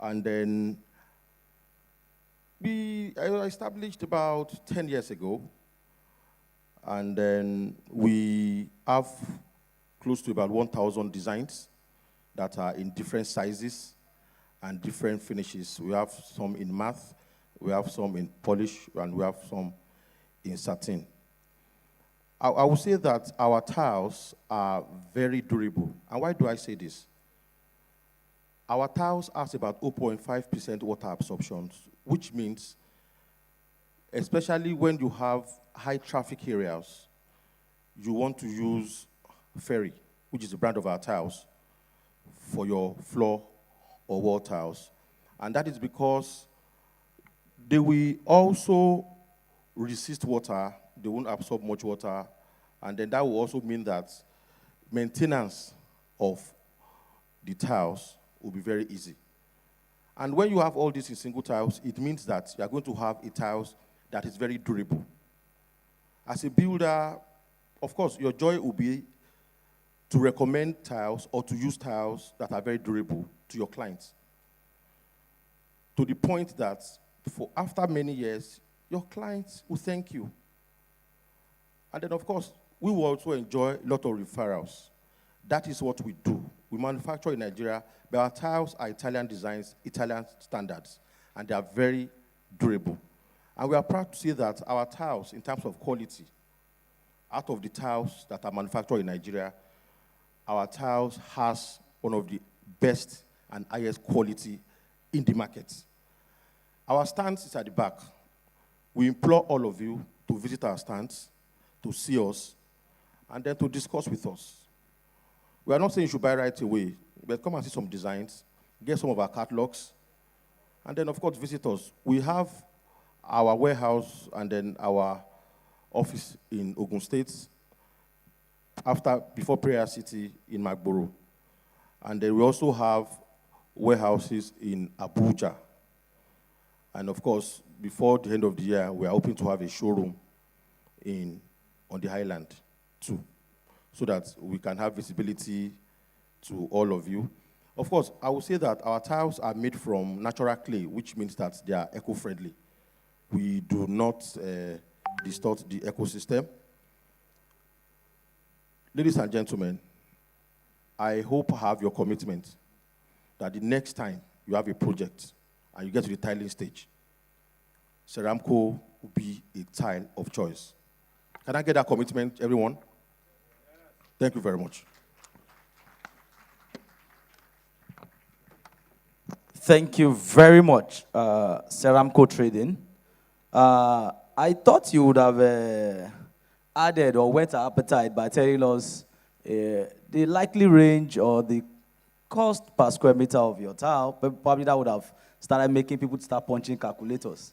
And then I established about 10 years ago. And then we have close to about 1,000 designs that are in different sizes and different finishes. We have some in matte, we have some in polish, and we have some in satin. I would say that our tiles are very durable. And why do I say this? Our tiles has about 0.5% water absorption, which means, especially when you have high traffic areas, you want to use Ferry, which is the brand of our tiles, for your floor or wall tiles. And that is because they will also resist water, they won't absorb much water, and then that will also mean that maintenance of the tiles will be very easy. And when you have all this in single tiles, it means that you are going to have a tiles that is very durable. As a builder, of course, your joy will be to recommend tiles or to use tiles that are very durable to your clients. To the point that after many years, your clients will thank you. And then, of course, we will also enjoy a lot of referrals. That is what we do. We manufacture in Nigeria, but our tiles are Italian designs, Italian standards, and they are very durable. And we are proud to say that our tiles, in terms of quality, out of the tiles that are manufactured in Nigeria, our tiles has one of the best and highest quality in the market. Our stands is at the back. We implore all of you to visit our stands, to see us, and then to discuss with us. We are not saying you should buy right away, but come and see some designs, get some of our catalogs, and then, of course, visit us. We have our warehouse and then our office in Ogun State, before Prayer City in Magboro. And then we also have warehouses in Abuja. And of course, before the end of the year, we are hoping to have a showroom on the island too, so that we can have visibility to all of you. Of course, I will say that our tiles are made from natural clay, which means that they are eco-friendly. We do not distort the ecosystem. Ladies and gentlemen, I hope I have your commitment that the next time you have a project and you get to the tiling stage, Ceramco will be a tile of choice. Can I get that commitment, everyone? Thank you very much. Thank you very much, Ceramco Trading. I thought you would have added or whet our appetite by telling us the likely range or the cost per square meter of your tile. Probably that would have started making people start punching calculators.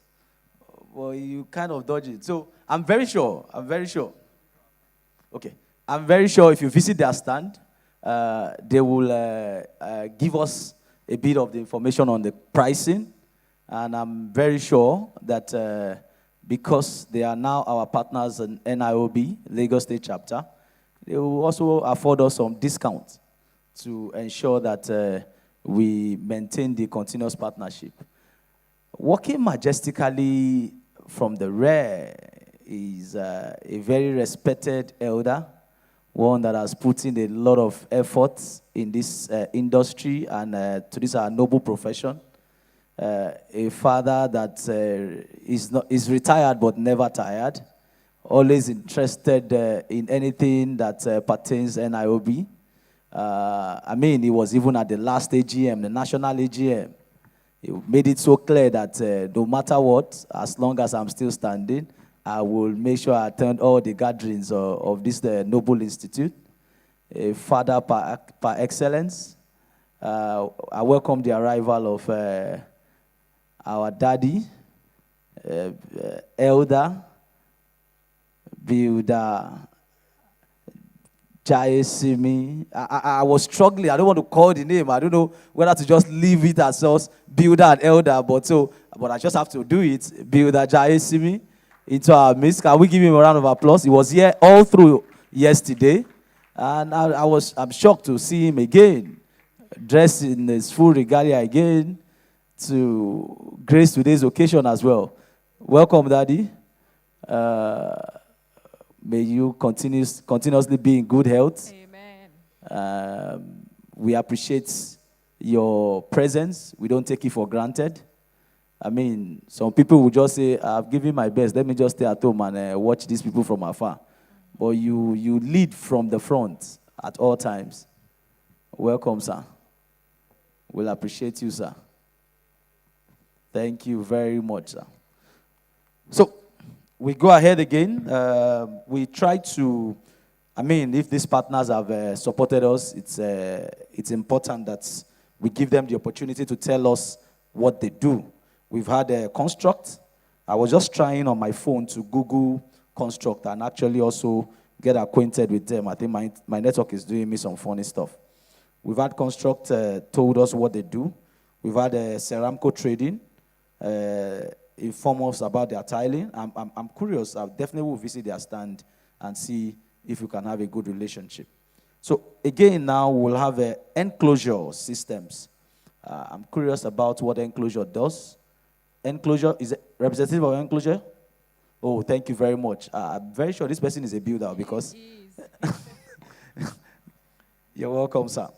Well, you kind of dodge it. So I'm very sure. Okay. I'm very sure if you visit their stand, they will give us a bit of the information on the pricing. And I'm very sure that because they are now our partners in NIOB, Lagos State Chapter, they will also afford us some discounts to ensure that we maintain the continuous partnership. Working majestically from the rear is a very respected elder, one that has put in a lot of effort in this industry and to this our noble profession. A father that is retired but never tired, always interested in anything that pertains NIOB. I mean, he was even at the last AGM, the national AGM. He made it so clear that no matter what, as long as I'm still standing, I will make sure I attend all the gatherings of this noble institute. A father par excellence. I welcome the arrival of our daddy, elder, builder, Jaisimi. I was struggling. I don't want to call the name. I don't know whether to just leave it as us, builder and elder, but I just have to do it. Builder Jaisimi into our midst. Can we give him a round of applause? He was here all through yesterday, and I'm shocked to see him again, dressed in his full regalia again. to grace today's occasion as well. Welcome, Daddy. May you continuously be in good health. Amen. We appreciate your presence. We don't take it for granted. I mean, some people will just say, I've given my best. Let me just stay at home and watch these people from afar. But you lead from the front at all times. Welcome, sir. We'll appreciate you, sir. Thank you very much, sir. So, we go ahead again. We try to, if these partners have supported us, it's important that we give them the opportunity to tell us what they do. We've had a Construct. I was just trying on my phone to Google Construct and actually also get acquainted with them. I think my network is doing me some funny stuff. We've had Construct told us what they do. We've had Ceramco Trading inform us about their tiling. I'm curious. I definitely will visit their stand and see if we can have a good relationship. So again, now we'll have enclosure systems. I'm curious about what enclosure does. Enclosure is a representative of enclosure. Oh, thank you very much. I'm very sure this person is a builder because you're welcome, sir.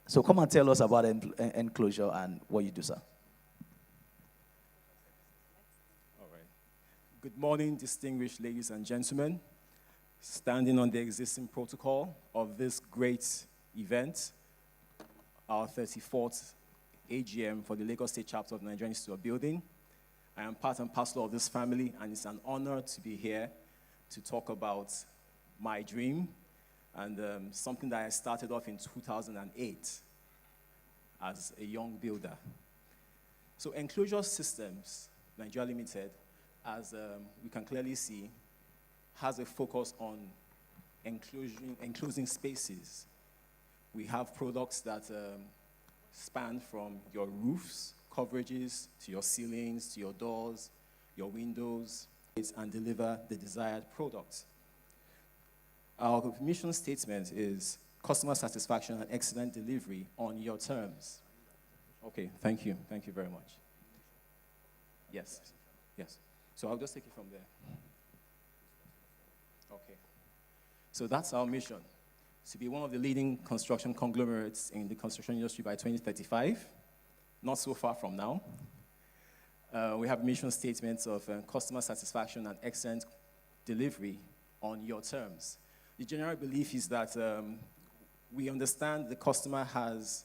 So come and tell us about enclosure and what you do, sir. All right. Good morning, distinguished ladies and gentlemen. Standing on the existing protocol of this great event, our 34th AGM for the Lagos State Chapter of the Nigerian Institute of Building. I am part and parcel of this family, and it's an honor to be here to talk about my dream and something that I started off in 2008 as a young builder. So Enclosure Systems, Nigeria Limited, as we can clearly see, has a focus on enclosing spaces. We have products that span from your roofs, coverages, to your ceilings, to your doors, your windows, and deliver the desired product. Our mission statement is customer satisfaction and excellent delivery on your terms. Okay, thank you. Thank you very much. Yes, yes. So I'll just take it from there. Okay. So that's our mission, to be one of the leading construction conglomerates in the construction industry by 2035, not so far from now. We have mission statements of customer satisfaction and excellent delivery on your terms. The general belief is that we understand the customer has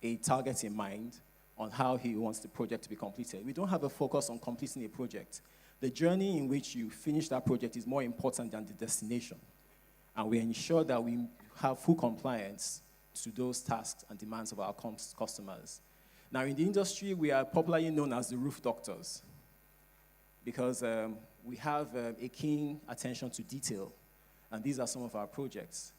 a target in mind on how he wants the project to be completed. We don't have a focus on completing a project. The journey in which you finish that project is more important than the destination. And we ensure that we have full compliance to those tasks and demands of our customers. Now, in the industry, we are popularly known as the roof doctors because we have a keen attention to detail, and these are some of our projects.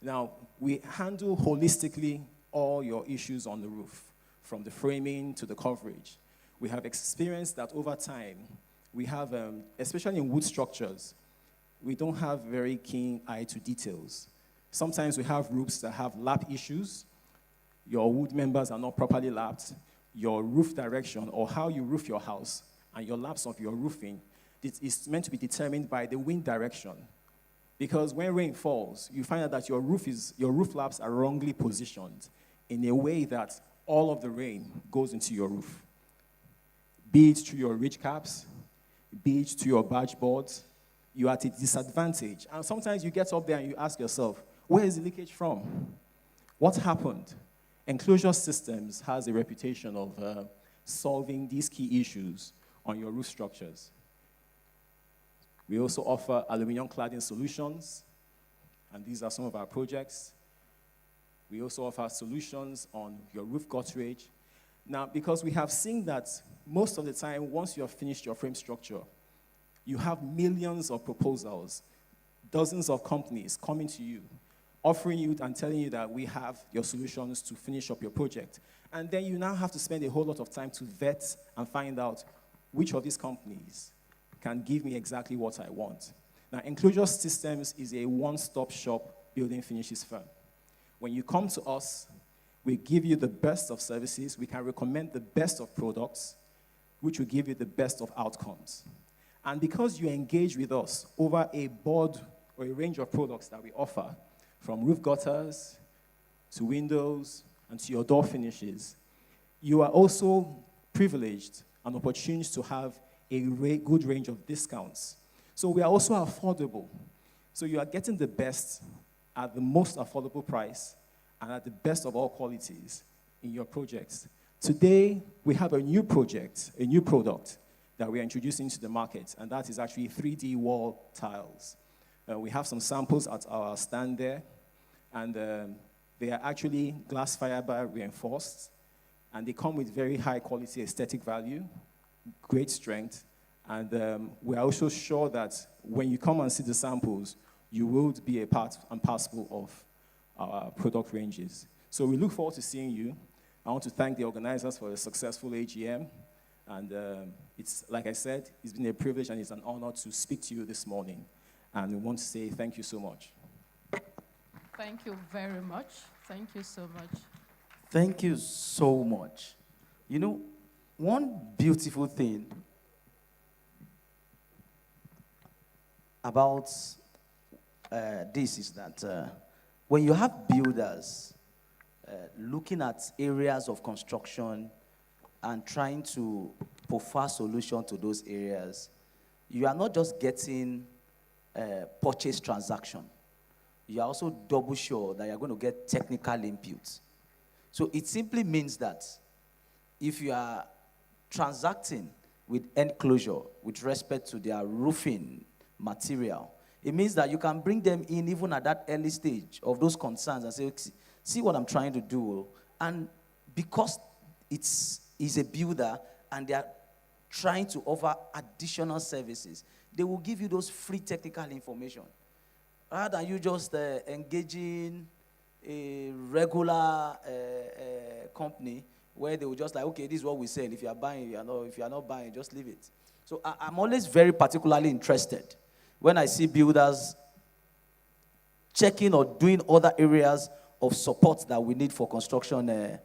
Now, we handle holistically all your issues on the roof, from the framing to the coverage. We have experienced that over time, we have, especially in wood structures, we don't have very keen eye to details. Sometimes we have roofs that have lap issues. Your wood members are not properly lapped. Your roof direction or how you roof your house and your laps of your roofing is meant to be determined by the wind direction. Because when rain falls, you find out that your roof laps are wrongly positioned in a way that all of the rain goes into your roof. Be it through your ridge caps, be it to your barge boards, you are at a disadvantage. And sometimes you get up there and you ask yourself, where is the leakage from? What happened? Enclosure Systems has a reputation of solving these key issues on your roof structures. We also offer aluminum cladding solutions, and these are some of our projects. We also offer solutions on your roof gutterage. Now, because we have seen that most of the time, once you have finished your frame structure, you have millions of proposals, dozens of companies coming to you, offering you and telling you that we have your solutions to finish up your project. And then you now have to spend a whole lot of time to vet and find out which of these companies can give me exactly what I want. Now, Enclosure Systems is a one-stop shop building finishes firm. When you come to us, We give you the best of services. We can recommend the best of products, which will give you the best of outcomes. And because you engage with us over a board or a range of products that we offer, from roof gutters to windows and to your door finishes, you are also privileged and opportunity to have a good range of discounts. So we are also affordable. So you are getting the best at the most affordable price and at the best of all qualities in your projects. Today, we have a new project, a new product that we are introducing to the market, and that is actually 3D wall tiles. We have some samples at our stand there, and they are actually glass fiber reinforced, and they come with very high quality aesthetic value, great strength, and we are also sure that when you come and see the samples, you will be a part and parcel of our product ranges. So we look forward to seeing you. I want to thank the organizers for a successful AGM. And it's, like I said, it's been a privilege and it's an honor to speak to you this morning. And we want to say thank you so much. Thank you very much. Thank you so much. Thank you so much. You know, one beautiful thing about this is that when you have builders looking at areas of construction and trying to provide solution to those areas, you are not just getting purchase transaction. You are also double sure that you're going to get technical input. So it simply means that if you are transacting with enclosure with respect to their roofing material, it means that you can bring them in even at that early stage of those concerns and say, see what I'm trying to do. And because it's a builder and they are trying to offer additional services, they will give you those free technical information. Rather than you just engaging a regular company where they will just like, okay, this is what we sell. If you are buying, you are not. If you are not buying, just leave it. So I'm always very particularly interested when I see builders checking or doing other areas of support that we need for construction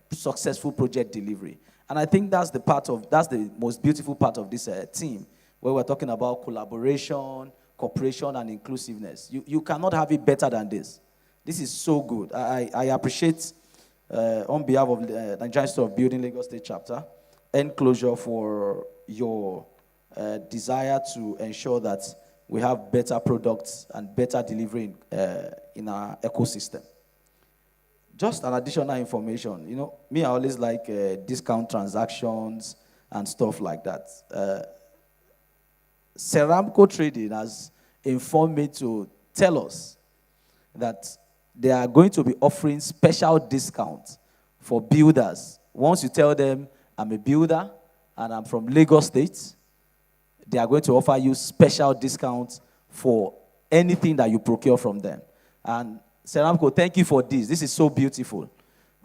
successful project delivery. And I think that's the most beautiful part of this team, where we're talking about collaboration, cooperation, and inclusiveness. You cannot have it better than this. This is so good. I appreciate, on behalf of the Nigerian Institute of Building Lagos State Chapter, Enclosure, for your desire to ensure that we have better products and better delivery in our ecosystem. Just an additional information. You know, me, I always like discount transactions and stuff like that. Ceramco Trading has informed me to tell us that they are going to be offering special discounts for builders. Once you tell them, I'm a builder and I'm from Lagos State, they are going to offer you special discounts for anything that you procure from them. And Ceramco, thank you for this. This is so beautiful.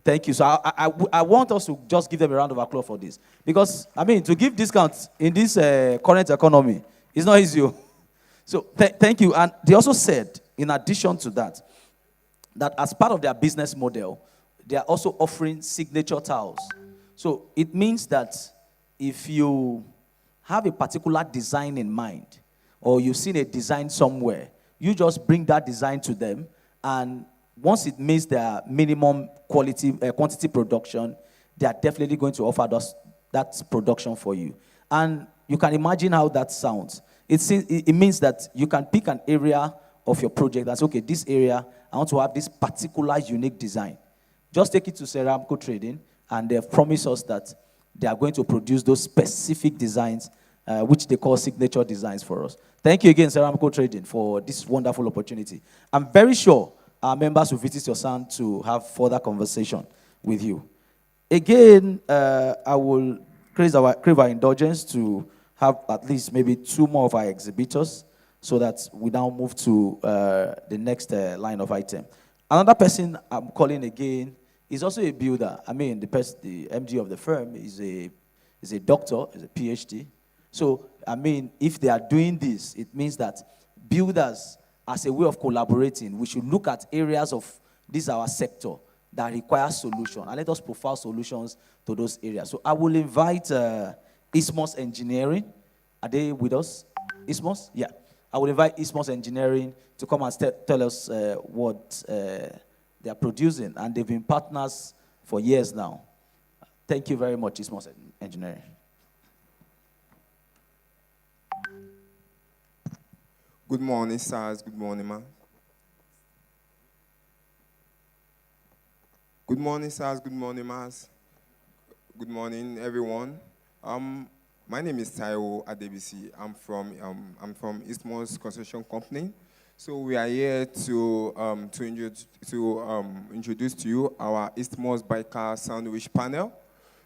Thank you. So I want us to just give them a round of applause for this. Because, I mean, to give discounts in this current economy is not easy. So thank you. And they also said, in addition to that, that as part of their business model, they are also offering signature tiles. So it means that if you have a particular design in mind, or you've seen a design somewhere, you just bring that design to them, and once it meets their minimum quantity production, they are definitely going to offer that production for you. And you can imagine how that sounds. It means that you can pick an area of your project and say, okay, this area, I want to have this particular unique design. Just take it to Ceramco Trading, and they've promised us that they are going to produce those specific designs, which they call signature designs for us. Thank you again, Ceramco Trading, for this wonderful opportunity. I'm very sure our members will visit your stand to have further conversation with you. Again, I will crave our indulgence to have at least maybe 2 more of our exhibitors so that we now move to the next line of item. Another person I'm calling again is also a builder. I mean, the MD of the firm is a doctor, is a PhD. So, I mean, if they are doing this, it means that builders, as a way of collaborating, we should look at areas of this our sector that require solution, and let us provide solutions to those areas. So I will invite Ismos Engineering. Are they with us? Ismos? Yeah. I will invite Ismos Engineering to come and tell us what they are producing, and they've been partners for years now. Thank you very much, Ismos Engineering. Good morning, sirs. Good morning, ma'am. Good morning, sirs. Good morning, ma'ams. Good morning, everyone. My name is Taiwo Adebisi. I'm from Ismos Construction Company. So we are here to introduce to you our Ismos Biker Sandwich panel.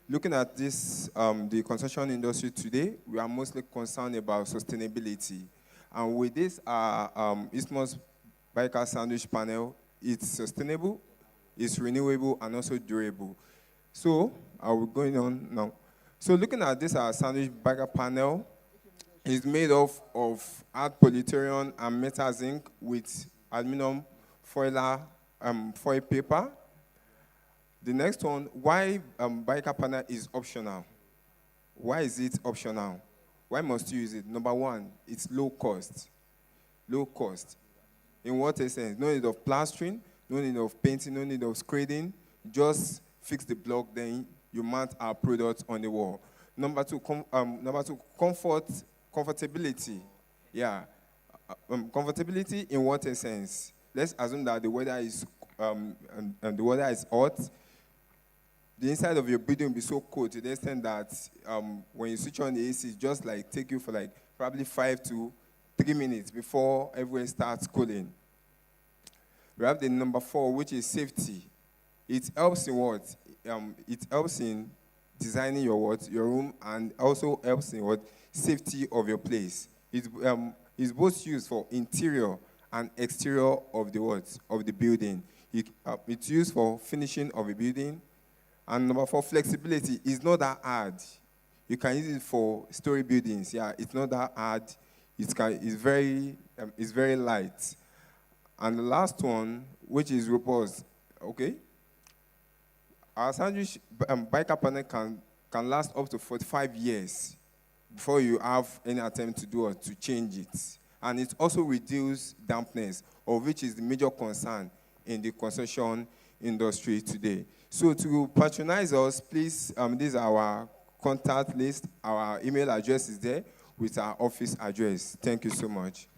Looking at this, the construction industry today, we are mostly concerned about sustainability. And with this, Ismos Biker Sandwich panel, it's sustainable, it's renewable, and also durable. So, we're going on now. So looking at this, our sandwich biker panel is made of hard polyethylene and metal zinc with aluminum foil paper. The next one, why biker panel is optional? Why is it optional? Why must you use it? Number one, it's low cost. Low cost. In what sense? No need of plastering, no need of painting, no need of screeding. Just fix the block, then you mount our product on the wall. Number two, comfortability. Yeah. Comfortability in what sense? Let's assume that the weather is hot. The inside of your building will be so cold to the extent that when you switch on the AC, it's just like take you for like probably 5 to 3 minutes before everywhere starts cooling. We have the number 4, which is safety. It helps in what? It helps in designing your room, and also helps in what? Safety of your place. It's both used for interior and exterior of the building. It's used for finishing of a building. And number 4, flexibility. It's not that hard. You can use it for story buildings. Yeah, it's not that hard. It's very light. And the last one, which is robust. Okay. Our sandwich biker panel can last up to 45 years before you have any attempt to do or to change it. And it also reduces dampness, of which is the major concern in the construction industry today. So to patronize us, please, this is our contact list. Our email address is there with our office address. Thank you so much.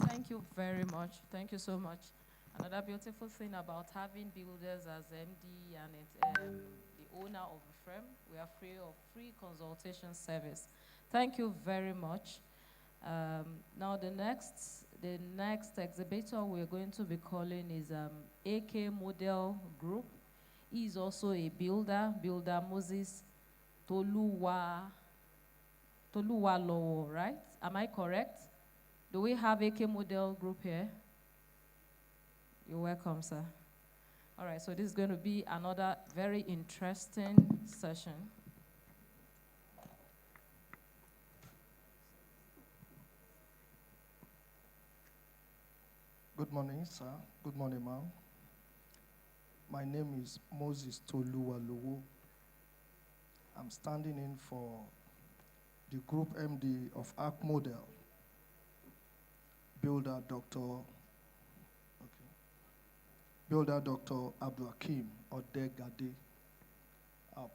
Thank you very much. Thank you so much. Another beautiful thing about having builders as MD and the owner of a firm, we are free consultation service. Thank you very much. Now the next exhibitor we're going to be calling is AK Model Group. He is also a builder Moses Toluwalowo, right? Am I correct? Do we have AK Model Group here? You're welcome, sir. All right, so this is going to be another very interesting session. Good morning, sir. Good morning, ma'am. My name is Moses Toluwalowo. I'm standing in for the Group MD of AK Model, Builder Dr. Abdulhakeem Odegade.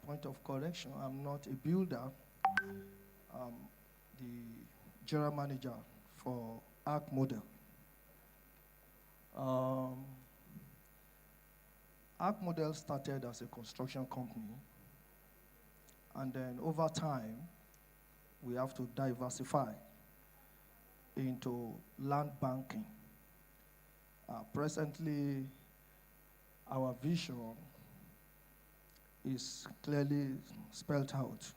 Point of correction, I'm not a builder. I'm the general manager for AK Model. AK Model started as a construction company, and then over time, we have to diversify into land banking. Presently, our vision is clearly spelled out.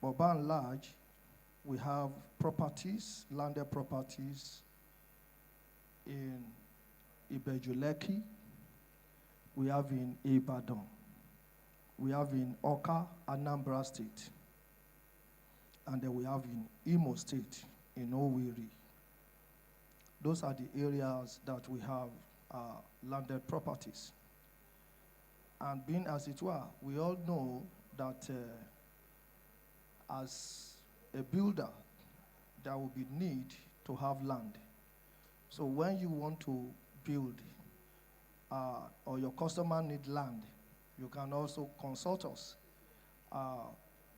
But by and large, we have properties, landed properties in Ibejuleki, we have in Ibadan, we have in Oka, Anambra State. And then we have in Imo State, in Owerri. Those are the areas that we have landed properties. And being as it were, we all know that as a builder, there will be need to have land. So when you want to build or your customer need land, you can also consult us.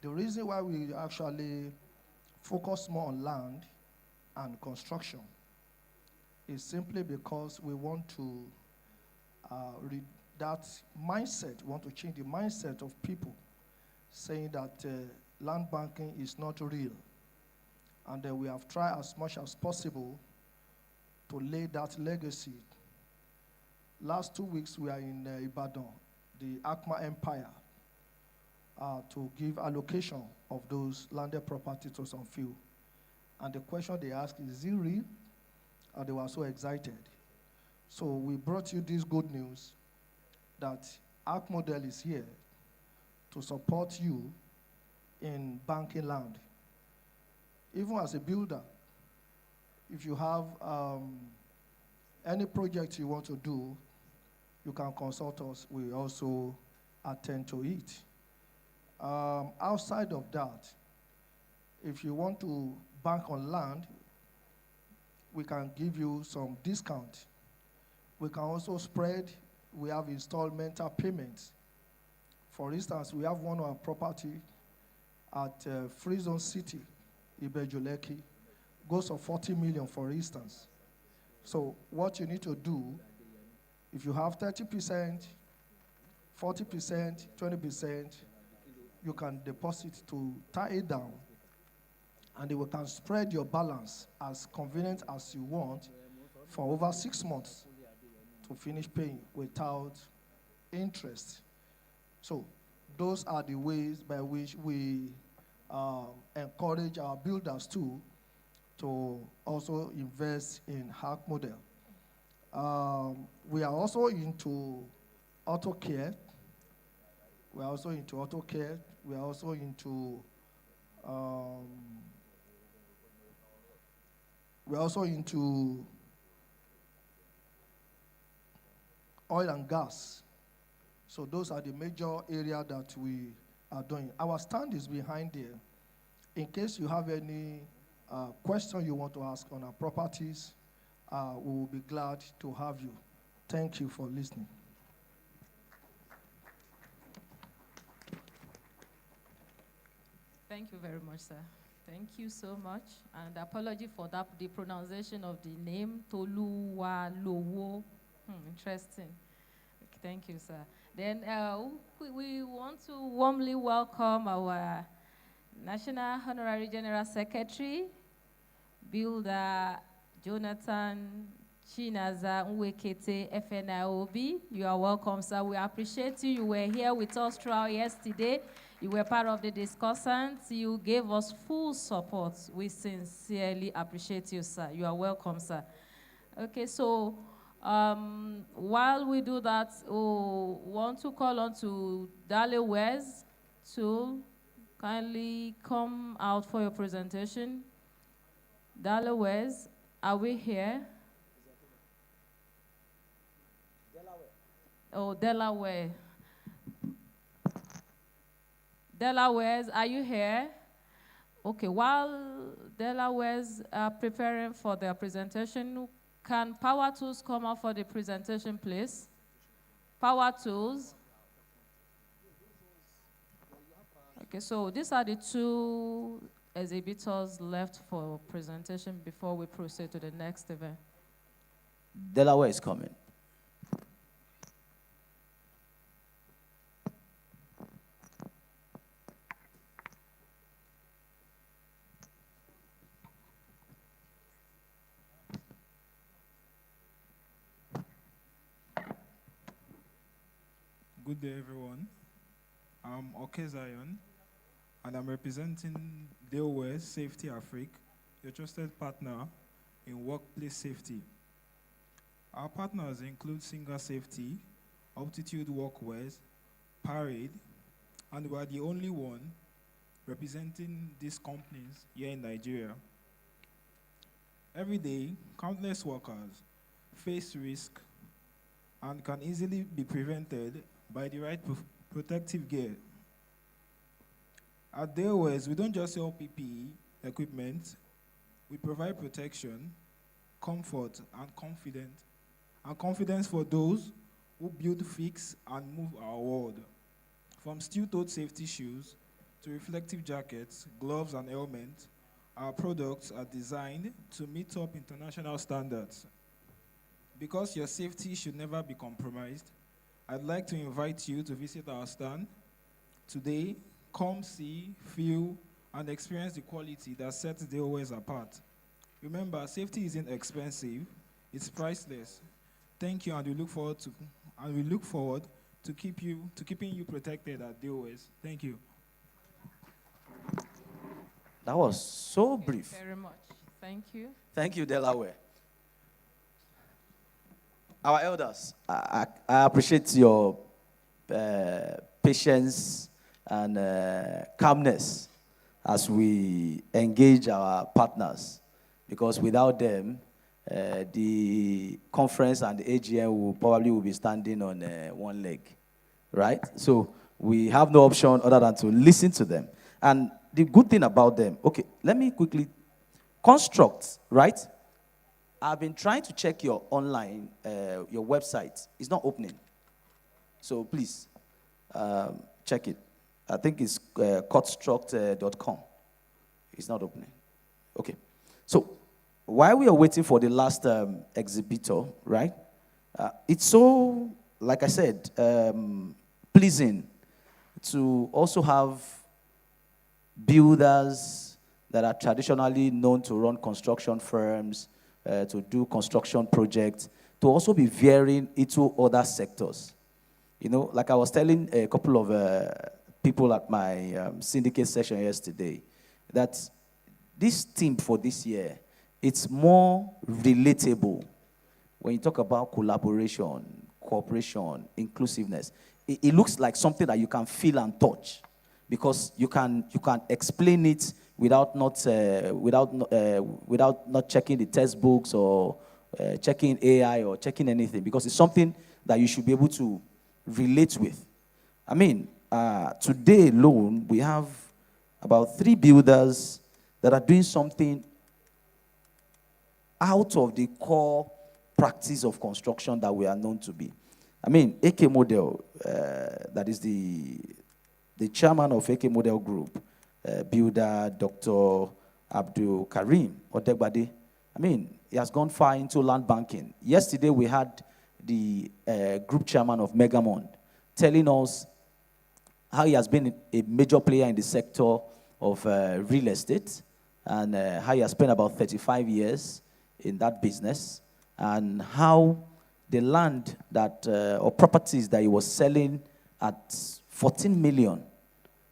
The reason why we actually focus more on land and construction is simply because we want to that mindset, we want to change the mindset of people saying that land banking is not real. And we have tried as much as possible to lay that legacy. Last 2 weeks, we are in Ibadan, the Akma Empire, to give allocation of those landed property to some few. And the question they asked is it real? And they were so excited. So we brought you this good news that ARC model is here to support you in banking land. Even as a builder, if you have any project you want to do, you can consult us. We also attend to it. Outside of that, if you want to bank on land, we can give you some discount. We can also spread, we have installmental payments. For instance, we have one of our property at Free Zone City, Ibejuleki, goes for 40 million, for instance. So what you need to do, if you have 30%, 40%, 20%, you can deposit to tie it down, and you can spread your balance as convenient as you want for over 6 months to finish paying without interest. So those are the ways by which we encourage our builders to also invest in HAC model. We are also into auto care. We are also into auto care. We are also into oil and gas. So those are the major areas that we are doing. Our stand is behind there. In case you have any question you want to ask on our properties, we will be glad to have you. Thank you for listening. Thank you very much, sir. Thank you so much. And apology for that, the pronunciation of the name, Toluwalowo. Interesting. Okay, thank you, sir. Then we want to warmly welcome our National Honorary General Secretary, Builder Jonathan Chinaza Nwekete, FNIOB. You are welcome, sir. We appreciate you. You were here with us throughout yesterday. You were part of the discussants. You gave us full support. We sincerely appreciate you, sir. You are welcome, sir. Okay, so while we do that, we want to call on to Dale Wes to kindly come out for your presentation. Dale Wes, are we here? Oh, Delaware. Delawares, are you here? Okay, while Delawares are preparing for their presentation, can Power Tools come out for the presentation, please? Power Tools. Okay, so these are the two exhibitors left for presentation before we proceed to the next event. Delaware is coming. Good day, everyone. I'm Oke Zion, and I'm representing Delaware Safety Africa, your trusted partner in workplace safety. Our partners include Singer Safety, Altitude Walkways, Parade, and we are the only one representing these companies here in Nigeria. Every day, countless workers face risk and can easily be prevented by the right protective gear. At DOS, we don't just sell PPE equipment, we provide protection, comfort, and confidence for those who build, fix, and move our world. From steel-toed safety shoes to reflective jackets, gloves, and helmets, our products are designed to meet up international standards. Because your safety should never be compromised, I'd like to invite you to visit our stand. Today, come see, feel, and experience the quality that sets DOS apart. Remember, safety isn't expensive, it's priceless. Thank you, and we look forward to keeping you protected at DOS. Thank you. That was so Thank you brief. very much. Thank you. Thank you, Delaware. Our elders, I appreciate your patience and calmness as we engage our partners, because without them, the conference and the AGM will probably be standing on one leg, right? So we have no option other than to listen to them. And the good thing about them, okay, let me quickly construct, right? I've been trying to check your online, your website. It's not opening. So please, check it. I think it's construct.com. It's not opening. Okay. So while we are waiting for the last exhibitor, right? It's so, like I said, pleasing to also have builders that are traditionally known to run construction firms, to do construction projects, to also be veering into other sectors. You know, like I was telling a couple of people at my syndicate session yesterday, that this theme for this year, it's more relatable. When you talk about collaboration, cooperation, inclusiveness, it looks like something that you can feel and touch, because you can explain it without not checking the textbooks or checking AI or checking anything, because it's something that you should be able to relate with. I mean, today alone, we have about 3 builders that are doing something out of the core practice of construction that we are known to be. I mean, AK Model, that is the chairman of AK Model Group, builder Dr. Abdul Karim Odegbade. I mean, he has gone far into land banking. Yesterday, we had the group chairman of Megamond telling us how he has been a major player in the sector of real estate, and how he has spent about 35 years in that business, and how the land that, or properties that he was selling at 14 million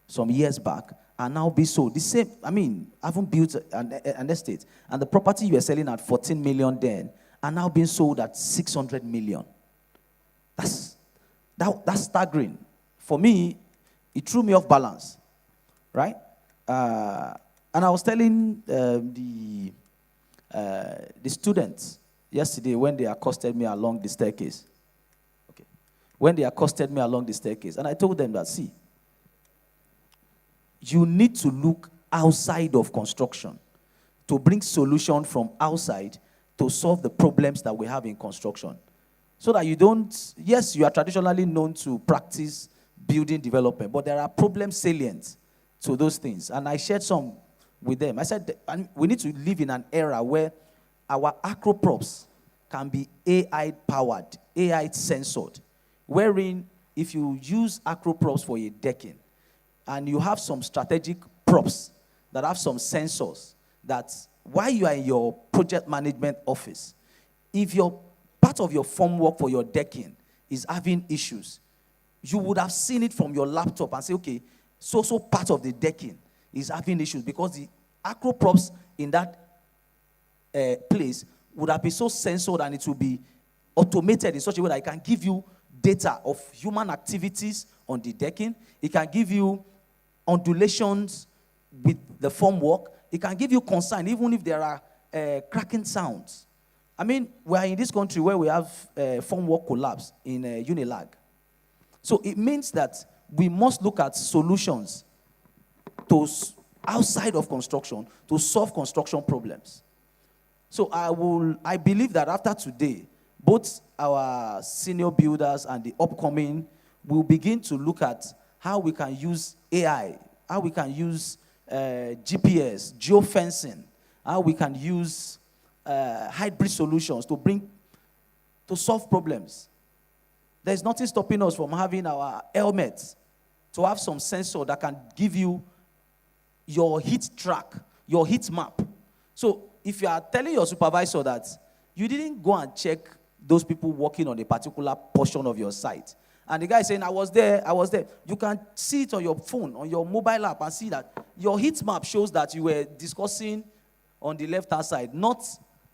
some years back are now being sold. The same, I mean, I haven't built an estate, and the property you were selling at 14 million then are now being sold at 600 million. That's staggering. For me, it threw me off balance, right? And I was telling the students yesterday when they accosted me along the staircase. Okay. When they accosted me along the staircase, and I told them that, see, you need to look outside of construction to bring solution from outside to solve the problems that we have in construction. So that you don't, yes, you are traditionally known to practice building development, but there are problems salient to those things. And I shared some with them. I said, we need to live in an era where our acro props can be AI-powered, AI-censored, wherein if you use acro props for a decking, and you have some strategic props that have some sensors, that while you are in your project management office, if your part of your formwork for your decking is having issues, you would have seen it from your laptop and say, okay, so part of the decking is having issues, because the acro props in that place would have been so censored, and it will be automated in such a way that it can give you data of human activities on the decking. It can give you undulations with the formwork. It can give you concern even if there are cracking sounds. I mean, we are in this country where we have formwork collapse in Unilag. So it means that we must look at solutions to outside of construction to solve construction problems. So I believe that after today, both our senior builders and the upcoming will begin to look at how we can use AI, how we can use GPS, geofencing, how we can use hybrid solutions to solve problems. There's nothing stopping us from having our helmets to have some sensor that can give you your heat track, your heat map. So if you are telling your supervisor that you didn't go and check those people working on a particular portion of your site, and the guy is saying, I was there, you can see it on your phone, on your mobile app, and see that your heat map shows that you were discussing on the left-hand side, not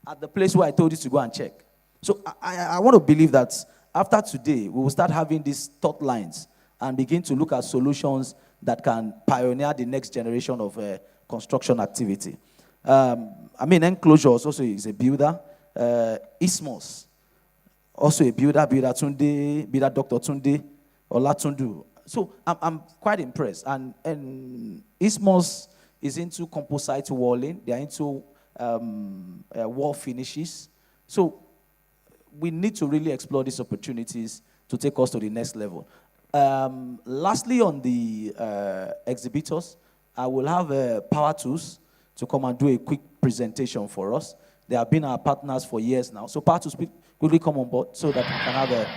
at the place where I told you to go and check. So I want to believe that after today, we will start having these thought lines and begin to look at solutions that can pioneer the next generation of construction activity. Enclosures also is a builder. Ismos, also a builder Tunde, builder Dr. Tunde, Olatundu. So I'm quite impressed. And Ismos is into composite walling. They are into wall finishes. So we need to really explore these opportunities to take us to the next level. Lastly, on the exhibitors, I will have Power Tools to come and do a quick presentation for us. They have been our partners for years now. So Power Tools, quickly come on board so that we can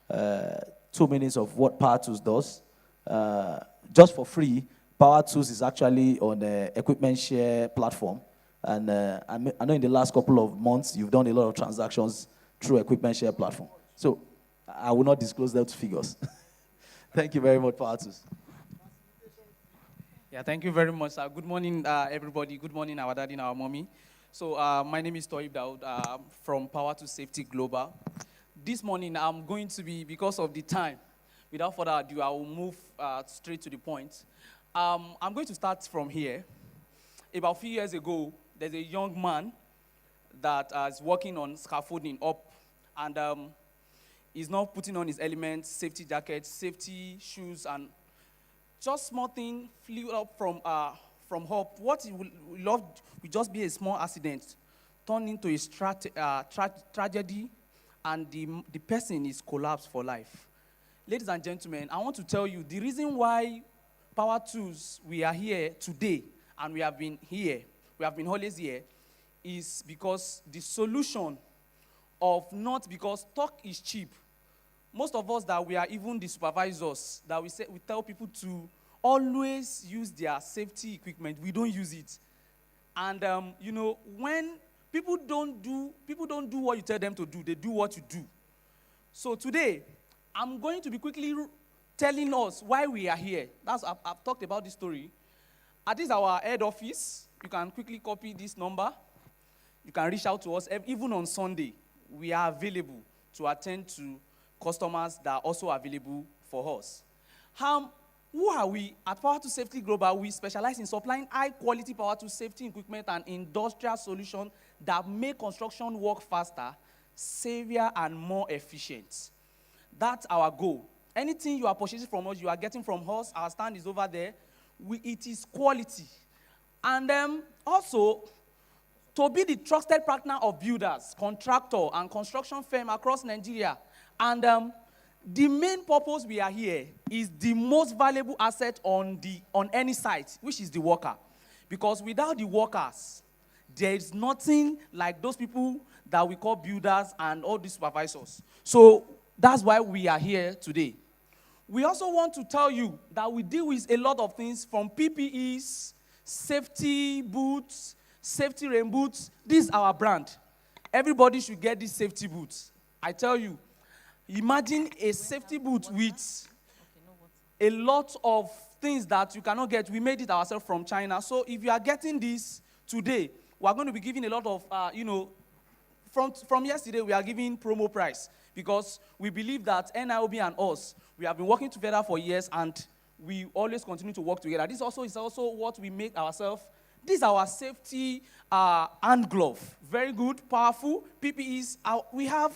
have 2 minutes of what Power Tools does. Just for free, Power Tools is actually on the equipment share platform. And I know in the last couple of months, you've done a lot of transactions through equipment share platform. So I will not disclose those figures. Thank you very much, Power Tools. Yeah, thank you very much. Good morning, everybody. Good morning, our daddy and our mommy. So my name is Toib Daud from Power to Safety Global. This morning, I'm going to be, because of the time, without further ado, I will move straight to the point. I'm going to start from here. About a few years ago, there's a young man that is working on scaffolding up, and he's now putting on his elements, safety jackets, safety shoes, and just small thing flew up from up. What he would love would just be a small accident, turned into a tragedy, and the person is collapsed for life. Ladies and gentlemen, I want to tell you the reason why Power Tools, we are here today, and we have been always here, is because the solution of not because talk is cheap. Most of us that we are even the supervisors, that we tell people to always use their safety equipment, we don't use it. And when people don't do what you tell them to do, they do what you do. So today, I'm going to be quickly telling us why we are here. I've talked about this story. This is our head office. You can quickly copy this number. You can reach out to us. Even on Sunday, we are available to attend to customers that are also available for us. Who are we? At Power to Safety Global, we specialize in supplying high-quality power to safety equipment and industrial solutions that make construction work faster, safer, and more efficient. That's our goal. Anything you are purchasing from us, you are getting from us. Our stand is over there. It is quality. And also, to be the trusted partner of builders, contractor, and construction firm across Nigeria. And the main purpose we are here is the most valuable asset on any site, which is the worker. Because without the workers, there is nothing like those people that we call builders and all the supervisors. So that's why we are here today. We also want to tell you that we deal with a lot of things from PPEs, safety boots, safety rain boots. This is our brand. Everybody should get these safety boots. I tell you, imagine a safety boot with a lot of things that you cannot get. We made it ourselves from China. So if you are getting this today, we are going to be giving a lot of, from yesterday, we are giving promo price. because we believe that NIOB and us, we have been working together for years, and we always continue to work together. This also is also what we make ourselves. This is our safety hand glove. Very good, powerful. PPEs. We have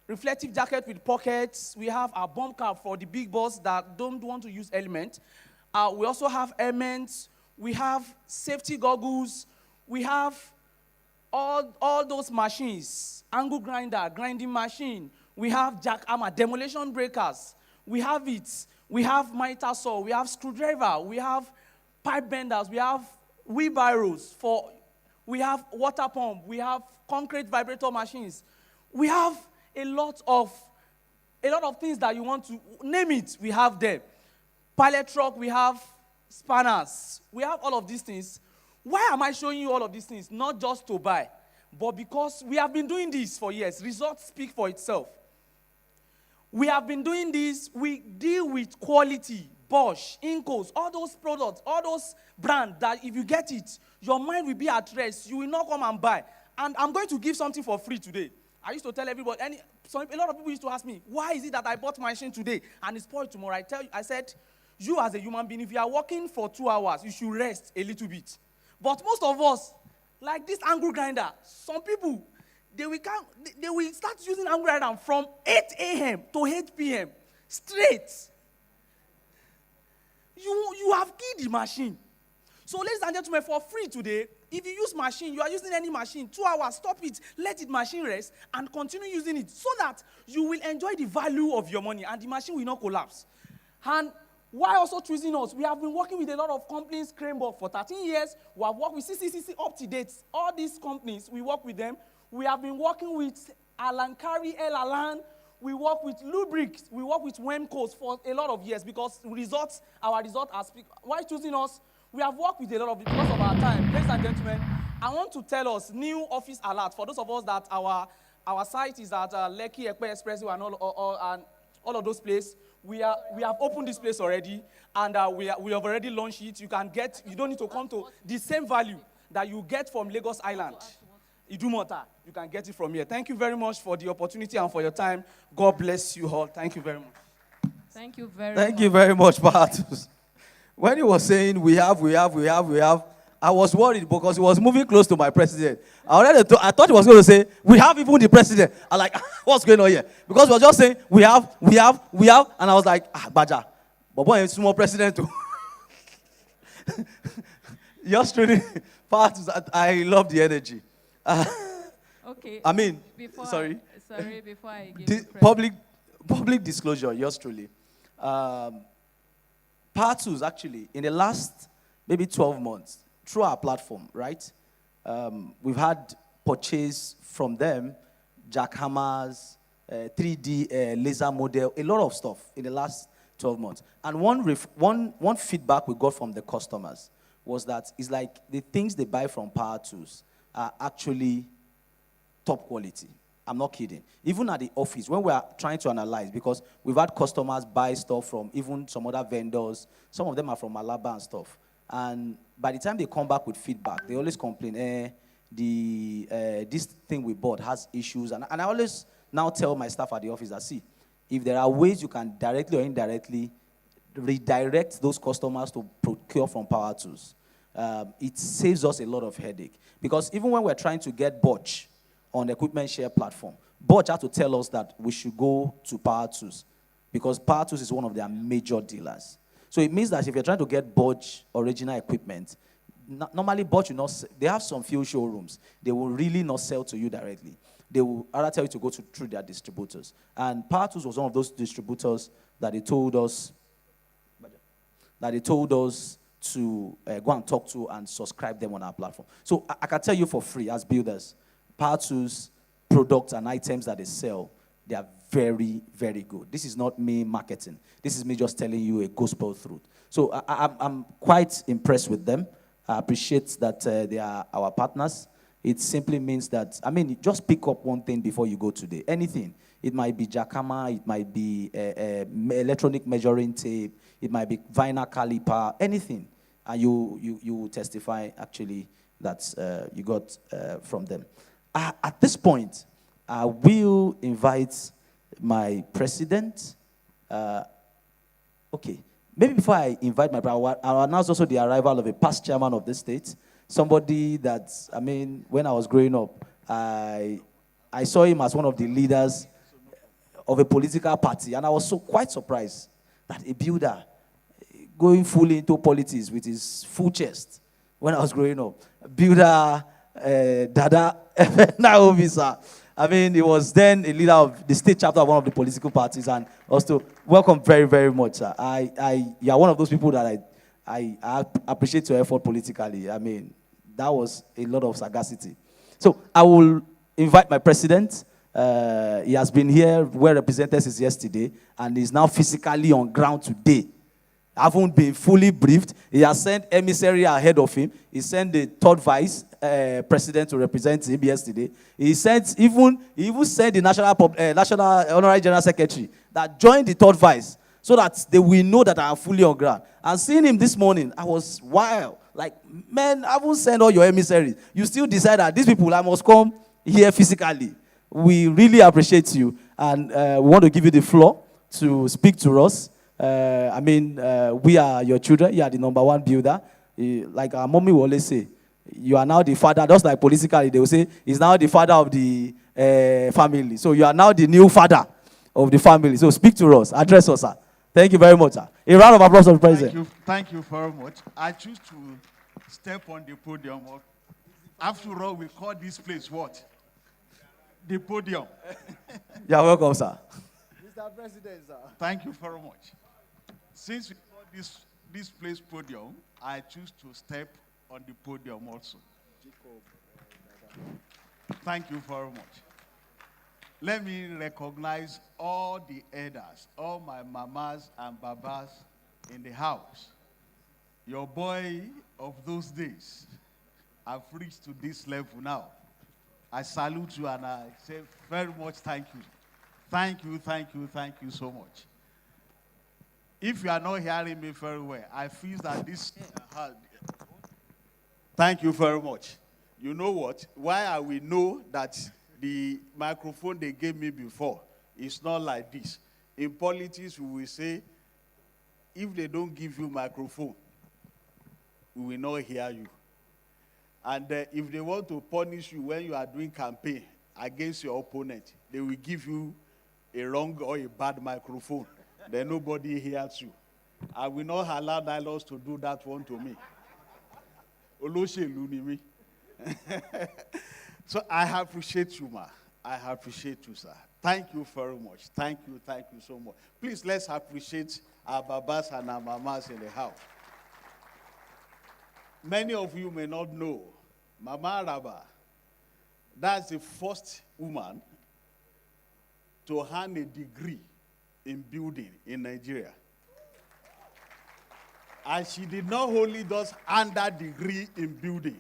reflective jacket with pockets. We have our bomb cap for the big boss that don't want to use element. We also have helmets. We have safety goggles. We have all those machines. Angle grinder, grinding machine. We have jackhammer, demolition breakers. We have it. We have miter saw. We have screwdriver. We have pipe benders. We have wheelbarrows. We have water pump. We have concrete vibrator machines. We have a lot of things that you want to name it. We have there. Pallet truck. We have spanners. We have all of these things. Why am I showing you all of these things? Not just to buy, but because we have been doing this for years. Results speak for itself. We have been doing this. We deal with quality, Bosch, Incos, all those products, all those brands that if you get it, your mind will be at rest. You will not come and buy. And I'm going to give something for free today. I used to tell everybody, a lot of people used to ask me, why is it that I bought my machine today and it's spoiled tomorrow? I said, you as a human being, if you are working for 2 hours, you should rest a little bit. But most of us, like this angle grinder, some people, they will start using angle grinder from 8 a.m. to 8 p.m. straight. You have killed the machine. So ladies and gentlemen, for free today, if you use machine, you are using any machine, 2 hours, stop it, let it machine rest, and continue using it so that you will enjoy the value of your money and the machine will not collapse. And why also choosing us? We have been working with a lot of companies, Cranebrook, for 13 years. We have worked with CCCC up to date. All these companies, we work with them. We have been working with Alan Carey, El Alan. We work with Lubric. We work with Wemco's for a lot of years because our results are speak. Why choosing us? We have worked with a lot of because of our time. Ladies and gentlemen, I want to tell us new office alert for those of us that our site is at Lekki, Ekpe Expressway and all of those places. We have opened this place already, and we have already launched it. You don't need to come to the same value that you get from Lagos Island. Idumota, you can get it from here. Thank you very much for the opportunity and for your time. God bless you all. Thank you very much. Thank you very Thank much. you very much, Patus. When he was saying we have, I was worried because he was moving close to my president. I thought he was going to say, we have even the president. I'm like, what's going on here? Because he was just saying, we have, and I was like, Baja, but boy, it's more president too. Yours truly, Patus, I love the energy. Okay. I mean, before sorry. Before I give Public disclosure, yours truly. Patus, actually, in the last maybe 12 months, through our platform, right? We've had purchase from them, jackhammers, 3D laser model, a lot of stuff in the last 12 months. And one feedback we got from the customers was that it's like the things they buy from Patus are actually top quality. I'm not kidding. Even at the office, when we are trying to analyze, because we've had customers buy stuff from even some other vendors. Some of them are from Alaba and stuff. And by the time they come back with feedback, they always complain, this thing we bought has issues. And I always now tell my staff at the office that, see, if there are ways you can directly or indirectly redirect those customers to procure from Power Tools, it saves us a lot of headache. Because even when we're trying to get Bosch on the equipment share platform, Bosch had to tell us that we should go to Power Tools because Power Tools is one of their major dealers. So it means that if you're trying to get Bosch original equipment, normally Bosch will not, they have some few showrooms. They will really not sell to you directly. They will rather tell you to go through their distributors. And Power Tools was one of those distributors that they told us to go and talk to and subscribe them on our platform. So I can tell you for free, as builders, Power Tools products and items that they sell, they are very, very good. This is not me marketing. This is me just telling you a gospel truth. So I'm quite impressed with them. I appreciate that they are our partners. It simply means that, just pick up one thing before you go today. Anything. It might be jackhammer, it might be electronic measuring tape, it might be vinyl caliper, anything. And you testify, actually, that you got from them. At this point, I will invite my president. Okay, maybe before I invite my president, I'll announce also the arrival of a past chairman of the state, somebody that, I mean, when I was growing up, I saw him as one of the leaders of a political party, and I was so quite surprised that a builder going fully into politics with his full chest when I was growing up. Builder, Dada, Naomi, sir. I mean, he was then a leader of the state chapter of one of the political parties, and also welcome very, very much, sir. You are one of those people that I appreciate your effort politically. I mean, that was a lot of sagacity. So I will invite my president. He has been here, well represented since yesterday, and is now physically on ground today. Haven't been fully briefed. He has sent emissary ahead of him. He sent the third vice president to represent him yesterday. He even sent the national honorary general secretary that joined the third vice so that they will know that I am fully on ground. And seeing him this morning, I was wild. Like, man, I haven't sent all your emissaries. You still decide that these people, I must come here physically. We really appreciate you, and we want to give you the floor to speak to us. We are your children. You are the number one builder. Like our mommy will always say, you are now the father. Just like politically, they will say, he's now the father of the family. So you are now the new father of the family. So speak to us. Address us, sir. Thank you very much, sir. A round of applause for the president. Thank you very much. I choose to step on the podium. After all, we call this place what? The podium. You're welcome, sir. Mr. President, sir. Thank you very much. Since we call this place podium, I choose to step on the podium also. Thank you very much. Let me recognize all the elders, all my mamas and babas in the house. Your boy of those days, I've reached to this level now. I salute you and I say very much thank you. Thank you, thank you, thank you so much. If you are not hearing me very well, I feel that this... Thank you very much. You know what? Why I will know that the microphone they gave me before is not like this. In politics, we will say, if they don't give you microphone, we will not hear you. And if they want to punish you when you are doing campaign against your opponent, they will give you a wrong or a bad microphone. Then nobody hears you. I will not allow Nilos to do that one to me. Oloshelu ni mi. So I appreciate you, ma. I appreciate you, sir. Thank you very much. Thank you so much. Please, let's appreciate our babas and our mamas in the house. Many of you may not know, Mama Araba, that's the first woman to hand a degree in building in Nigeria. And she did not only just hand that degree in building,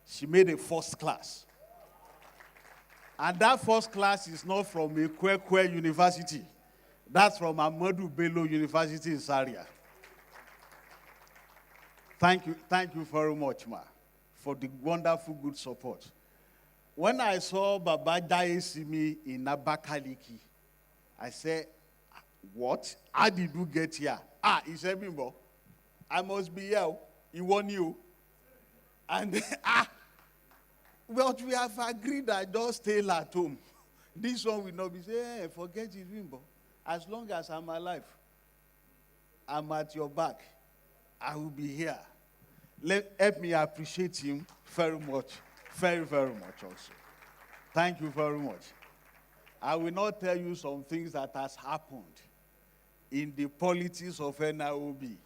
she made a first class. And that first class is not from Ikwekwe University. That's from Ahmadu Bello University in Zaria. Thank you very much, ma, for the wonderful, good support. When I saw Baba Daisimi in Abakaliki, I said, what? How did you get here? He said, Bimbo, I must be here. He won you. And, well, we have agreed that I don't stay at home. This one will not be saying, hey, forget it, Bimbo. As long as I'm alive, I'm at your back. I will be here. Help me appreciate him very much. Very, very much also. Thank you very much. I will not tell you some things that has happened in the politics of NIOB.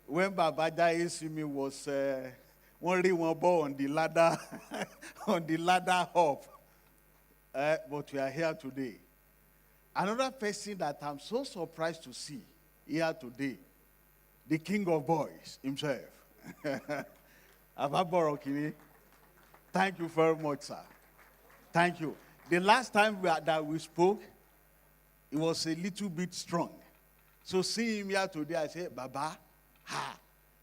When Babada Esimi was on the ladder, on the ladder up, but we are here today. Another person that I'm so surprised to see here today, the king of boys himself. Ababorokini. Thank you very much, sir. Thank you. The last time that we spoke, it was a little bit strong. So seeing him here today, I said, Baba,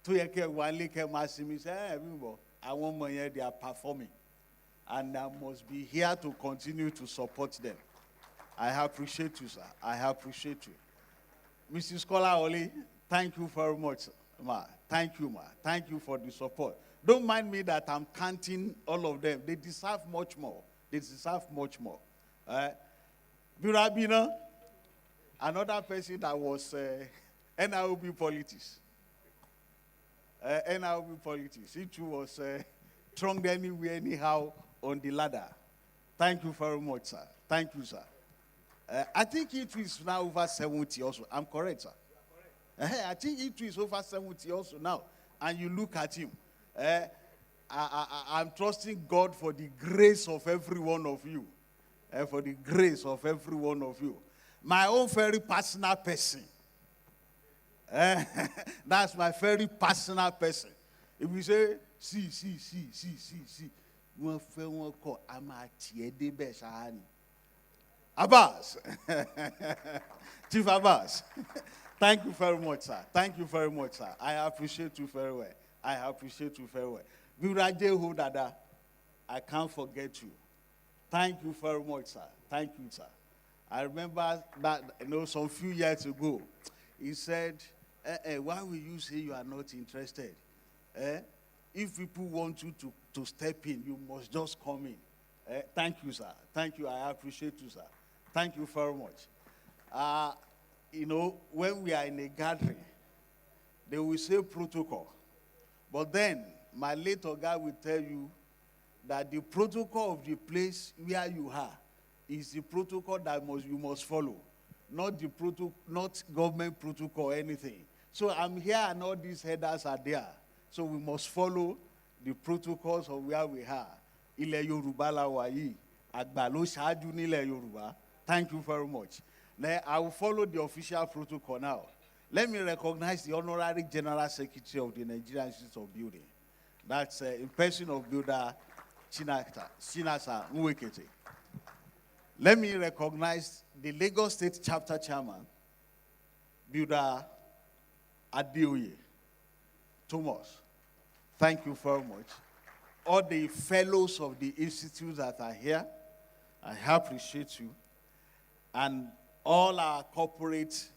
to yeke wale ke masimi say, I want money, they are performing. and I must be here to continue to support them. I appreciate you, sir. I appreciate you. Mrs. Kola Oli, thank you very much, ma. Thank you, ma. Thank you for the support. Don't mind me that I'm counting all of them. They deserve much more. They deserve much more. Birabina, another person that was NIOB politics. NIOB politics. It was thrown anywhere, anyhow, on the ladder. Thank you very much, sir. Thank you, sir. I think it is now over 70 also. I'm correct, sir? I think it is over 70 also now. And you look at him. I'm trusting God for the grace of every one of you. For the grace of every one of you. My own very personal person. That's my very personal person. If we say, see. Abbas. Chief Abbas. Thank you very much, sir. Thank you very much, sir. I appreciate you very well. I appreciate you very well. Biraje Hodada, I can't forget you. Thank you very much, sir. Thank you, sir. I remember that, some few years ago, he said, why will you say you are not interested? If people want you to step in, you must just come in. Thank you, sir. Thank you. I appreciate you, sir. Thank you very much. When we are in a gathering, they will say protocol. But then, my late guy will tell you that the protocol of the place where you are is the protocol that you must follow, not government protocol or anything. So I'm here and all these headers are there. So we must follow the protocols of where we are. Ilẹ̀ Yorùbá la wà yìí, àgbà ló ṣáájú nílẹ̀ Yorùbá. Thank you very much. Now, I will follow the official protocol now. Let me recognize the Honorary General Secretary of the Nigerian Institute of Building. That's in person of Builder Chinasa Nwekete. Let me recognize the Lagos State Chapter Chairman, Builder Adeoye Thomas. Thank you very much. All the fellows of the institute that are here, I appreciate you. And all our corporate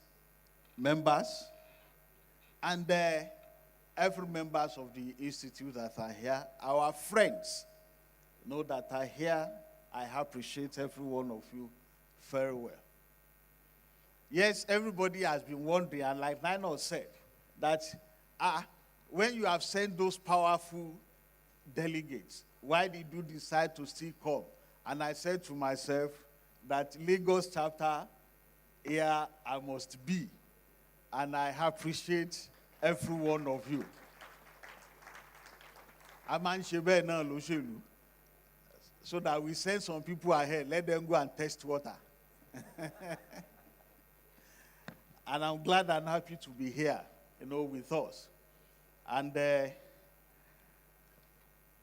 members and every members of the institute that are here, our friends that are here, I appreciate every one of you very well. Yes, everybody has been wondering, and like Nino said, that when you have sent those powerful delegates, why did you decide to still come? And I said to myself that Lagos chapter, here I must be. And I appreciate every one of you. So that we send some people ahead, let them go and test water. And I'm glad and happy to be here, with us. And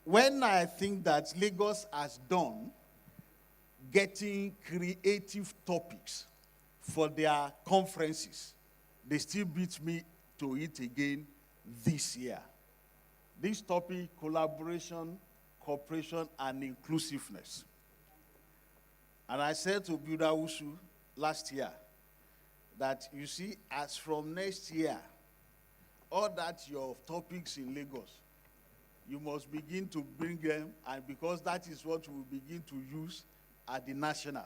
when I think that Lagos has done getting creative topics for their conferences, they still beat me to it again this year. This topic, collaboration, cooperation, and inclusiveness. And I said to Builder Usu last year that, you see, as from next year, all that your topics in Lagos, you must begin to bring them, and because that is what we will begin to use at the national.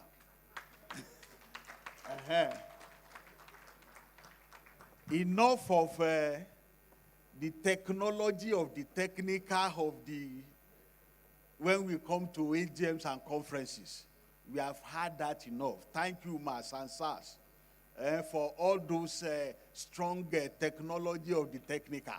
Enough of the technology of the technical of the, when we come to AGMs and conferences. We have had that enough. Thank you, Mas and Sars, for all those strong technology of the technical.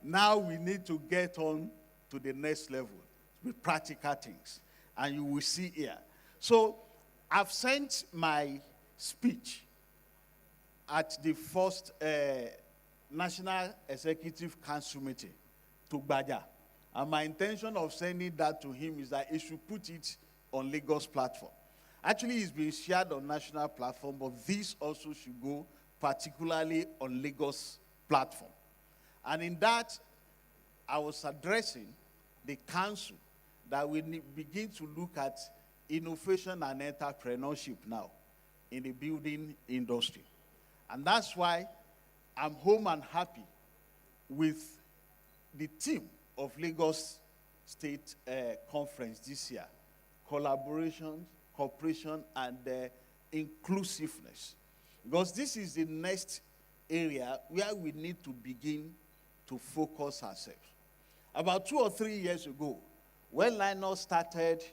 Now we need to get on to the next level with practical things. And you will see here. So I've sent my speech at the first National Executive Council meeting to Gbaja. And my intention of sending that to him is that he should put it on Lagos platform. Actually, it's been shared on national platform, but this also should go particularly on Lagos platform. And in that, I was addressing the council that we begin to look at innovation and entrepreneurship now in the building industry. And that's why I'm home and happy with the theme of Lagos State Conference this year: collaboration, cooperation, and inclusiveness. Because this is the next area where we need to begin to focus ourselves. About 2 or 3 years ago, when Linus started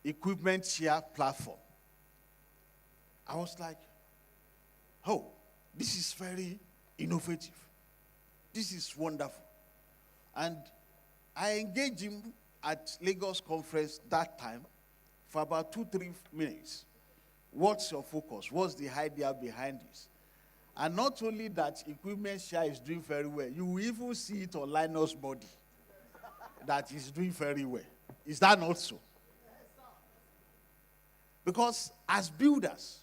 equipment share platform, I was like, oh, this is very innovative. This is wonderful. And I engaged him at Lagos conference that time for about 2-3 minutes. What's your focus? What's the idea behind this? And not only that, equipment share is doing very well. You will even see it on Linus' body that is doing very well. Is that not so? Because as builders,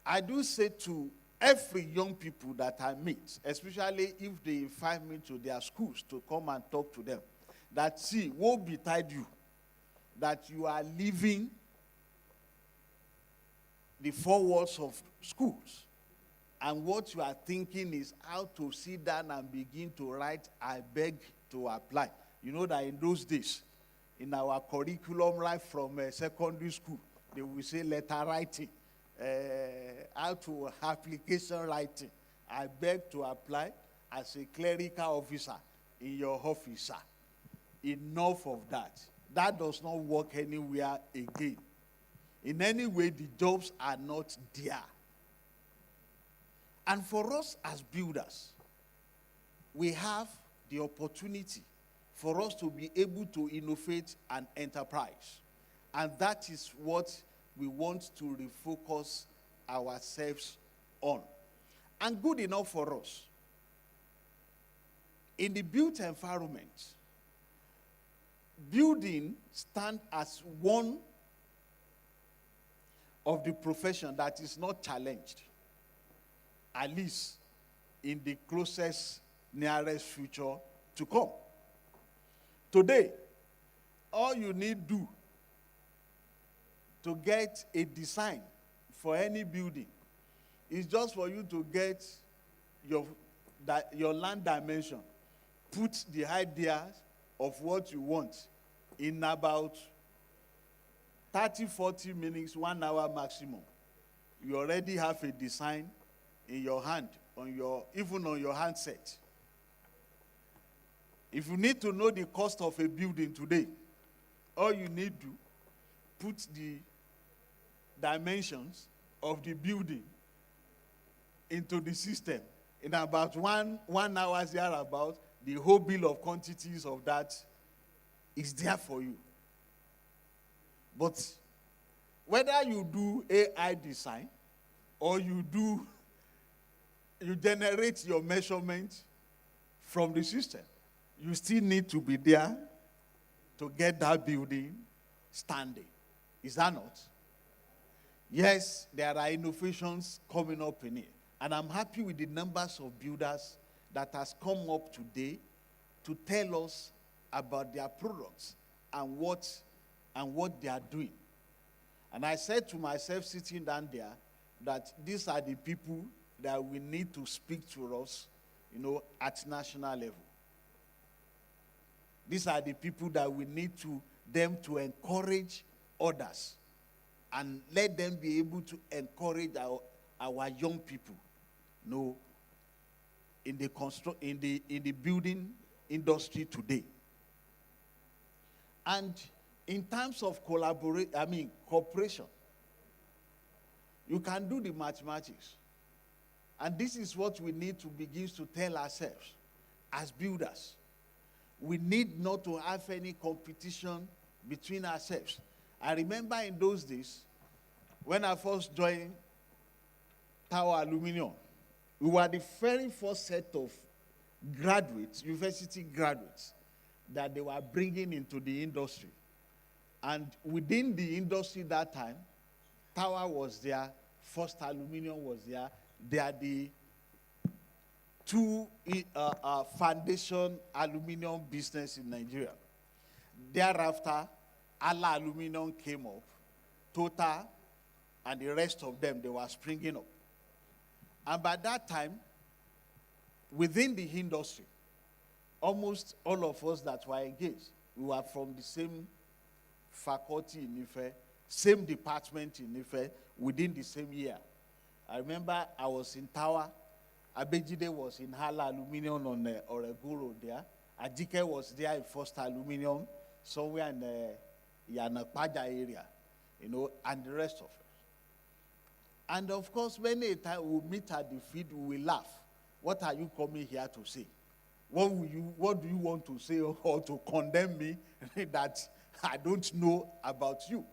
I do say to every young people that I meet, especially if they invite me to their schools to come and talk to them, that see, woe betide you, that you are leaving the 4 walls of schools, and what you are thinking is how to sit down and begin to write, I beg to apply. You know that in those days, in our curriculum right from secondary school, they will say letter writing, how to application writing. I beg to apply as a clerical officer in your office, sir. Enough of that. That does not work anywhere again. In any way, the jobs are not there. And for us as builders, we have the opportunity for us to be able to innovate an enterprise. And that is what we want to refocus ourselves on. And good enough for us. In the built environment, building stands as one of the profession that is not challenged, at least in the closest, nearest future to come. Today, all you need do to get a design for any building is just for you to get your land dimension, put the ideas of what you want in about 30-40 minutes, 1 hour maximum. You already have a design in your hand, even on your handset. If you need to know the cost of a building today, all you need to put the dimensions of the building into the system. In about one hour thereabout, the whole bill of quantities of that is there for you. But whether you do AI design or you generate your measurement from the system, you still need to be there to get that building standing. Is that not? Yes, there are innovations coming up in it. And I'm happy with the numbers of builders that has come up today to tell us about their products and what they are doing. And I said to myself sitting down there that these are the people that we need to speak to us, at national level. These are the people that we need them to encourage others and let them be able to encourage our young people, in the building industry today. And in terms of cooperation, you can do the mathematics. And this is what we need to begin to tell ourselves as builders. We need not to have any competition between ourselves. I remember in those days, when I first joined Tower Aluminium, we were the very first set of graduates, university graduates, that they were bringing into the industry. And within the industry that time, Tower was there, First Aluminium was there. They are the two foundation aluminium business in Nigeria. Thereafter, Allah Aluminum came up, Total, and the rest of them, they were springing up. And by that time, within the industry, almost all of us that were engaged, we were from the same faculty in Ife, same department in Ife, within the same year. I remember I was in Tower, Abejide was in Hala Aluminium on Oregun Road there, Ajike was there in First Aluminium, somewhere in the Yanakpaja area, and the rest of us. And of course, many a time we meet at the field, we will laugh. What are you coming here to say? What do you want to say or to condemn me that I don't know about you?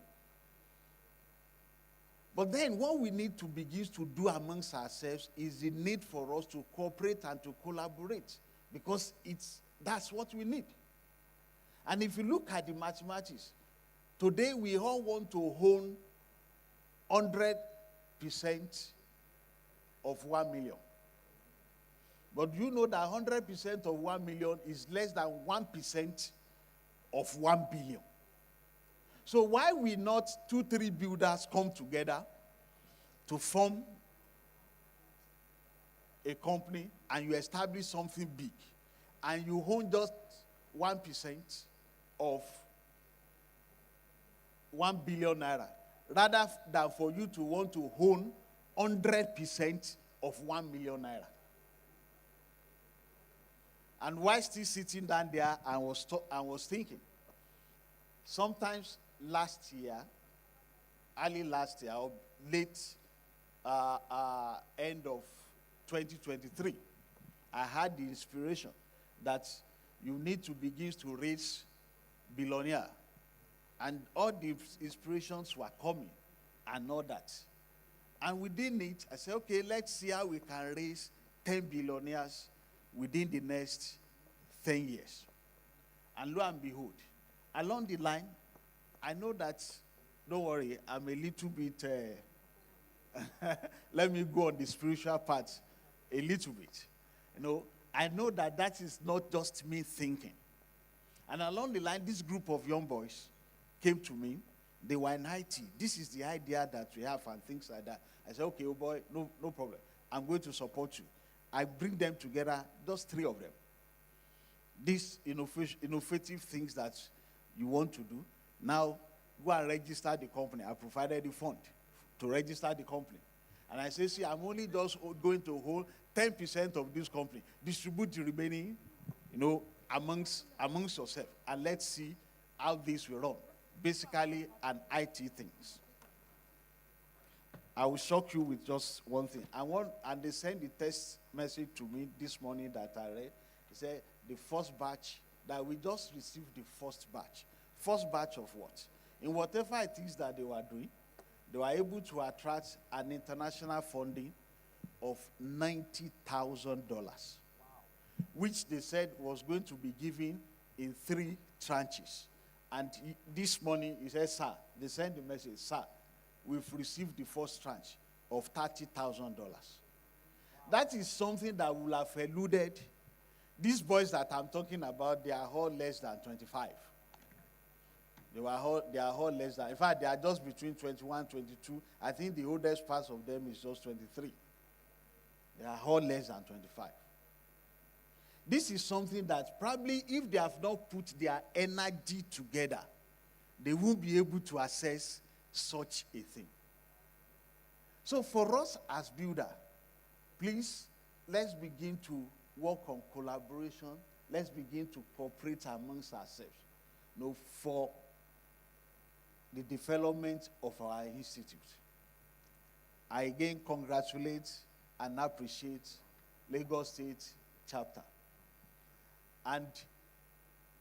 But then what we need to begin to do amongst ourselves is the need for us to cooperate and to collaborate, because that's what we need. And if you look at the mathematics, today we all want to own 100% of 1 million. But you know that 100% of 1 million is less than 1% of 1 billion. So why will not 2-3 builders come together to form a company and you establish something big and you own just 1% of 1 billion naira, rather than for you to want to own 100% of 1 million naira? And while still sitting down there, I was thinking, sometimes last year, early last year, or late end of 2023, I had the inspiration that you need to begin to raise billionaire. And all the inspirations were coming and all that. And within it, I said, okay, let's see how we can raise 10 billionaires within the next 10 years. And lo and behold, along the line, I know that, don't worry, I'm a little bit, let me go on the spiritual part a little bit. I know that is not just me thinking. And along the line, this group of young boys came to me. They were in IT. This is the idea that we have and things like that. I said, okay, oh boy, no problem. I'm going to support you. I bring them together, just 3 of them. These innovative things that you want to do, now go and register the company. I provided the fund to register the company. And I say, see, I'm only just going to hold 10% of this company. Distribute the remaining, amongst yourself. And let's see how this will run. Basically, an IT things. I will shock you with just one thing. And they sent the text message to me this morning that I read. They said the first batch, that we just received the first batch. First batch of what? In whatever it is that they were doing, they were able to attract an international funding of $90,000, which they said was going to be given in 3 tranches. And this morning, he said, sir, they sent the message, sir, we've received the first tranche of $30,000. That is something that will have eluded these boys that I'm talking about. They are all less than 25. They are all less than. In fact, they are just between 21, 22. I think the oldest part of them is just 23. They are all less than 25. This is something that probably if they have not put their energy together, they won't be able to access such a thing. So for us as builder, please, let's begin to work on collaboration. Let's begin to cooperate amongst ourselves, for the development of our institute. I again congratulate and appreciate Lagos State chapter. And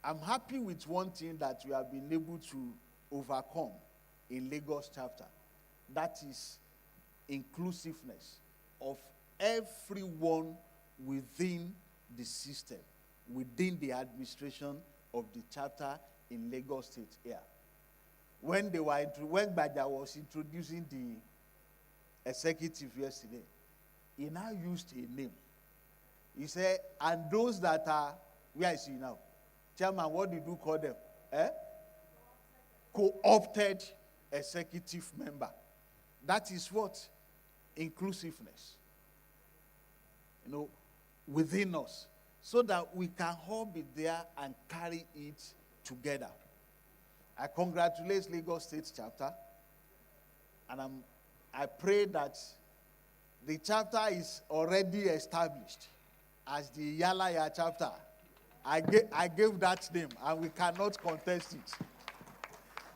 I'm happy with one thing that we have been able to overcome in Lagos chapter. That is inclusiveness of everyone within the system, within the administration of the chapter in Lagos State here. When Baja was introducing the executive yesterday, he now used a name. He said, and those that are, where is he now? Chairman, what did you call them? co-opted executive member. That is what? Inclusiveness. Within us. So that we can all be there and carry it together. I congratulate Lagos State chapter. And I pray that the chapter is already established as the Yalaya chapter. I gave that name, and we cannot contest it.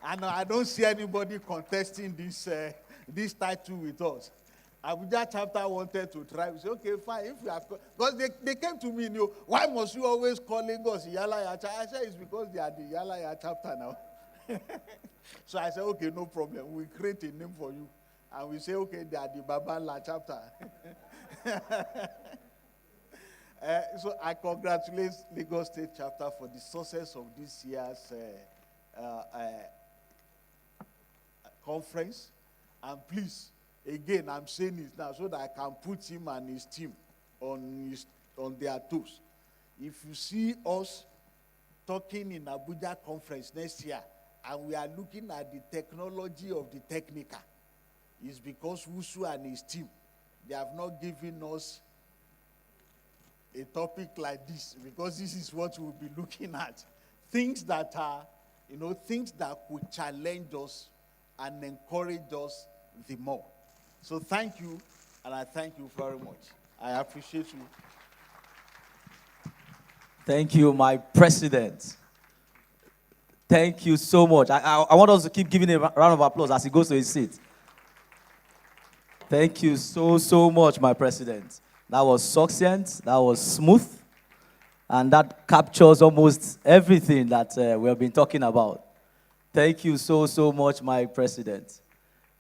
And I don't see anybody contesting this title with us. Abuja chapter wanted to try. We said, okay, fine. If we have, because they came to me, why must you always call Lagos Yalaya chapter? I said, it's because they are the Yalaya chapter now. So I said, okay, no problem. We create a name for you. And we say, okay, they are the Babala chapter. So I congratulate Lagos State chapter for the success of this year's conference. And please, again, I'm saying it now so that I can put him and his team on their toes. If you see us talking in Abuja conference next year, and we are looking at the technology of the technical, it's because Wusu and his team, they have not given us a topic like this, because this is what we'll be looking at. Things that are, things that could challenge us and encourage us the more. So thank you, and I thank you very much. I appreciate you. Thank you, my president. Thank you so much. I want us to keep giving a round of applause as he goes to his seat. Thank you so much, my president. That was succinct, that was smooth, and that captures almost everything that we have been talking about. Thank you so much, my president.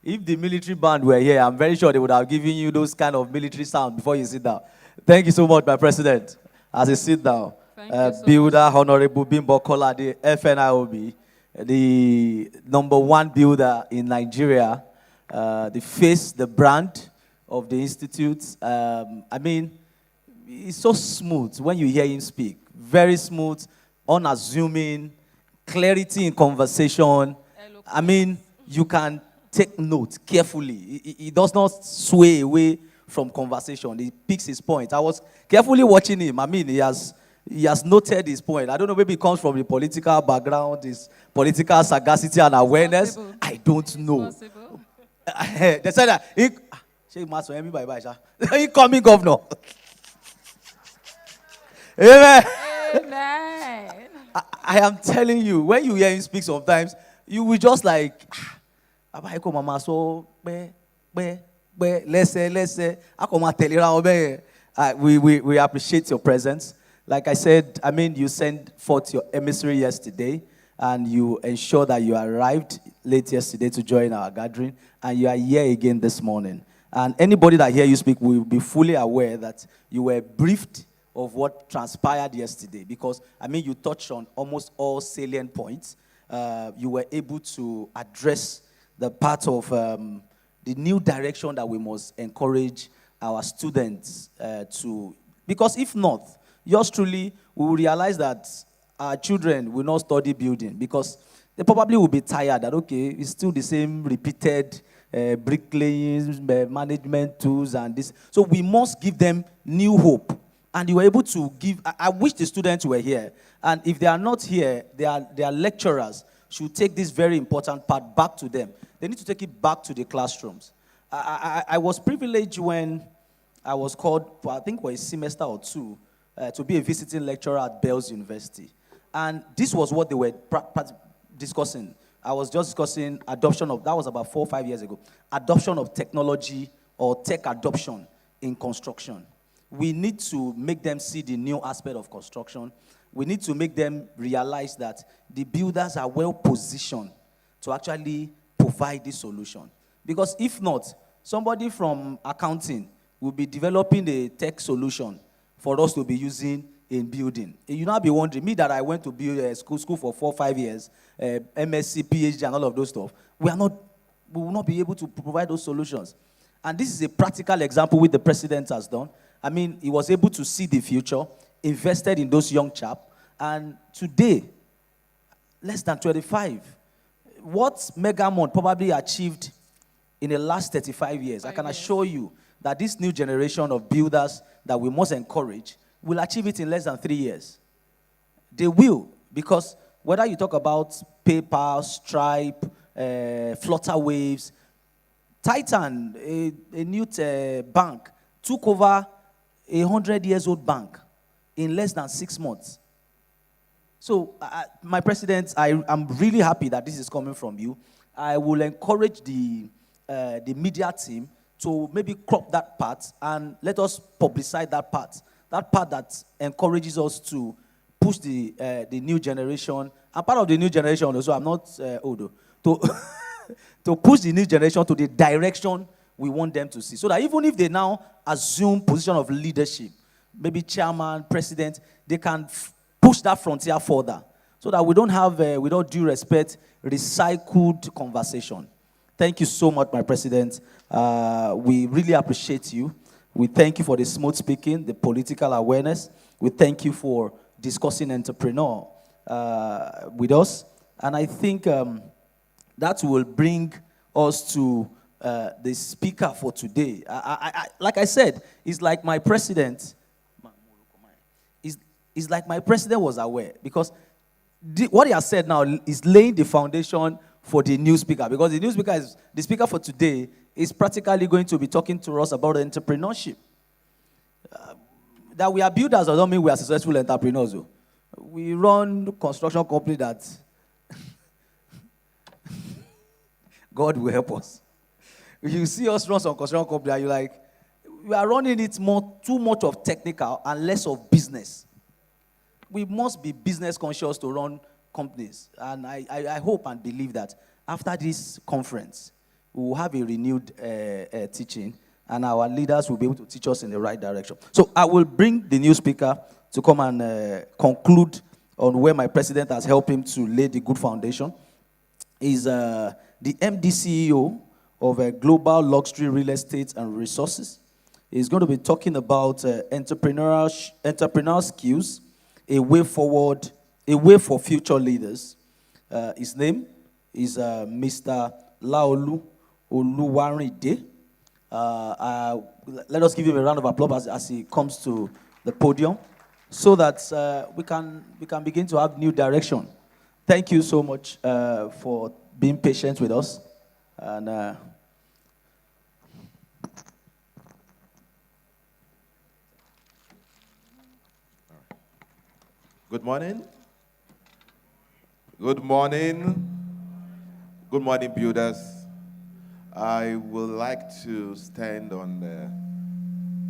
If the military band were here, I'm very sure they would have given you those kind of military sound before you sit down. Thank you so much, my president. As you sit down, builder, Honorable Bimbo Kola, the FNIOB, the #1 builder in Nigeria, the face, the brand of the institute. It's so smooth when you hear him speak. Very smooth, unassuming, clarity in conversation. You can take note carefully. He does not sway away from conversation. He picks his point. I was carefully watching him. He has noted his point. I don't know, maybe it comes from the political background, his political sagacity and awareness. Possible. I don't know. Possible. They said that incoming governor. Amen. Amen. I am telling you, when you hear him speak sometimes, you will just like, let's say. We appreciate your presence. Like I said, you sent forth your emissary yesterday, and you ensure that you arrived late yesterday to join our gathering, and you are here again this morning. And anybody that hear you speak will be fully aware that you were briefed of what transpired yesterday, because, you touched on almost all salient points. You were able to address the part of the new direction that we must encourage our students to, because if not, yours truly, we will realize that our children will not study building, because they probably will be tired that, okay, it's still the same repeated bricklaying, management tools and this. So we must give them new hope. And you were able to give, I wish the students were here. And if they are not here, their lecturers should take this very important part back to them. They need to take it back to the classrooms. I was privileged when I was called, I think for a semester or two, to be a visiting lecturer at Bells University. And this was what they were discussing. I was just discussing adoption of, that was about 4 or 5 years ago, adoption of technology or tech adoption in construction. We need to make them see the new aspect of construction. We need to make them realize that the builders are well positioned to actually provide this solution. Because if not, somebody from accounting will be developing a tech solution for us to be using in building. You now be wondering, me that I went to build a school for 4 or 5 years, MSc, PhD, and all of those stuff, we will not be able to provide those solutions. And this is a practical example which the president has done. He was able to see the future, invested in those young chaps, and today, less than 25. What Megamont probably achieved in the last 35 years, I can assure you that this new generation of builders that we must encourage will achieve it in less than 3 years. They will, because whether you talk about PayPal, Stripe, Flutter Waves, Titan, a new bank, took over a 100-years-old bank in less than 6 months. So, my president, I'm really happy that this is coming from you. I will encourage the media team to maybe crop that part and let us publicize that part that encourages us to push the new generation. I'm part of the new generation also. I'm not old. To push the new generation to the direction we want them to see. So that even if they now assume position of leadership, maybe chairman, president, they can push that frontier further. So that we don't have, with all due respect, recycled conversation. Thank you so much, my president. We really appreciate you. We thank you for the smooth speaking, the political awareness. We thank you for discussing entrepreneur with us. And I think that will bring us to the speaker for today. Like I said, it's like my president. It's like my president was aware, because what he has said now is laying the foundation for the new speaker, because the new speaker is the speaker for today is practically going to be talking to us about entrepreneurship. That we are builders doesn't mean we are successful entrepreneurs. We run construction company that God will help us. If you see us run some construction company, are you like, we are running it too much of technical and less of business. We must be business conscious to run companies. And I hope and believe that after this conference, we will have a renewed teaching, and our leaders will be able to teach us in the right direction. So I will bring the new speaker to come and conclude on where my president has helped him to lay the good foundation. He's the MD CEO of a global luxury real estate and resources. He's going to be talking about entrepreneurial skills, a way forward, a way for future leaders. His name is Mr. Laolu Oluwarinde. Let us give him a round of applause as he comes to the podium, so that we can begin to have new direction. Thank you so much for being patient with us. And good morning. Good morning. Good morning, builders. I would like to stand on the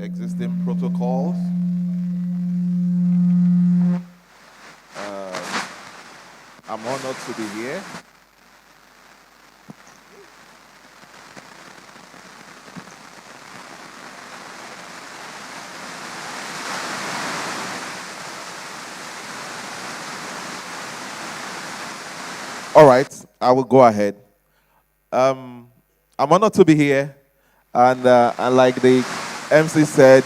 existing protocols. I'm honored to be here. All right, I will go ahead. I'm honored to be here, and like the MC said,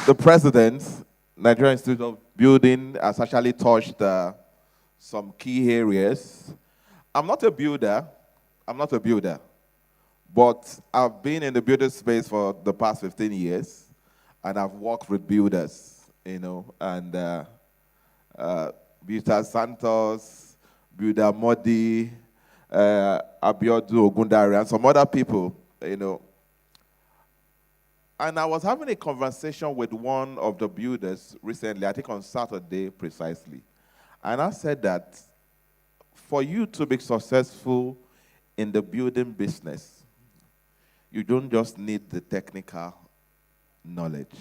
the president, Nigerian Institute of Building, has actually touched some key areas. I'm not a builder, but I've been in the builder space for the past 15 years, and I've worked with builders, and Builder Santos, Builder Modi, Abiodu Ogundari, and some other people, And I was having a conversation with one of the builders recently, I think on Saturday precisely. And I said that for you to be successful in the building business, you don't just need the technical knowledge.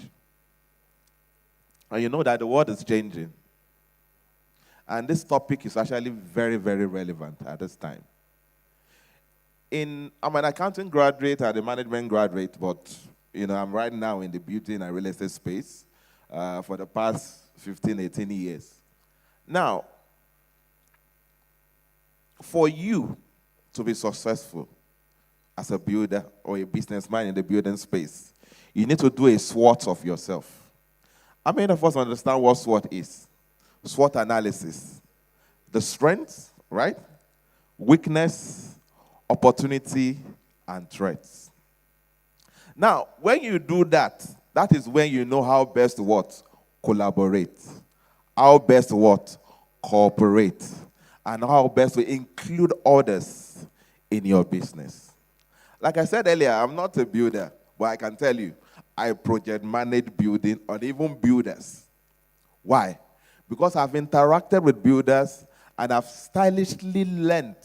And you know that the world is changing. And this topic is actually very, very relevant at this time. I'm an accounting graduate and a management graduate, but I'm right now in the building and real estate space for the past 15, 18 years. Now, for you to be successful as a builder or a businessman in the building space, you need to do a SWOT of yourself. How many of us understand what SWOT is? SWOT analysis. the strengths, right? Weakness, opportunity, and threats. Now, when you do that, that is when you know how best to what? Collaborate. How best to what? Cooperate. And how best to include others in your business. Like I said earlier, I'm not a builder, but I can tell you, I project manage building and even builders. Why? Because I've interacted with builders and I've stylishly learned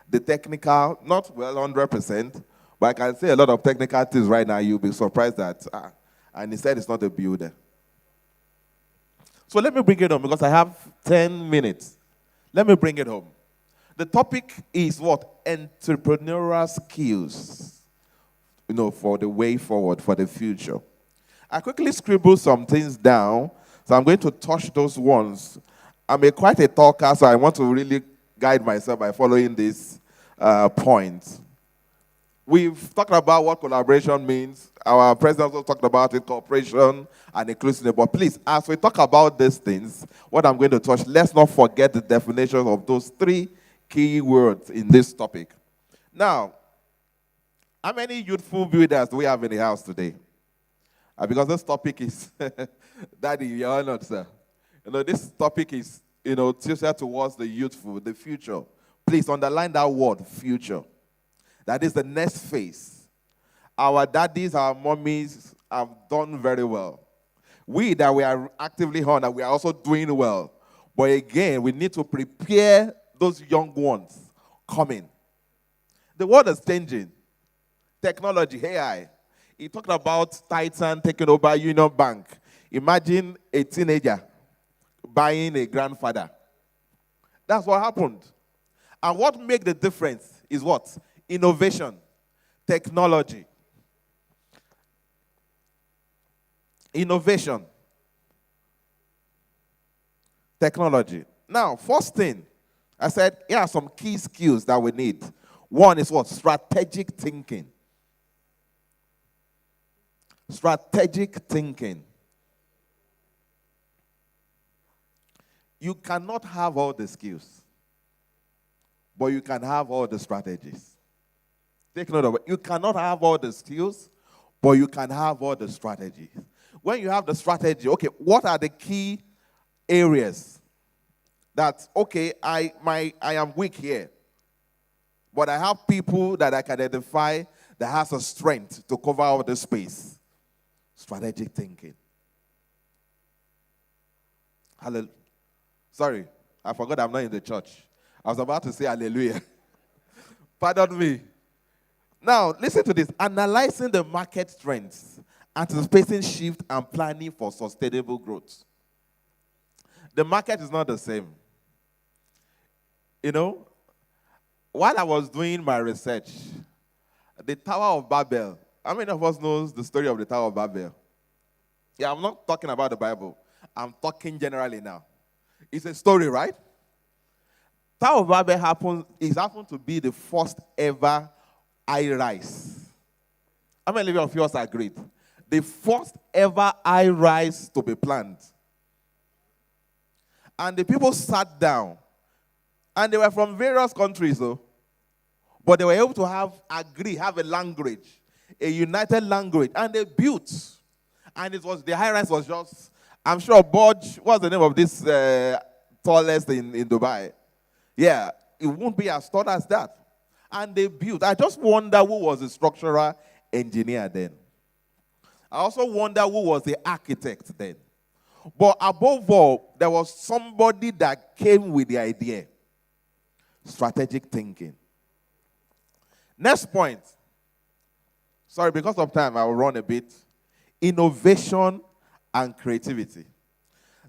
the technical, not well 100%, but I can say a lot of technical things right now. You'll be surprised that, and he said it's not a builder. So let me bring it home because I have 10 minutes. Let me bring it home. The topic is what? Entrepreneurial skills, for the way forward, for the future. I quickly scribbled some things down, so I'm going to touch those ones. I'm quite a talker, so I want to really guide myself by following this point. We've talked about what collaboration means. Our president also talked about it, cooperation and inclusiveness. But please, as we talk about these things, what I'm going to touch, let's not forget the definition of those three key words in this topic. Now, how many youthful builders do we have in the house today? Because this topic is, Daddy, you're honored, sir. This topic is, tilted towards the youthful, the future. Please underline that word, future. That is the next phase. Our daddies, our mommies have done very well. We that we are actively on, that we are also doing well. But again, we need to prepare those young ones coming. The world is changing. Technology, AI. He talked about Titan taking over Union Bank. Imagine a teenager buying a grandfather. That's what happened. And what makes the difference is what? Innovation, technology. Innovation, technology. Now, first thing, I said, here are some key skills that we need. One is what? Strategic thinking. Strategic thinking. You cannot have all the skills, but you can have all the strategies. Take note of it. You cannot have all the skills, but you can have all the strategies. When you have the strategy, okay, what are the key areas that, okay, I am weak here, but I have people that I can identify that has a strength to cover all the space. Strategic thinking. Hallelujah. Sorry, I forgot I'm not in the church. I was about to say hallelujah. Pardon me. Now, listen to this. Analyzing the market trends, anticipating shift, and planning for sustainable growth. The market is not the same. While I was doing my research, the Tower of Babel, how many of us knows the story of the Tower of Babel? Yeah, I'm not talking about the Bible. I'm talking generally now. It's a story, right? Tower of Babel happened to be the first ever high-rise. How many of you agreed? The first ever high-rise to be planned. And the people sat down. And they were from various countries, though. But they were able to have a language, a united language. And they built. And the high-rise was just, I'm sure, Burj, what's the name of this tallest in Dubai? Yeah, it won't be as tall as that. And they built. I just wonder who was the structural engineer then. I also wonder who was the architect then. But above all, there was somebody that came with the idea. Strategic thinking. Next point. Sorry, because of time, I will run a bit. Innovation and creativity.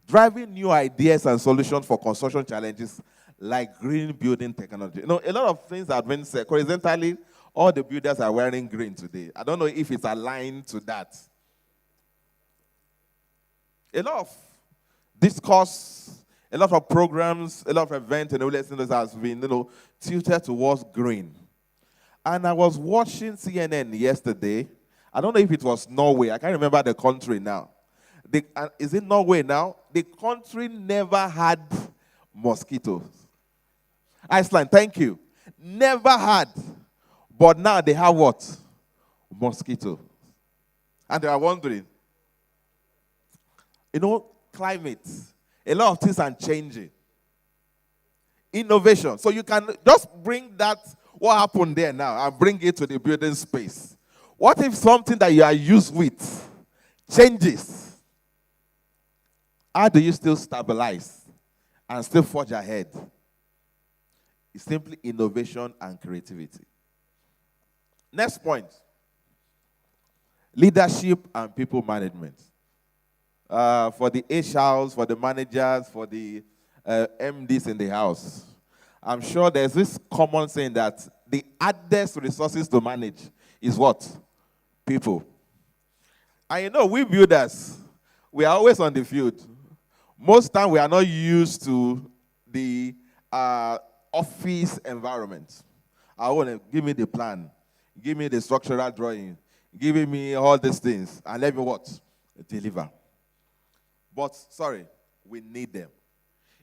Driving new ideas and solutions for construction challenges like green building technology. A lot of things have been said. Coincidentally, all the builders are wearing green today. I don't know if it's aligned to that. A lot of discourse, a lot of programs, a lot of events, has been, tilted towards green. And I was watching CNN yesterday. I don't know if it was Norway. I can't remember the country now. Is it Norway now? The country never had mosquitoes. Iceland, thank you. Never had, but now they have what? Mosquitoes. And they are wondering, climate, a lot of things are changing. Innovation. So you can just bring that, what happened there now, and bring it to the building space. What if something that you are used with changes? How do you still stabilize and still forge ahead? It's simply innovation and creativity. Next point. Leadership and people management. For the HRs, for the managers, for the MDs in the house. I'm sure there's this common saying that the hardest resources to manage is what? People. And we builders, we are always on the field. Most time we are not used to the office environment. I want to give me the plan, give me the structural drawing, give me all these things, and let me what? Deliver. But, sorry, we need them.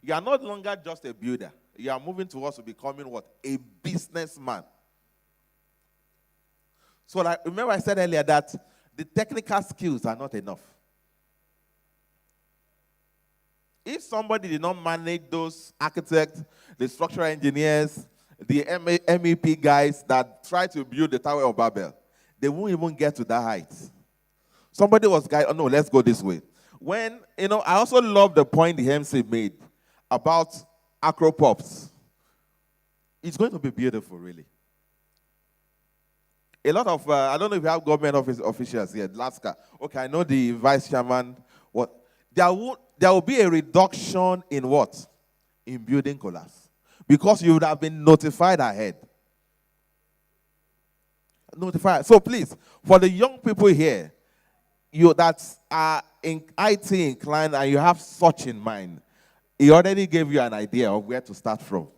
You are no longer just a builder. You are moving towards becoming what? A businessman. So, remember I said earlier that the technical skills are not enough. If somebody did not manage those architects, the structural engineers, the MEP guys that try to build the Tower of Babel, they won't even get to that height. Somebody was oh no, let's go this way. When, I also love the point the MC made about acropops. It's going to be beautiful, really. A lot of, I don't know if you have government officials here, Laska. Okay, I know the vice chairman. What? There will be a reduction in what? In building collapse. Because you would have been notified ahead. Notified. So please, for the young people here, you that are in IT inclined and you have such in mind, he already gave you an idea of where to start from.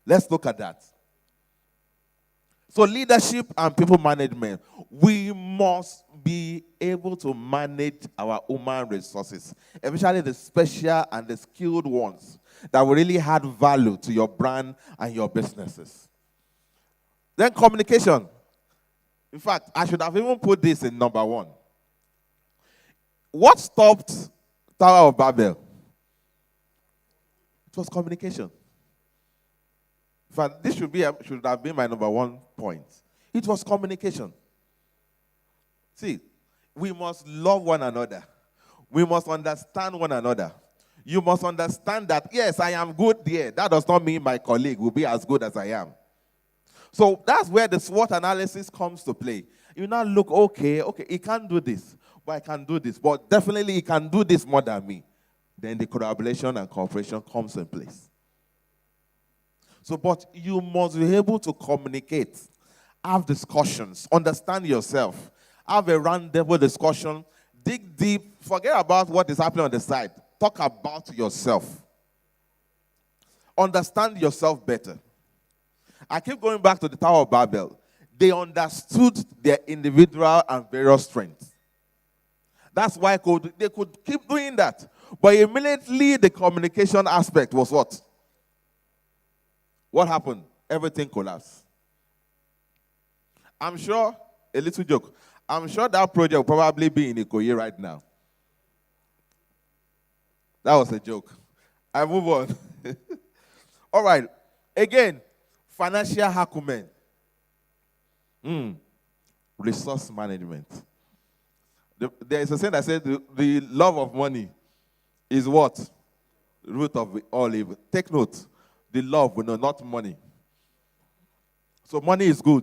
Let's look at that. So leadership and people management, we must be able to manage our human resources, especially the special and the skilled ones that will really add value to your brand and your businesses. Then communication. In fact, I should have even put this in number 1. What stopped Tower of Babel? It was communication. In fact, this should have been my number 1 point. It was communication. See, we must love one another. We must understand one another. You must understand that, yes, I am good there. That does not mean my colleague will be as good as I am. So that's where the SWOT analysis comes to play. You now look, okay, he can't do this, but I can do this. But definitely he can do this more than me. Then the collaboration and cooperation comes in place. So, but you must be able to communicate, have discussions, understand yourself, have a roundtable discussion, dig deep, forget about what is happening on the side. Talk about yourself. Understand yourself better. I keep going back to the Tower of Babel. They understood their individual and various strengths. That's why they could keep doing that. But immediately the communication aspect was what? What happened? Everything collapsed. I'm sure, a little joke, I'm sure that project will probably be in Ikoyi right now. That was a joke. I move on. All right. Again, financial acumen. Resource management. There is a saying that says the love of money is what? Root of all evil. Take note. The love, not money. So money is good.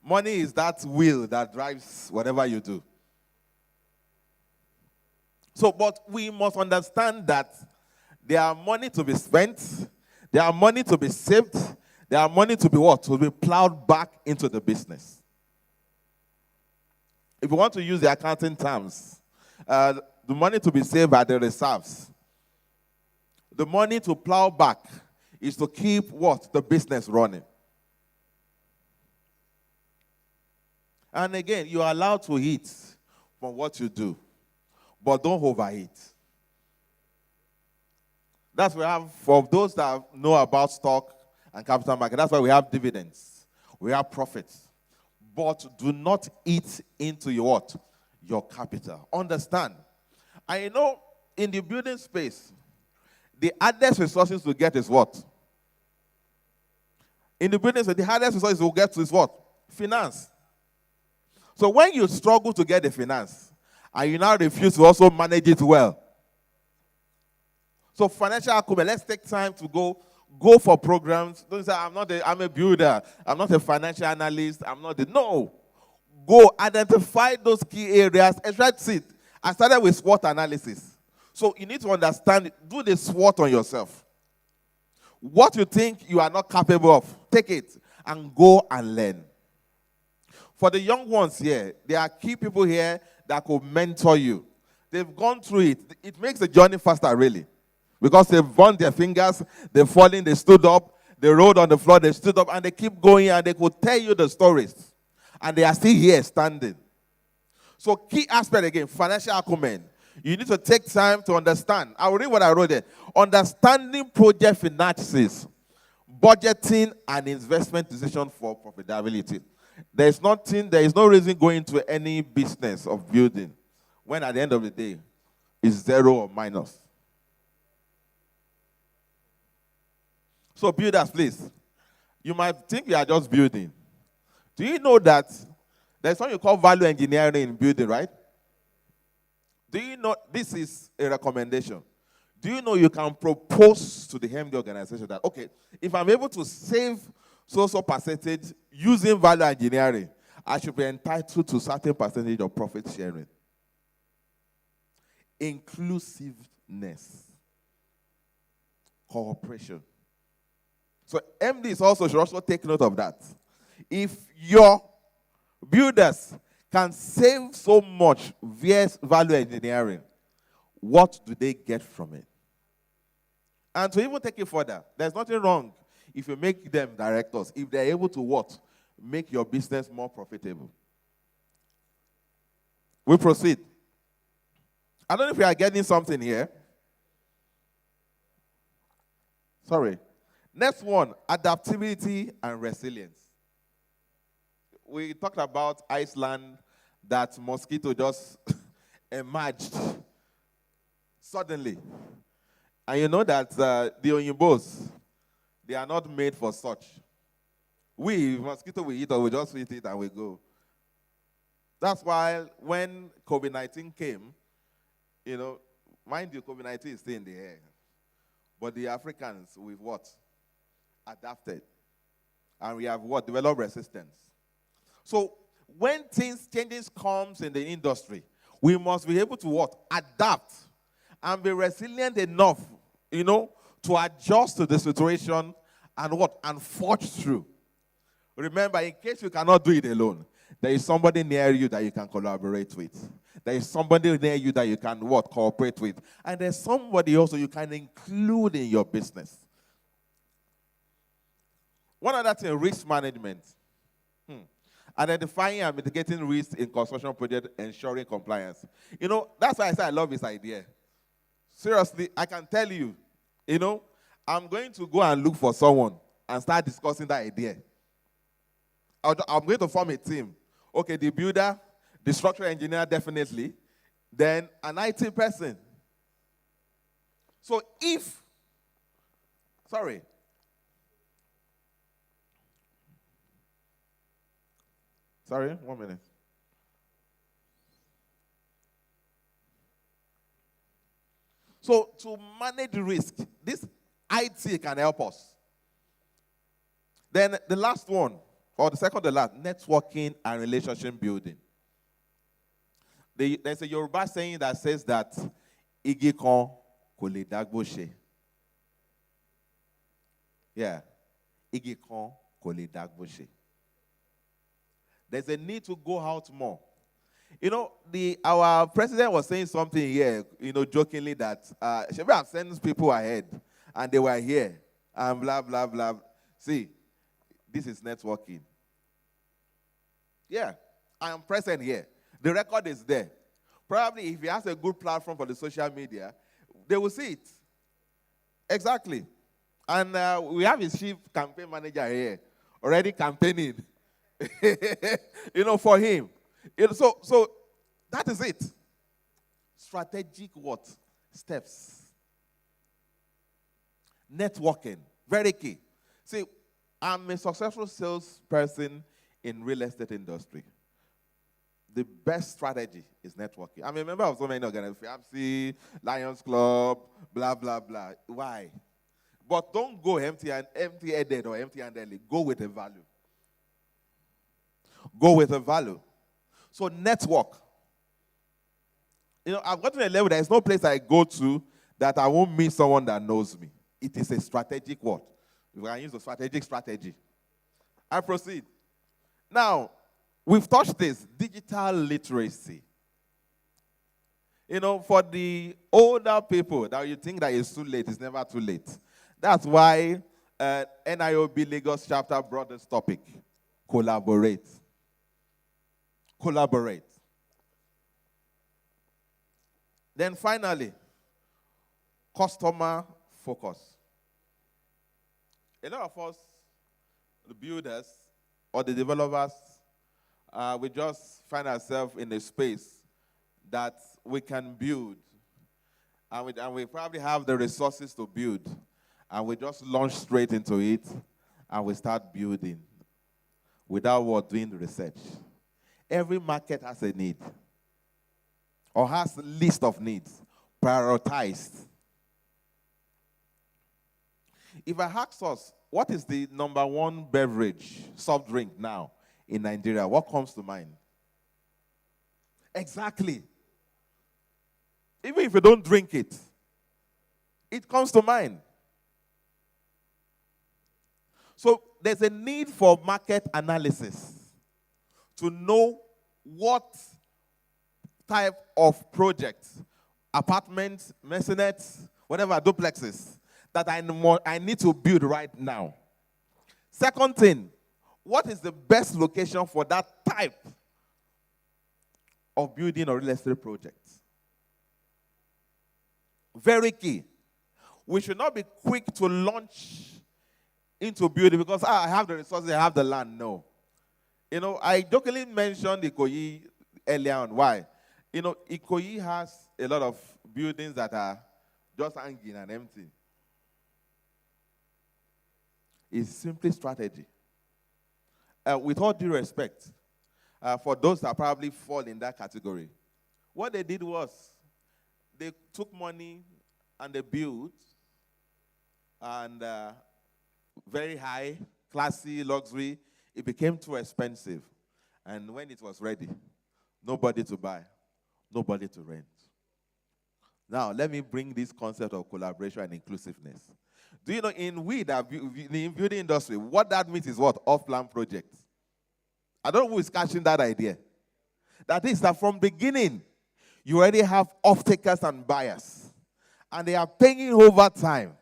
Money is that will that drives whatever you do. So, but we must understand that there are money to be spent, there are money to be saved, there are money to be what? To be plowed back into the business. If you want to use the accounting terms, the money to be saved are the reserves. The money to plow back is to keep what? The business running. And again, you are allowed to eat from what you do, but don't overeat. That's why we have, for those that know about stock and capital market, that's why we have dividends. We have profits. But do not eat into your what? Your capital. Understand. And you know, in the building space, the hardest resources to get is what? In the building space, the hardest resources to get is what? Finance. So when you struggle to get the finance, and you now refuse to also manage it well. So financial acumen, let's take time to go for programs. Don't say, I'm a builder. I'm not a financial analyst. No. Go identify those key areas. Extract it. I started with SWOT analysis. So you need to understand, do the SWOT on yourself. What you think you are not capable of, take it and go and learn. For the young ones here, there are key people here that could mentor you. They've gone through it. It makes the journey faster, really. Because they've burned their fingers, they've fallen, they stood up, they rolled on the floor, they stood up, and they keep going, and they could tell you the stories. And they are still here standing. So key aspect again, financial acumen. You need to take time to understand. I will read what I wrote there. Understanding project finances, budgeting, and investment decision for profitability. There is no reason going to any business of building when at the end of the day, it's zero or minus. So builders, please. You might think you are just building. Do you know that there's something you call value engineering in building, right? Do you know, this is a recommendation. Do you know you can propose to the MD organization that, okay, if I'm able to save so percentage using value engineering, I should be entitled to certain percentage of profit sharing. Inclusiveness. Cooperation. So MDs should also take note of that. If your builders can save so much via value engineering, what do they get from it? And to even take it further, there's nothing wrong if you make them directors, if they're able to what? Make your business more profitable. We proceed. I don't know if you are getting something here. Sorry. Next one, adaptability and resilience. We talked about Iceland, that mosquito just emerged suddenly. And you know that the Oyimbos, they are not made for such. Mosquito, we eat or we just eat it and we go. That's why when COVID-19 came, mind you, COVID-19 is still in the air. But the Africans, we've what? Adapted. And we have what? Developed resistance. So when changes comes in the industry, we must be able to what? Adapt and be resilient enough, to adjust to the situation and what? And forge through. Remember, in case you cannot do it alone, there is somebody near you that you can collaborate with. There is somebody near you that you can what? Cooperate with. And there's somebody also you can include in your business. One other thing, risk management. Identifying and mitigating risk in construction project, ensuring compliance. That's why I say I love this idea. Seriously, I can tell you, I'm going to go and look for someone and start discussing that idea. I'm going to form a team. Okay, the builder, the structural engineer, definitely. Then an IT person. So Sorry, 1 minute. So to manage risk, this IT can help us. Then the last one, or the second to last, networking and relationship building. There's a Yoruba saying that says that igi kan kò lè dágbó ṣe. Yeah, igi kan kò lè dágbó ṣe. There's a need to go out more. Our president was saying something here, jokingly that should we have sent people ahead and they were here and blah, blah, blah. See, this is networking. Yeah, I am present here. The record is there. Probably if he has a good platform for the social media, they will see it. Exactly. And we have his chief campaign manager here already campaigning, for him. So that is it. Strategic what? Steps. Networking. Very key. See, I'm a successful salesperson in real estate industry. The best strategy is networking. I'm a member of so many organizations, FAMC, Lions Club, blah, blah, blah. Why? But don't go empty-headed or empty-handedly. Go with a value. Go with a value. So network. I've got to a level, there is no place I go to that I won't meet someone that knows me. It is a strategic word. We can use a strategic strategy. I proceed. Now, we've touched this, digital literacy. For the older people that you think that it's too late, it's never too late. That's why NIOB Lagos chapter brought this topic. Collaborate. Collaborate. Then finally, customer focus. A lot of us, the builders or the developers, we just find ourselves in a space that we can build. And we probably have the resources to build. And we just launch straight into it, and we start building without doing the research. Every market has a need, or has a list of needs, prioritized. If I ask us, what is the number one beverage, soft drink now in Nigeria, what comes to mind? Exactly. Even if you don't drink it, it comes to mind. So there's a need for market analysis to know what type of projects, apartments, maisonettes, whatever, duplexes, that I need to build right now. Second thing, what is the best location for that type of building or real estate project? Very key. We should not be quick to launch into building because I have the resources, I have the land. No. I jokingly mentioned Ikoyi earlier on. Why? Ikoyi has a lot of buildings that are just hanging and empty. It's simply strategy. With all due respect, for those that probably fall in that category, what they did was they took money and they built, and very high, classy, luxury. It became too expensive. And when it was ready, nobody to buy, nobody to rent. Now, let me bring this concept of collaboration and inclusiveness. Do you know, in the building industry, what that means is what? Off-plan projects. I don't know who is catching that idea. That is that from beginning, you already have off-takers and buyers. And they are paying over time.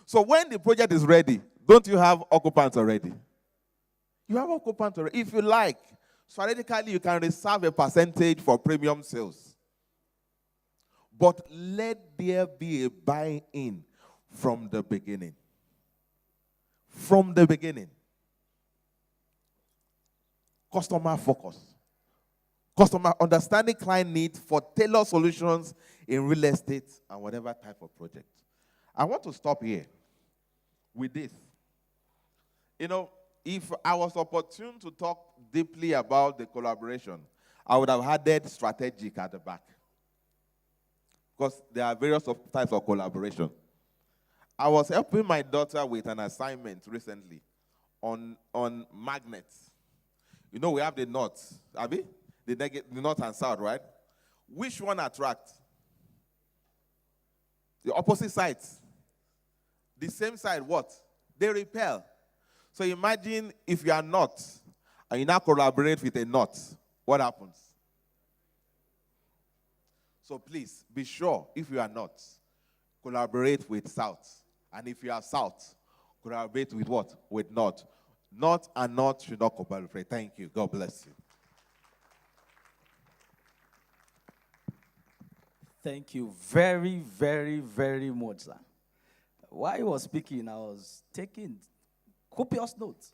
So when the project is ready, don't you have occupants already? You have occupants already. If you like, strategically, you can reserve a percentage for premium sales. But let there be a buy-in from the beginning. From the beginning. Customer focus. Customer understanding client needs for tailored solutions in real estate and whatever type of project. I want to stop here with this. If I was opportune to talk deeply about the collaboration, I would have added strategic at the back. Because there are various types of collaboration. I was helping my daughter with an assignment recently on magnets. We have the north, Abi? The north and south, right? Which one attracts? The opposite sides. The same side, what? They repel. So imagine if you are north and you now collaborate with a north, what happens? So please, be sure if you are north, collaborate with south. And if you are south, collaborate with what? With north. North and north should not collaborate. Thank you. God bless you. Thank you very, very, very much, sir. while he was speaking, I was taking copious notes.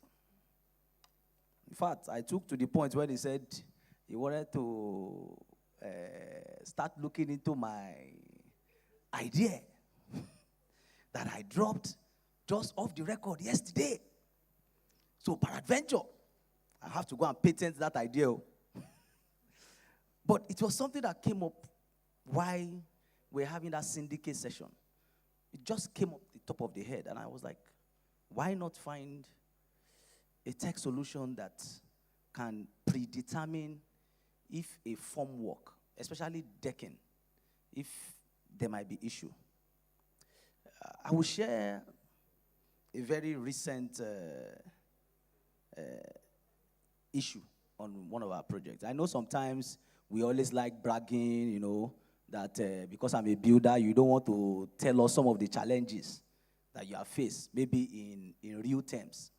In fact, I took to the point where he said he wanted to start looking into my idea that I dropped just off the record yesterday. So, peradventure, I have to go and patent that idea. But it was something that came up while we were having that syndicate session. It just came up the top of the head, and I was like, why not find a tech solution that can predetermine if a formwork, especially decking, if there might be issue. I will share a very recent issue on one of our projects. I know sometimes we always like bragging, that because I'm a builder, you don't want to tell us some of the challenges that you have faced, maybe in real terms.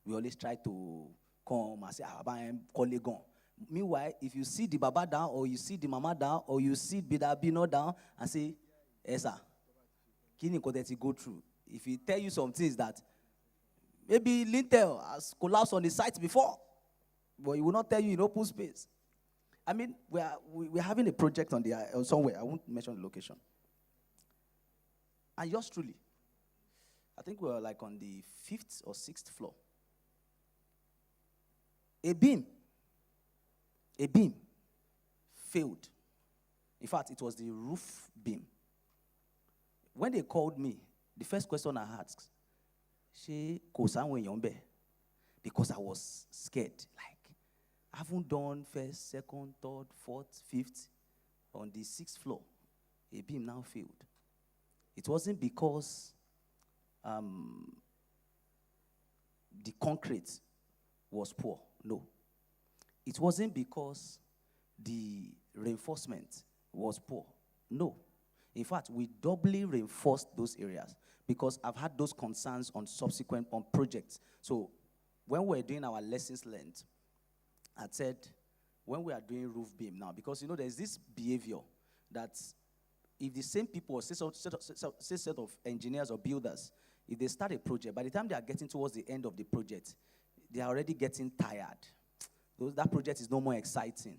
We always try to come and say, I'm colleague. Meanwhile, if you see the baba down, or you see the mama down, or you see Bidabino down, and say, yes, sir, go through. If he tell you some things that maybe lintel has collapsed on the site before, but he will not tell you in open space. I mean, we're having a project on somewhere. I won't mention the location. And yours truly, I think we were like on the 5th or 6th floor. A beam failed. In fact, it was the roof beam. When they called me, the first question I asked, because I was scared. Like, I haven't done first, second, third, fourth, fifth. On the 6th floor, a beam now failed. It wasn't because the concrete was poor. No. It wasn't because the reinforcement was poor. No. In fact, we doubly reinforced those areas because I've had those concerns on subsequent projects. So when we're doing our lessons learned, I said, when we are doing roof beam now, because there's this behavior that if the same people, say set of engineers or builders, if they start a project, by the time they are getting towards the end of the project, they are already getting tired. That project is no more exciting.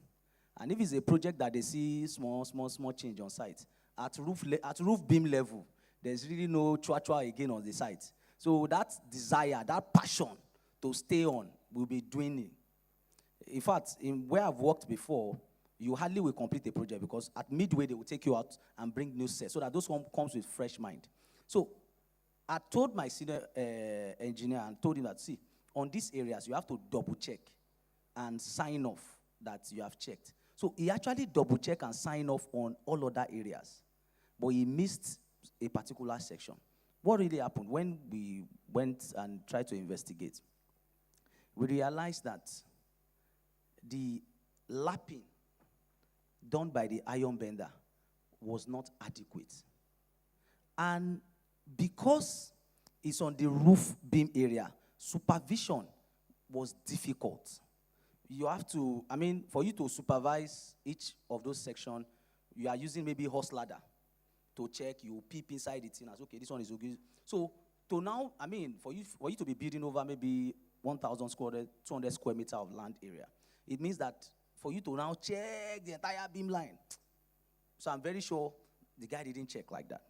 And if it's a project that they see small change on site, at roof beam level, there's really no chua again on the site. So that desire, that passion to stay on will be dwindling. In fact, where I've worked before, you hardly will complete a project because at midway they will take you out and bring new sets so that those one comes with fresh mind. So I told my senior engineer and told him that, see, on these areas you have to double check and sign off that you have checked. So he actually double checked and signed off on all other areas, but he missed a particular section. What really happened when we went and tried to investigate? We realized that the lapping done by the iron bender was not adequate. And because it's on the roof beam area, supervision was difficult. You have to, for you to supervise each of those sections, you are using maybe horse ladder to check, you peep inside the thing as, okay, this one is okay. So, to now, for you to be building over maybe 1,000 200 square meters of land area, it means that for you to now check the entire beam line. So I'm very sure the guy didn't check like that.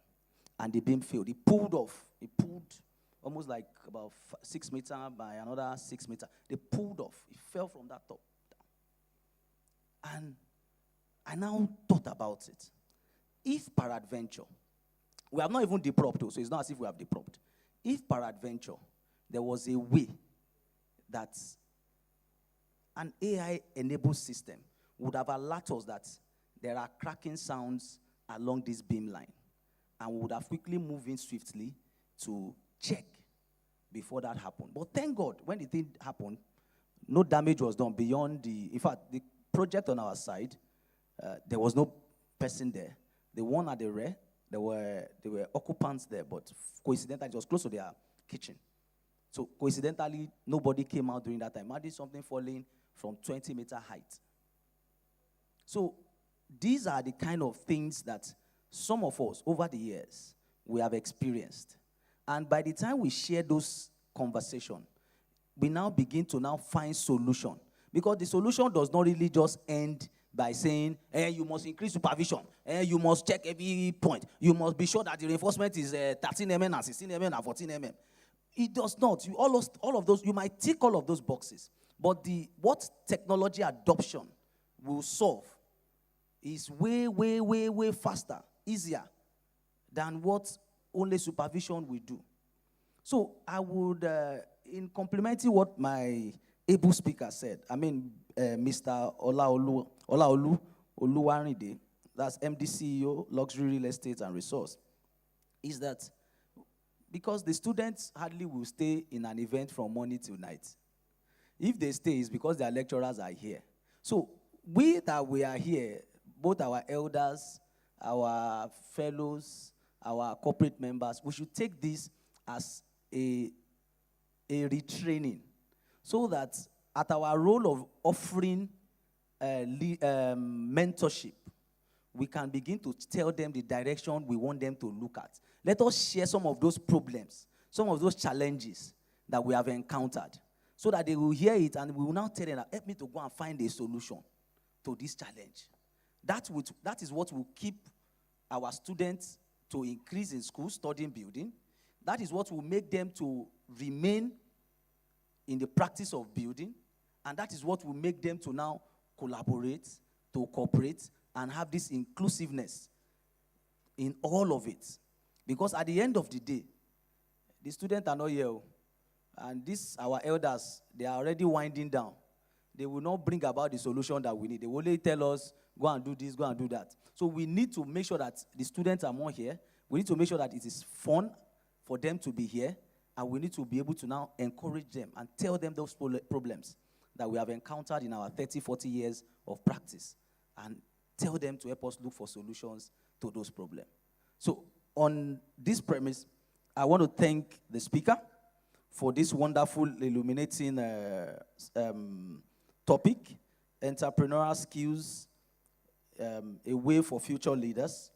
And the beam failed. He pulled off. He pulled almost like about 6 meters by another 6 meters. They pulled off. It fell from that top down. And I now thought about it. If peradventure, we have not even deprobed, so it's not as if we have deprobed. If peradventure, there was a way that an AI-enabled system would have alerted us that there are cracking sounds along this beam line, and we would have quickly moved in swiftly to check before that happened. But thank God, when the thing happened, no damage was done beyond in fact, the project on our side, there was no person there. The one at the rear, there were occupants there, but coincidentally, it was close to their kitchen. So coincidentally, nobody came out during that time. Imagine something falling from 20-meter height. So these are the kind of things that some of us, over the years, we have experienced. And by the time we share those conversations, we now begin to now find solution. Because the solution does not really just end by saying, you must increase supervision, you must check every point, you must be sure that the reinforcement is 13 mm and 16 mm and 14 mm. It does not. All of those, you might tick all of those boxes. But what technology adoption will solve is way, way, way, way faster, easier than what only supervision will do. So I would, in complementing what my able speaker said, Mr. Olaolu Oluwarinde, that's MD CEO, Luxury Real Estate and Resource, is that because the students hardly will stay in an event from morning till night. If they stay, it's because their lecturers are here. So we are here, both our elders, our fellows, our corporate members, we should take this as a retraining, so that at our role of offering mentorship, we can begin to tell them the direction we want them to look at. Let us share some of those problems, some of those challenges that we have encountered, so that they will hear it and we will now tell them, help me to go and find a solution to this challenge. That is what will keep our students to increase in school, studying, building. That is what will make them to remain in the practice of building. And that is what will make them to now collaborate, to cooperate, and have this inclusiveness in all of it. Because at the end of the day, the students are not here. And our elders, they are already winding down. They will not bring about the solution that we need. They will only tell us, go and do this, go and do that. So we need to make sure that the students are more here. We need to make sure that it is fun for them to be here. And we need to be able to now encourage them and tell them those problems that we have encountered in our 30, 40 years of practice. And tell them to help us look for solutions to those problems. So on this premise, I want to thank the speaker for this wonderful, illuminating topic, entrepreneurial skills, a way for future leaders.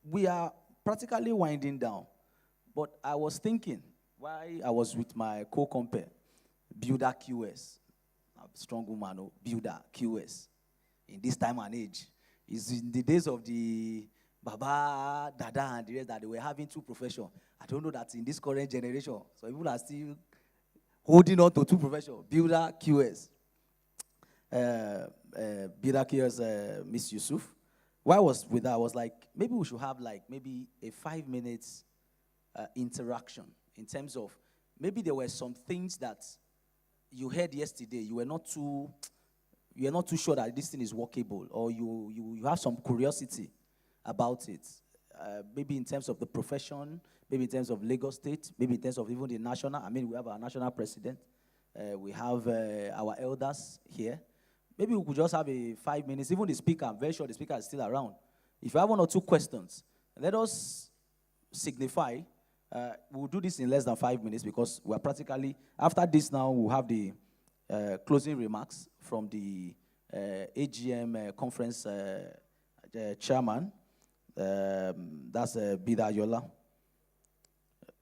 We are practically winding down, but I was thinking, while I was with my co-compare, Builder QS, a strong woman, Builder QS, in this time and age, is in the days of the Baba, Dada, and the rest that they were having two professions. I don't know that in this current generation, so people are still holding on to two professions, Builder QS. Builder QS, Miss Yusuf. While I was with her, I was like, maybe we should have maybe a 5 minutes interaction in terms of, maybe there were some things that you heard yesterday, you were not too sure that this thing is workable, or you have some curiosity about it. Maybe in terms of the profession, maybe in terms of Lagos State, maybe in terms of even the national. We have our national president. We have our elders here. Maybe we could just have a 5 minutes. Even the speaker, I'm very sure the speaker is still around. If you have one or two questions, let us signify. We'll do this in less than 5 minutes because we're practically, after this now, we'll have the closing remarks from the AGM conference chairman. That's Bida Yola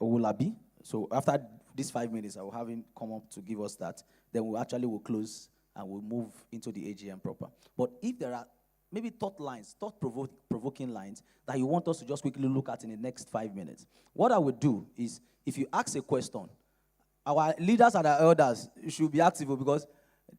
Owulabi. So after these 5 minutes, I will have him come up to give us that. Then we'll close and we'll move into the AGM proper. But if there are maybe thought-provoking lines that you want us to just quickly look at in the next 5 minutes, what I would do is, if you ask a question, our leaders and our elders should be active, because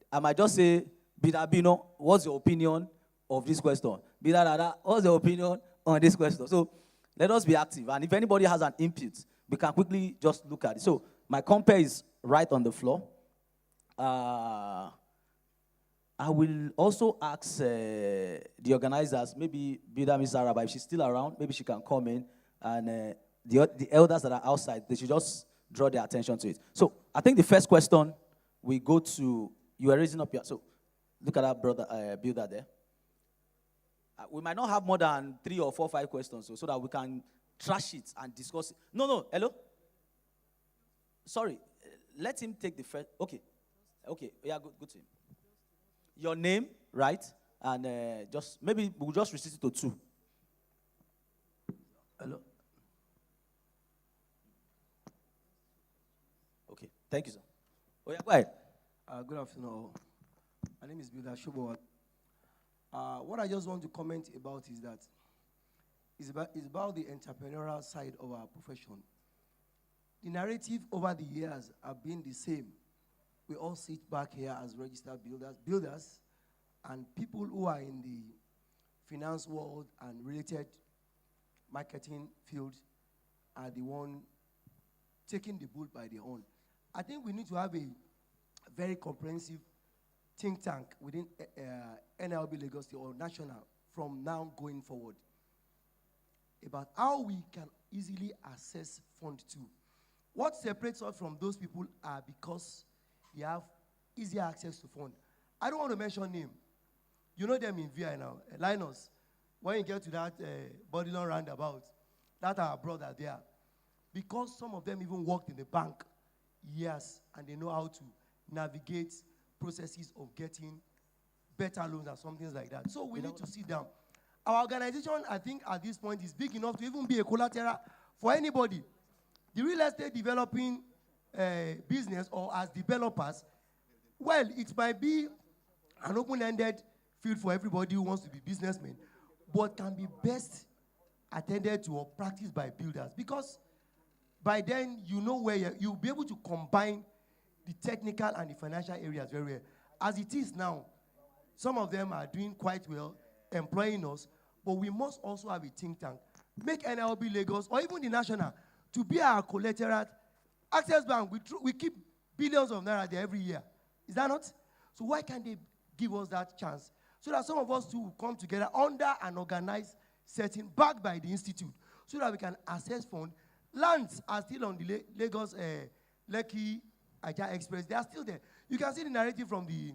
I might just say, Bidabino, what's your opinion of this question? Bidadada, what's your opinion on this question? So let us be active. And if anybody has an input, we can quickly just look at it. So my compare is right on the floor. I will also ask the organizers, maybe Bida Miss Araba, if she's still around, maybe she can come in, and the elders that are outside, they should just draw their attention to it. So I think the first question we go to, you are raising up your, so look at that brother, builder there. We might not have more than 3 or 4 or 5 questions, so that we can trash it and discuss it. No, hello? Sorry, let him take the first, okay, yeah, good to him. Your name, right? And just, maybe we'll just restrict it to 2. Hello? Thank you, sir. Oh, yeah, go ahead. Good afternoon. My name is Builder Shobo. What I just want to comment about is that it's about the entrepreneurial side of our profession. The narrative over the years have been the same. We all sit back here as registered builders, and people who are in the finance world and related marketing field are the one taking the bull by their own. I think we need to have a very comprehensive think tank within NLB Lagos State or national from now going forward about how we can easily access fund too. What separates us from those people are because they have easier access to fund. I don't want to mention name. You know them in VI now, Linus. When you get to that Bodilon roundabout, that our brother there, because some of them even worked in the bank years and they know how to navigate processes of getting better loans and some things like that. So we need to sit down. Our organization, I think, at this point is big enough to even be a collateral for anybody. The real estate developing business or as developers, well, it might be an open-ended field for everybody who wants to be businessmen, but can be best attended to or practiced by builders, because by then you know where you'll be able to combine the technical and the financial areas very well. As it is now, some of them are doing quite well, employing us, but we must also have a think tank. Make NLB Lagos or even the national to be our collateral. Access Bank, we keep billions of naira there every year. Is that not? So why can't they give us that chance? So that some of us too will come together under an organized setting backed by the institute so that we can access funds. Lands are still on the Lagos, Lekki, Aja Express. They are still there. You can see the narrative from the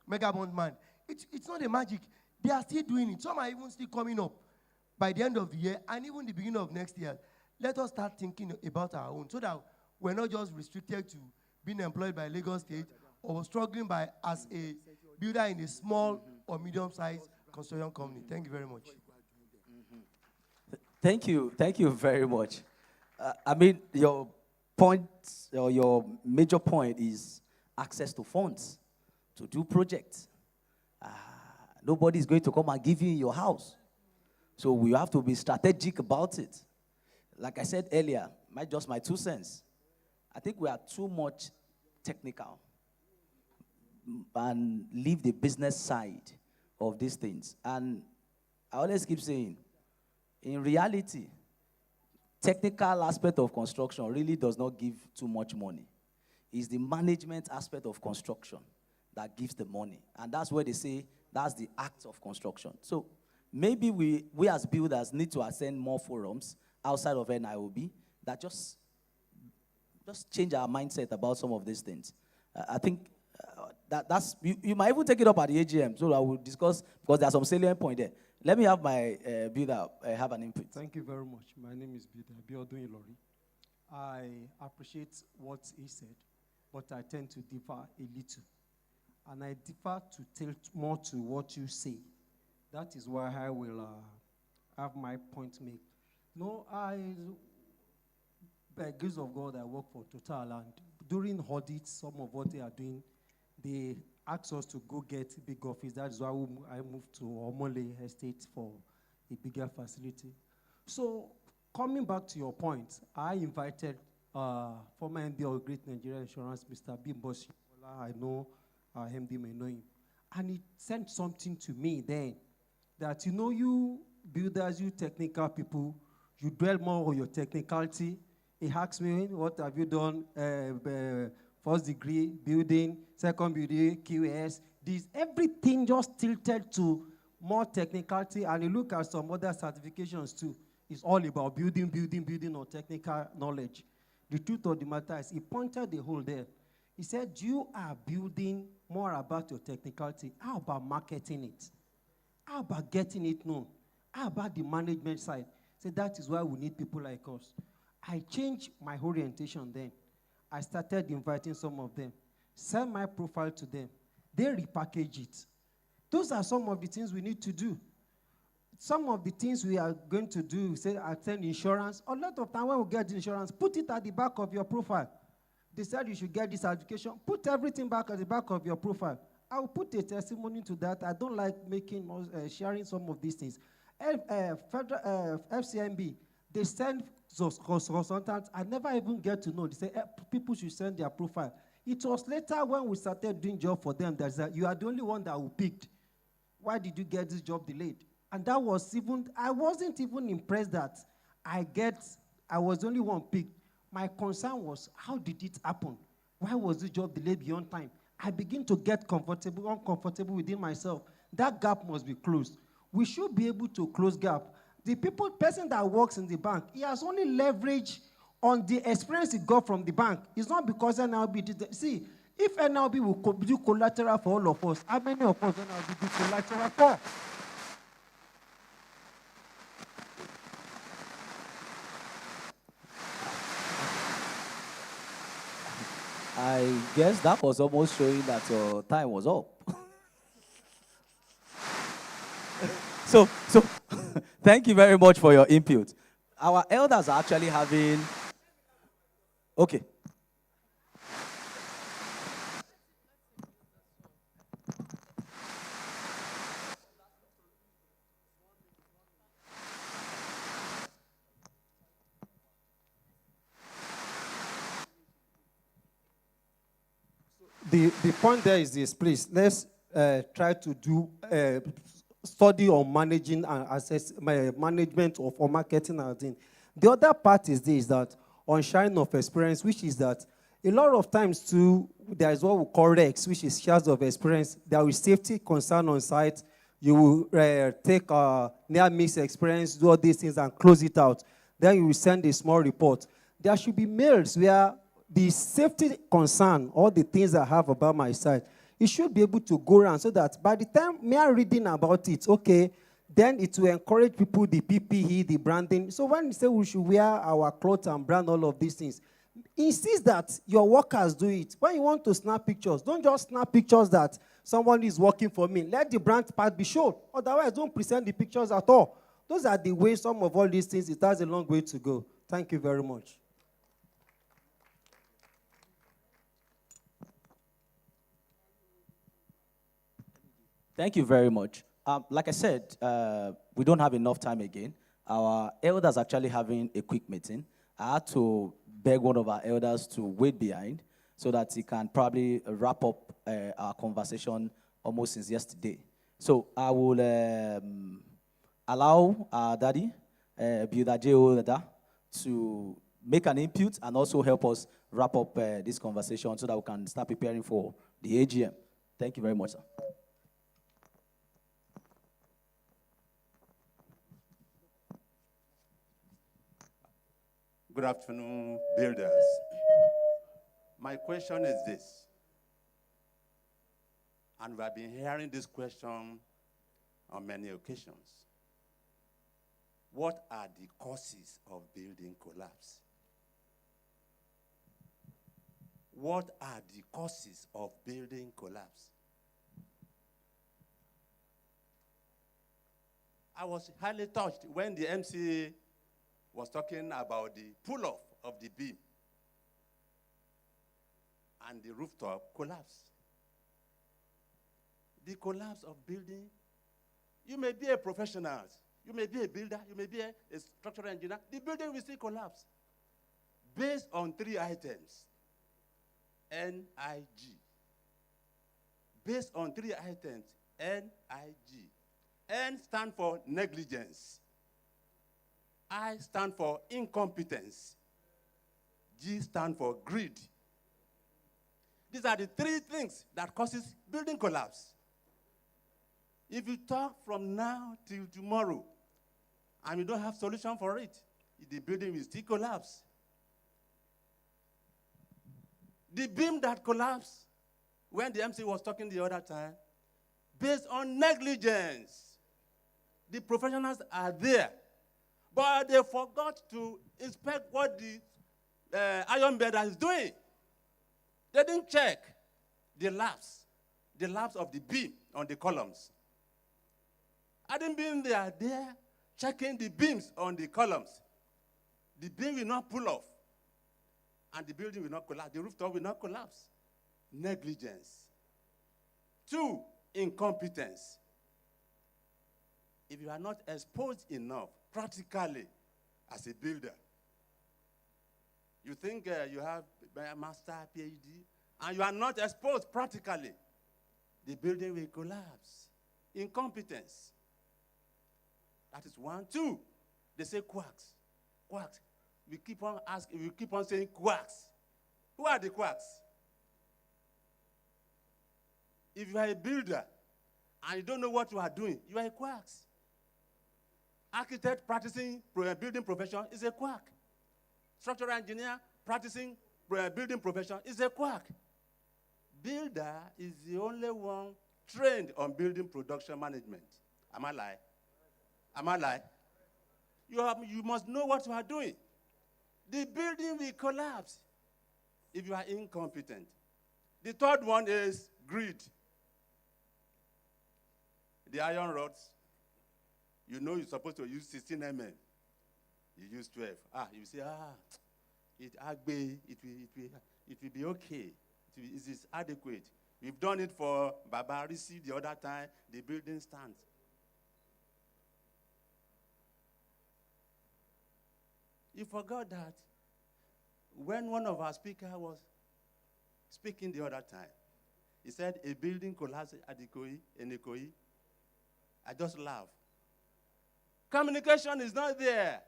Megabond man. It's not a magic. They are still doing it. Some are even still coming up by the end of the year and even the beginning of next year. Let us start thinking about our own so that we're not just restricted to being employed by Lagos State or struggling as a builder in a small or medium-sized construction company. Thank you very much. Thank you very much. I mean, your point, or your major point is access to funds to do projects. Nobody is going to come and give you your house. So we have to be strategic about it. Like I said earlier, just my 2 cents. I think we are too much technical and leave the business side of these things. And I always keep saying, in reality, technical aspect of construction really does not give too much money. It's the management aspect of construction that gives the money. And that's where they say that's the act of construction. So maybe we as builders need to attend more forums outside of NIOB that just change our mindset about some of these things. I think that's, you might even take it up at the AGM, so I will discuss, because there's some salient point there. Let me have my builder have an input. Thank you very much. My name is Builder Abiodun Ilori. I appreciate what he said, but I tend to differ a little. And I differ to tilt more to what you say. That is why I will have my point made. No, by grace of God, I work for Total, and during audits, some of what they are doing, they ask us to go get a big office. That is why I moved to Omole Estate for a bigger facility. So, coming back to your point, I invited former MD of Great Nigerian Insurance, Mr. Bimboshi. I know our MD may know him. And he sent something to me then that, you builders, you technical people, you dwell more on your technicality. He asked me, what have you done? First degree, building, second degree, QS. Everything just tilted to more technicality. And you look at some other certifications too. It's all about building or technical knowledge. The truth of the matter is, he pointed the hole there. He said, you are building more about your technicality. How about marketing it? How about getting it known? How about the management side? So that is why we need people like us. I changed my orientation then. I started inviting some of them, send my profile to them. They repackage it. Those are some of the things we need to do. Some of the things we are going to do, say, attend insurance. A lot of time when we get insurance, put it at the back of your profile. They said you should get this education. Put everything back at the back of your profile. I will put a testimony to that. I don't like sharing some of these things. FCMB, they send those consultants. I never even get to know. They say people should send their profile. It was later when we started doing job for them that you are the only one that we picked. Why did you get this job delayed? And that was I wasn't even impressed that I was the only one picked. My concern was, how did it happen? Why was the job delayed beyond time? I begin to get uncomfortable within myself. That gap must be closed. We should be able to close gap. The person that works in the bank, he has only leverage on the experience he got from the bank. It's not because NLB did. See, if NLB will do collateral for all of us, how many of us NLB do collateral for? I guess that was almost showing that your time was up. So thank you very much for your input. Our elders are actually having, okay. The point there is this, please. Let's try to do study on managing and assess management or marketing and thing. The other part is this, that on sharing of experience, which is that a lot of times too, there is what we call REX, which is shares of experience. There is safety concern on site. You will take near-miss experience, do all these things and close it out. Then you will send a small report. There should be mails where the safety concern, all the things I have about my site, it should be able to go around so that by the time we are reading about it, okay, then it will encourage people, the PPE, the branding. So when you say we should wear our clothes and brand all of these things, insist that your workers do it. When you want to snap pictures, don't just snap pictures that someone is working for me. Let the brand part be shown. Otherwise, don't present the pictures at all. Those are the ways some of all these things, it has a long way to go. Thank you very much. Thank you very much. Like I said, we don't have enough time again. Our elders actually having a quick meeting. I had to beg one of our elders to wait behind so that he can probably wrap up our conversation almost since yesterday. So I will allow our daddy, Biudaje, to make an input and also help us wrap up this conversation so that we can start preparing for the AGM. Thank you very much, sir. Good afternoon, builders. My question is this, and we have been hearing this question on many occasions. What are the causes of building collapse? What are the causes of building collapse? I was highly touched when the MC was talking about the pull-off of the beam and the rooftop collapse. The collapse of building, you may be a professional, you may be a builder, you may be a structural engineer, the building will still collapse based on 3 items. NIG. Based on 3 items, NIG. N stands for negligence. I stand for incompetence. G stand for greed. These are the 3 things that causes building collapse. If you talk from now till tomorrow and you don't have solution for it, the building will still collapse. The beam that collapsed when the MC was talking the other time, based on negligence. The professionals are there, but they forgot to inspect what the iron bender is doing. They didn't check the lapse of the beam on the columns. I didn't be in there checking the beams on the columns. The beam will not pull off. and the building will not collapse. The rooftop will not collapse. Negligence. 2, incompetence. If you are not exposed enough practically as a builder, you think you have a master, PhD, and you are not exposed practically, the building will collapse. Incompetence. That is 1. 2, they say quacks. Quacks. We keep on asking, we keep on saying quacks. Who are the quacks? If you are a builder and you don't know what you are doing, you are a quacks. Architect practicing building profession is a quack. Structural engineer practicing building profession is a quack. Builder is the only one trained on building production management. Am I lying? Am I lying? You must know what you are doing. The building will collapse if you are incompetent. The 3rd one is greed. The iron rods, you know you're supposed to use 16 mm. You use 12. You say, it will be okay. It is adequate. We've done it for Babarisi the other time. The building stands. You forgot that when one of our speakers was speaking the other time, he said a building collapsed at Ikoyi. I just laughed. Communication is not there.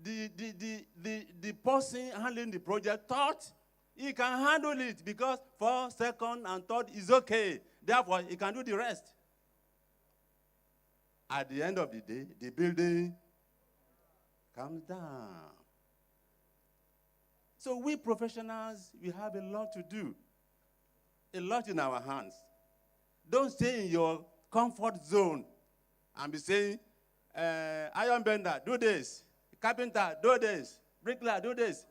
The person handling the project thought he can handle it because 4th, 2nd, and 3rd is okay. Therefore, he can do the rest. At the end of the day, the building comes down. So we professionals, we have a lot to do, a lot in our hands. Don't stay in your comfort zone and be saying, iron bender, do this. Carpenter, do this. Bricklayer, do this.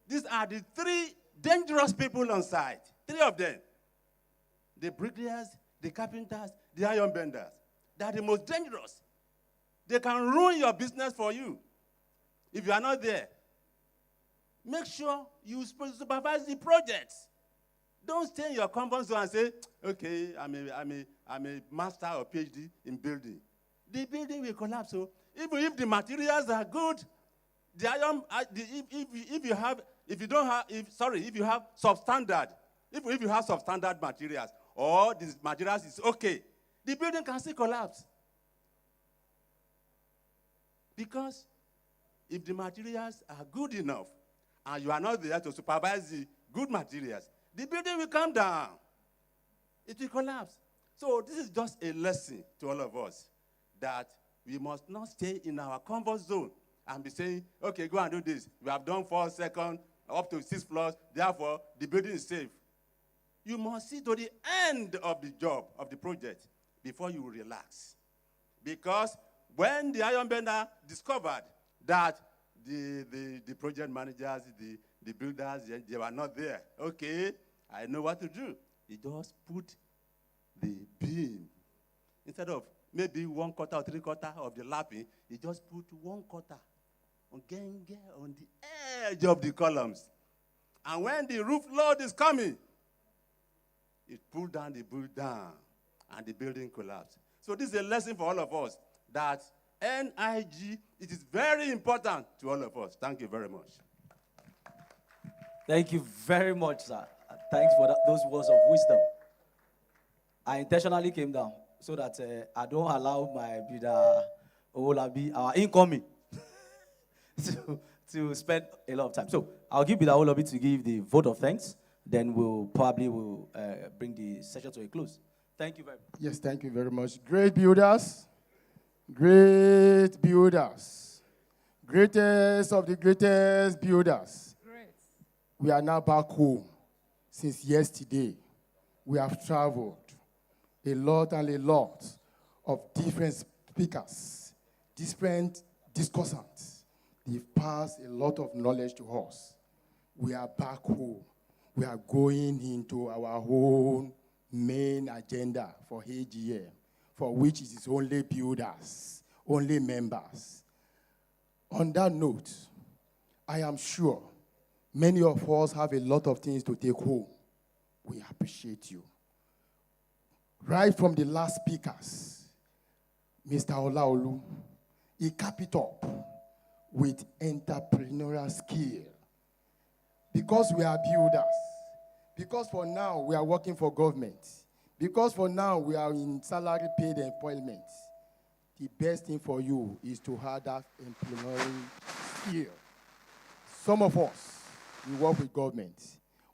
These are the 3 dangerous people on site. 3 of them. The bricklayers, the carpenters, the iron benders. They are the most dangerous. They can ruin your business for you if you are not there. Make sure you supervise the projects. Don't stay in your comfort zone and say, okay, I'm a master or PhD in building. The building will collapse. So even if the materials are good, the iron, if you have substandard, if you have substandard materials, or the materials is okay, the building can still collapse. Because if the materials are good enough, and you are not there to supervise the good materials, the building will come down. It will collapse. So this is just a lesson to all of us that we must not stay in our comfort zone and be saying, okay, go and do this. We have done 4 seconds, up to 6 floors, therefore the building is safe. You must see to the end of the job, of the project, before you relax. Because when the iron bender discovered that the project managers, the builders, they were not there. Okay, I know what to do. He just put the beam. Instead of maybe 1/4 or 3/4 of the lapping, he just put 1/4 on the edge of the columns. And when the roof load is coming, it pulled down the building down, and the building collapsed. So this is a lesson for all of us, that NIG, it is very important to all of us. Thank you very much. Thank you very much, sir. Thanks for those words of wisdom. I intentionally came down so that I don't allow my builder, Olabi, our incoming, to spend a lot of time. So I'll give Builder Olabi to give the vote of thanks. Then we'll probably bring the session to a close. Thank you very much. Yes, thank you very much. Great builders. Great builders. Greatest of the greatest builders. Great. We are now back home since yesterday. We have traveled a lot of different speakers, different discussants. They've passed a lot of knowledge to us. We are back home. We are going into our own main agenda for AGM, for which it is only builders, only members. On that note, I am sure Many of us have a lot of things to take home. We appreciate you. Right from the last speakers, Mr. Olaolu, he cap it up with entrepreneurial skill. Because we are builders, because for now we are working for government, because for now we are in salary paid employment, the best thing for you is to have that entrepreneurial skill. Some of us, we work with government.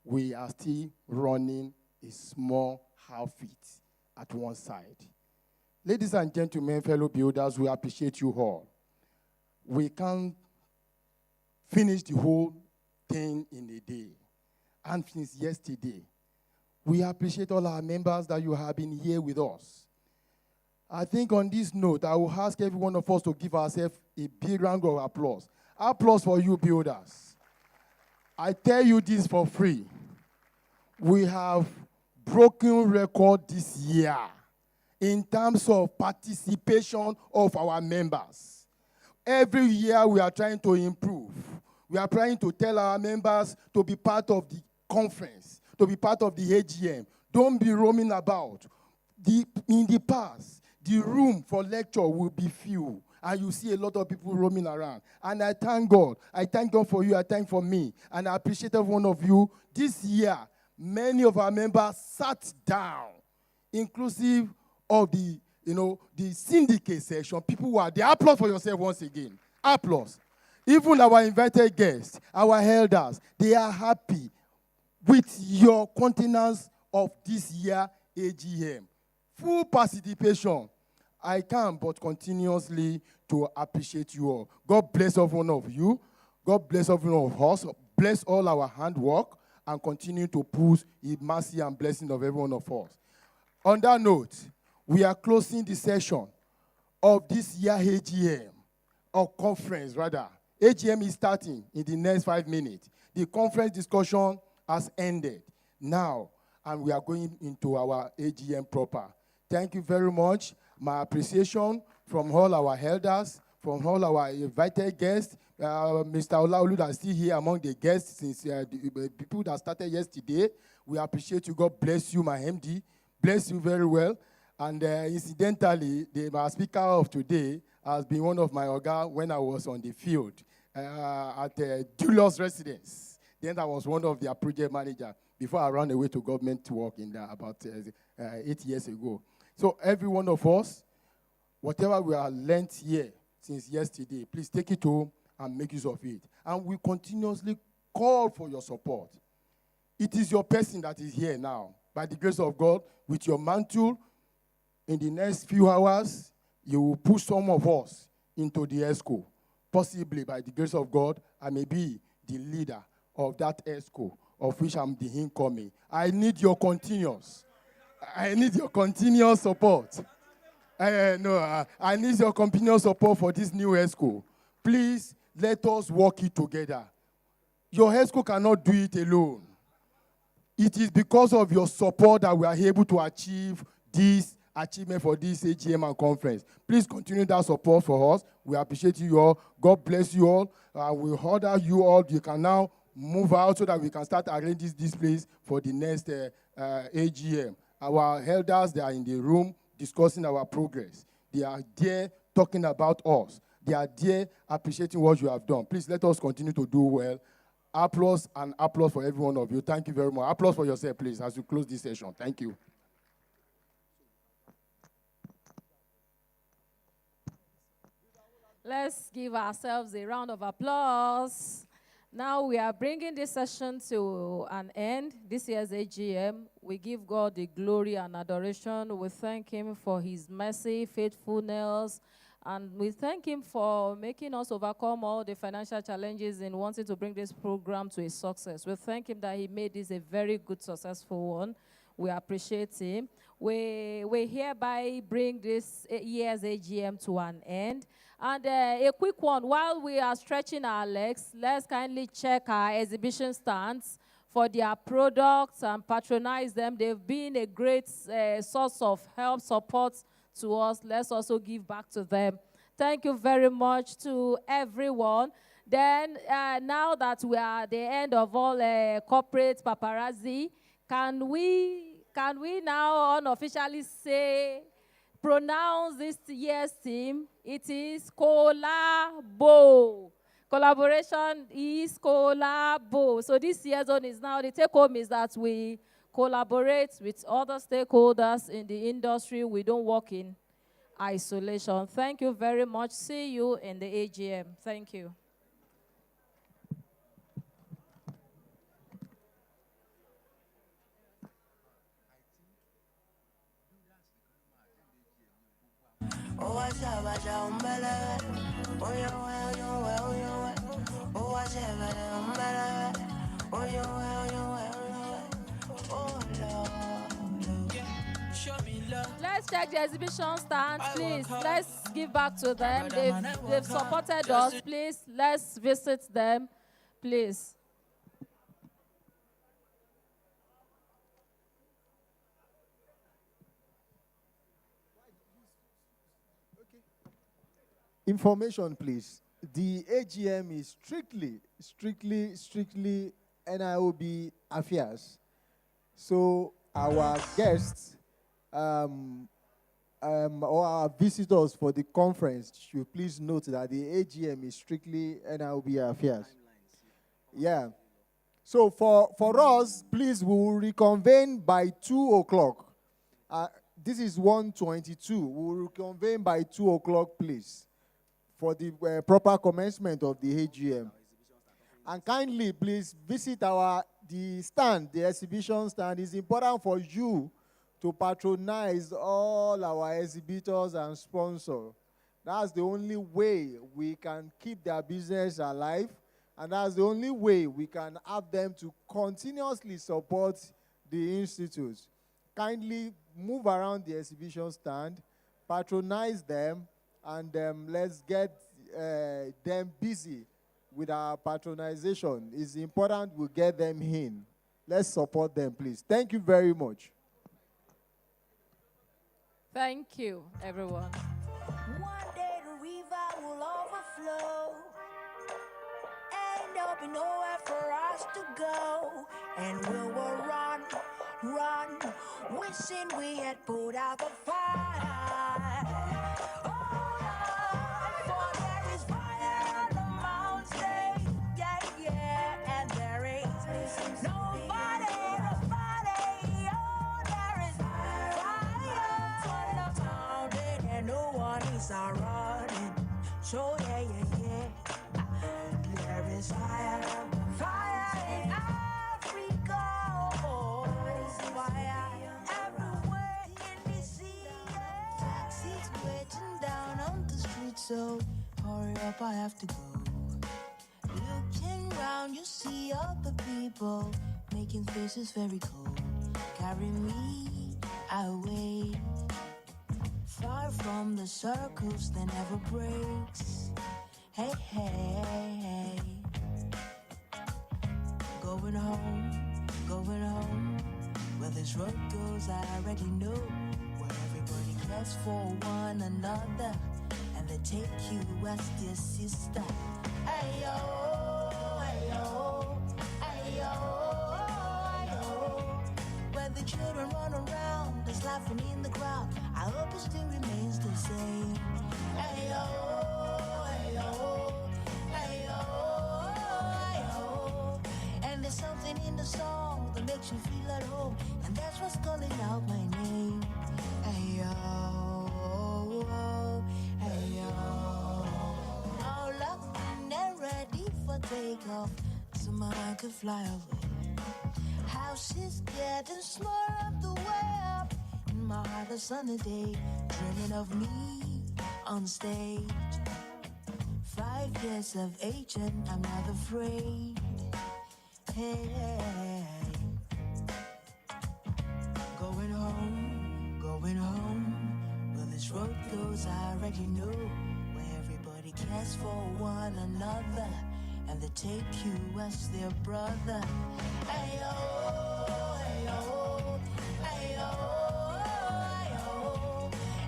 We are still running a small outfit at one side. Ladies and gentlemen, fellow builders, we appreciate you all. We can't finish the whole thing in a day. And since yesterday, we appreciate all our members that you have been here with us. I think on this note, I will ask every one of us to give ourselves a big round of applause. Applause for you builders. I tell you this for free. We have broken record this year in terms of participation of our members. Every year we are trying to improve. We are trying to tell our members to be part of the conference, to be part of the AGM. Don't be roaming about. In the past, the room for lecture will be few, and you see a lot of people roaming around. And I thank God. I thank God for you. I thank for me. And I appreciate every one of you. This year, many of our members sat down, inclusive of the syndicate session. People were there. Applause for yourself once again. Applause. Even our invited guests, our elders, they are happy with your continuance of this year AGM. Full participation. I can but continuously to appreciate you all. God bless every one of you. God bless every one of us. Bless all our handwork and continue to push the mercy and blessing of every one of us. On that note, we are closing the session of this year AGM, or conference rather. AGM is starting in the next 5 minutes. The conference discussion has ended now, and we are going into our AGM proper. Thank you very much. My appreciation from all our elders, from all our invited guests. Mr. Olaolu is still here among the guests since the people that started yesterday. We appreciate you. God bless you, my MD. Bless you very well. And incidentally, my speaker of today has been one of my oga when I was on the field at Julius Residence. Then I was one of their project managers before I ran away to government to work in there about 8 years ago. So every one of us, whatever we have learned here since yesterday, please take it home and make use of it. And we continuously call for your support. It is your person that is here now. By the grace of God, with your mantle, in the next few hours, you will push some of us into the ESCO. Possibly, by the grace of God, I may be the leader of that ESCO, of which I'm the incoming. I need your continuous support. I need your continuous support for this new ESCO. Please, let us work it together. Your ESCO cannot do it alone. It is because of your support that we are able to achieve this achievement for this AGM and conference. Please continue that support for us. We appreciate you all. God bless you all. We order you all. You can now move out so that we can start arranging this place for the next AGM. Our elders, they are in the room discussing our progress. They are there talking about us. They are there appreciating what you have done. Please let us continue to do well. Applause and applause for every one of you. Thank you very much. Applause for yourself, please, as you close this session. Thank you. Let's give ourselves a round of applause. Now we are bringing this session to an end. This year's AGM, we give God the glory and adoration. We thank him for his mercy, faithfulness, and we thank him for making us overcome all the financial challenges in wanting to bring this program to a success. We thank him that he made this a very good, successful one. We appreciate him. We hereby bring this year's AGM to an end. And a quick one, while we are stretching our legs, let's kindly check our exhibition stands for their products and patronize them. They've been a great source of help, support to us. Let's also give back to them. Thank you very much to everyone. Then, now that we are at the end of all corporate paparazzi, can we now unofficially pronounce this year's theme? It is collabo. Collaboration is collabo. So this year's one is now, the take home is that we collaborate with other stakeholders in the industry. We don't work in isolation. Thank you very much. See you in the AGM. Thank you. Let's check the exhibition stand, please. Let's give back to them. They've supported us. Please, let's visit them, please. Information, please. The AGM is strictly NIOB affairs. So our guests or our visitors for the conference should please note that the AGM is strictly NIOB affairs. Yeah. So for us, please, we will reconvene by 2 o'clock. This is 1:22. We will reconvene by 2 o'clock, please, for the proper commencement of the AGM. And kindly, please, visit the stand, the exhibition stand. It's important for you to patronize all our exhibitors and sponsors. That's the only way we can keep their business alive, and that's the only way we can have them to continuously support the institute. Kindly move around the exhibition stand, patronize them, and let's get them busy with our patronization. It's important we get them in. Let's support them, please. Thank you very much. Thank you, everyone. One day the river will overflow, and there'll be nowhere for us to go, and we will run, wishing we had put out the fire. For there is fire on the mountain, yeah, and there is nobody. Oh, there is fire on the mountain, and no one is running. So yeah, there is fire in Africa. Oh, fire everywhere in the sea. Taxis waiting down on the street, so hurry up, I have to go. Looking round, you see other people making faces very cold. Carry me away, far from the circles that never breaks. Hey, going home, where this road goes I already know, where everybody cares for one another, and they take you as their sister. Ayo, where the children run around, there's laughing in the crowd. I hope it still remains the same. Ayo, and there's something in the song that makes you feel at home, and that's what's calling out my name. Ayo, all up and ready for takeoff, so I could fly away. House is getting smaller up the way up. In my heart a sunny day, dreaming of me on stage. 5 years of age and I'm not afraid. Hey, going home, where this road goes I already know, where everybody cares for one another, and they take you as their brother. Ayo,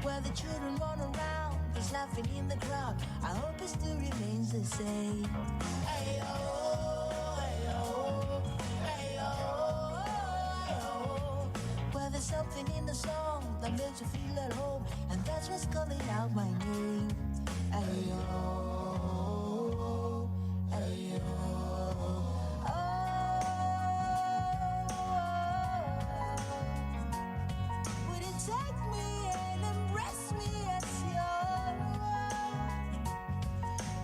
where the children run around, there's laughing in the crowd. I hope it still remains the same. Hey oh, hey oh, hey oh, hey oh. Well, there's something in the song that makes you feel at home, and that's what's calling out my name. Hey oh, hey oh. Would it take me and embrace me as your own?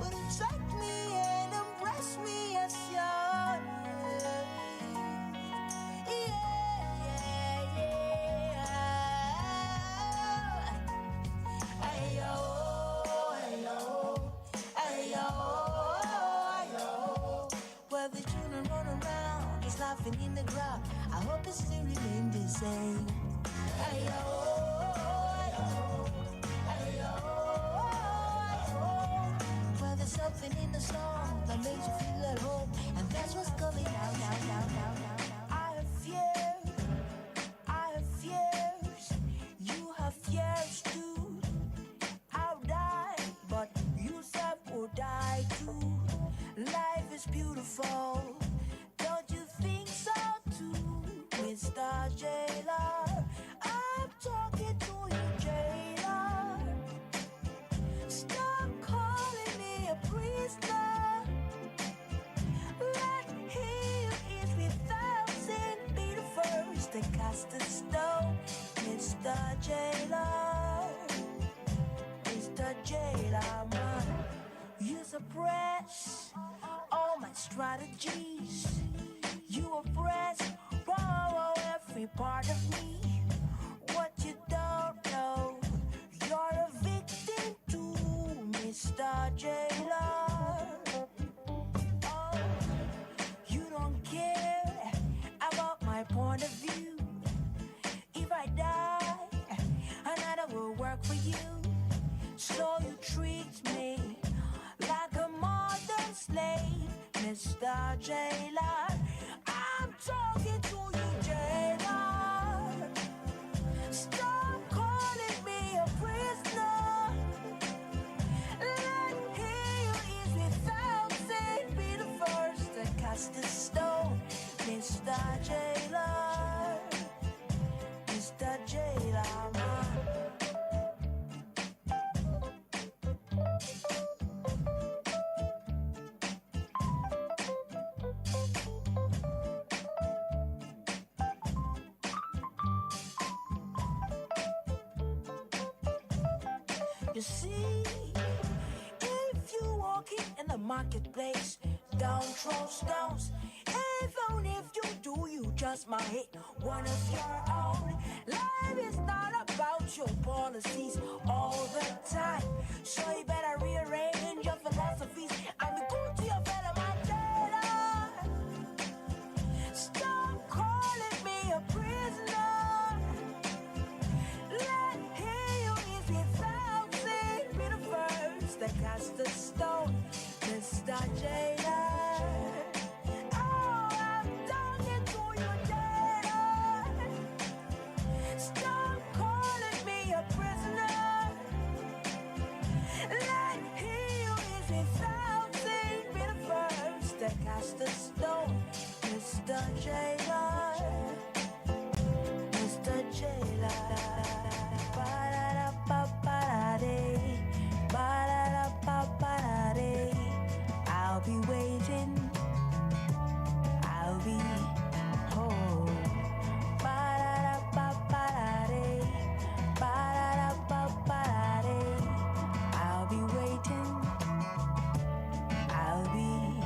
Would it take me and embrace me as your own? Yeah, yeah. Ayo, ayo, ayo, ayo. Well, the children run around, just laughing in the crowd. I hope it still remains the same. Ayo, ayo, ayo, ayo. Well, there's something in the song that makes you feel at home, and that's what's coming out, out, out, out, out. I have fears, I have fears, you have fears too. I'll die, but yourself will die too. Life is beautiful, don't you think so too, Mr. Jailer? I'm talking to you, Jailer. Stop calling me a prisoner. Let him is without sin be the first to cast a stone, Mr. Jailer. Mr. Jailer, man, you suppress all my strategies. You oppress every part of me. What you don't know, you're a victim too, Mr. Jailer. Oh, you don't care about my point of view. If I die, another will work for you. So you treat me like a modern slave, Mr. Jailer. I'm talking to you, Jailer. Stop calling me a prisoner. Let him is without sin be the first to cast a stone, Mr. Jailer. Mr. Jailer, man. You see, if you walking in the marketplace, don't throw stones. Even if you do, you just might hit one of your own. Life is not about your policies all the time, so you better rearrange your philosophies and be good to your fellow man. Stop calling me a prisoner. Let him is without sin be the first to cast a stone, Mr. Jailer. Oh, I'm talking to you, Jailer. Stop calling me a prisoner. Let him is without sin be the first to cast a stone, Mr. Jailer. Mr. Jailer. I'll be waiting. I'll be home. I'll be waiting. I'll be.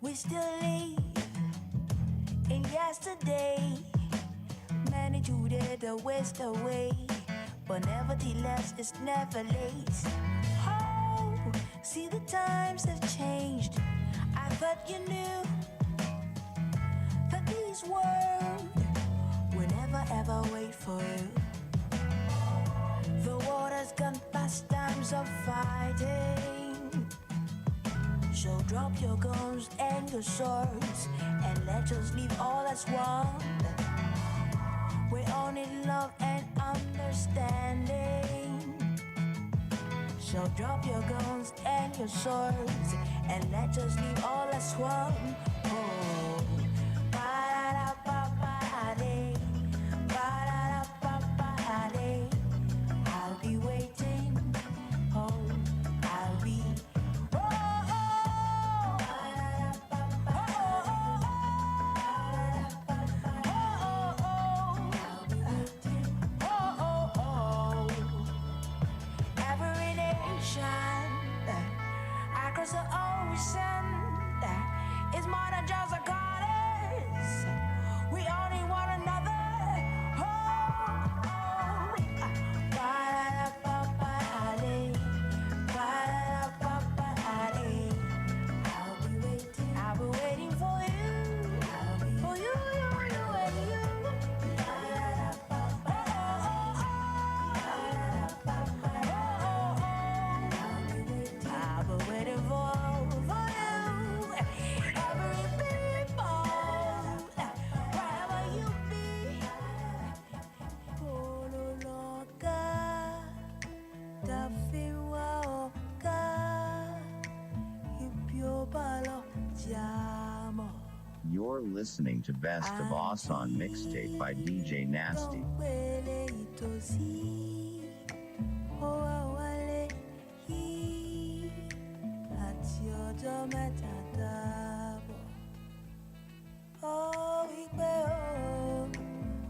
We still live in yesterday. Many today the waste away, but nevertheless it's never late. Oh, see the times have changed. I thought you knew that this world will never ever wait for you. The world has gone past times of fighting. So drop your guns and your swords and let us live all as one. We all need love and understanding. So drop your guns and your swords, and let us leave all as one. Oh, ba-da-da-ba-ba-da-dee, ba-da-da-ba-ba-da-dee. I'll be waiting. Oh, I'll be. Oh, oh, every nation across the ocean is more than just a goddess. We all need one another. Oh, oh. Ba-da-da-ba-ba-da-dee, ba-da-da-ba-ba-da-dee. I'll be waiting for you. For you, you, you, and you. I'll be waiting for you. Every people, wherever you be. Pololoka, tafiwa oka, ipiobalo jamo. You're listening to Best of Us on Mixtape by DJ Nasty. Wele itosi, owa wale hi, ati ojo meta dabo. Oh, ipe o,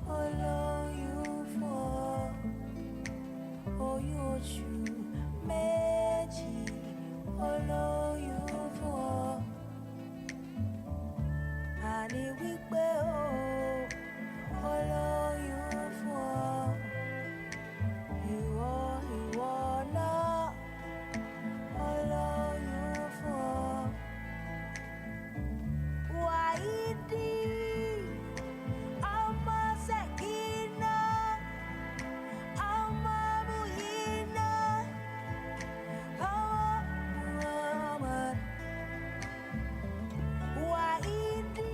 olóyún fún ọ, oyún oṣù méjì, olóyún fún ọ. Àní wípé o, olóyún fún ọ. Ìwọ náà, olóyún fún ọ. Wàyídì, ọmọ Ṣẹ̀kínà, ọmọ Muyínà, ọmọ Muhammad. Wàyídì,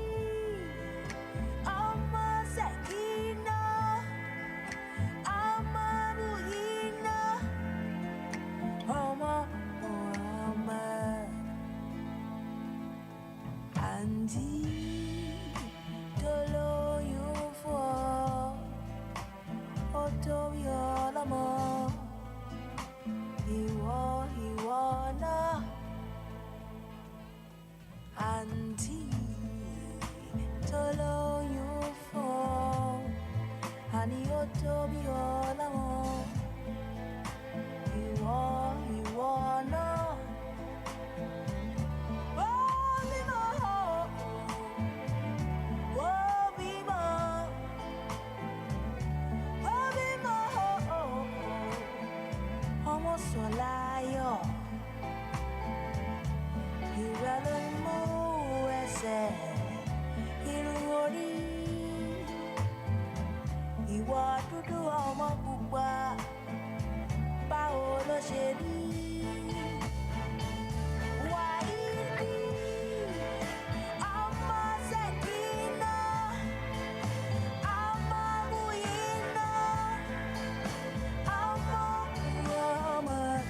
ọmọ Ṣẹ̀kínà, ọmọ Muyínà, ọmọ Muhammad. Àǹtí tó lóyún fún ọ, ó tóbi ọlọ́mọ. Ìwọ náà. Àǹtí tó lóyún fún ọ, àní ó tóbi ọlọ́mọ. Ìwọ náà. Ó bímọ, ó bímọ, ó bímọ, ọmọ sọ̀ láyọ̀. Ìrẹ́ ló ń mú ẹsẹ̀, irun orí. Ìwọ dúdú ọmọ pupa, báwo ló ṣe rí? Wàyídì, ọmọ Ṣẹ̀kínà, ọmọ Muyínà, ọmọ Muhammad.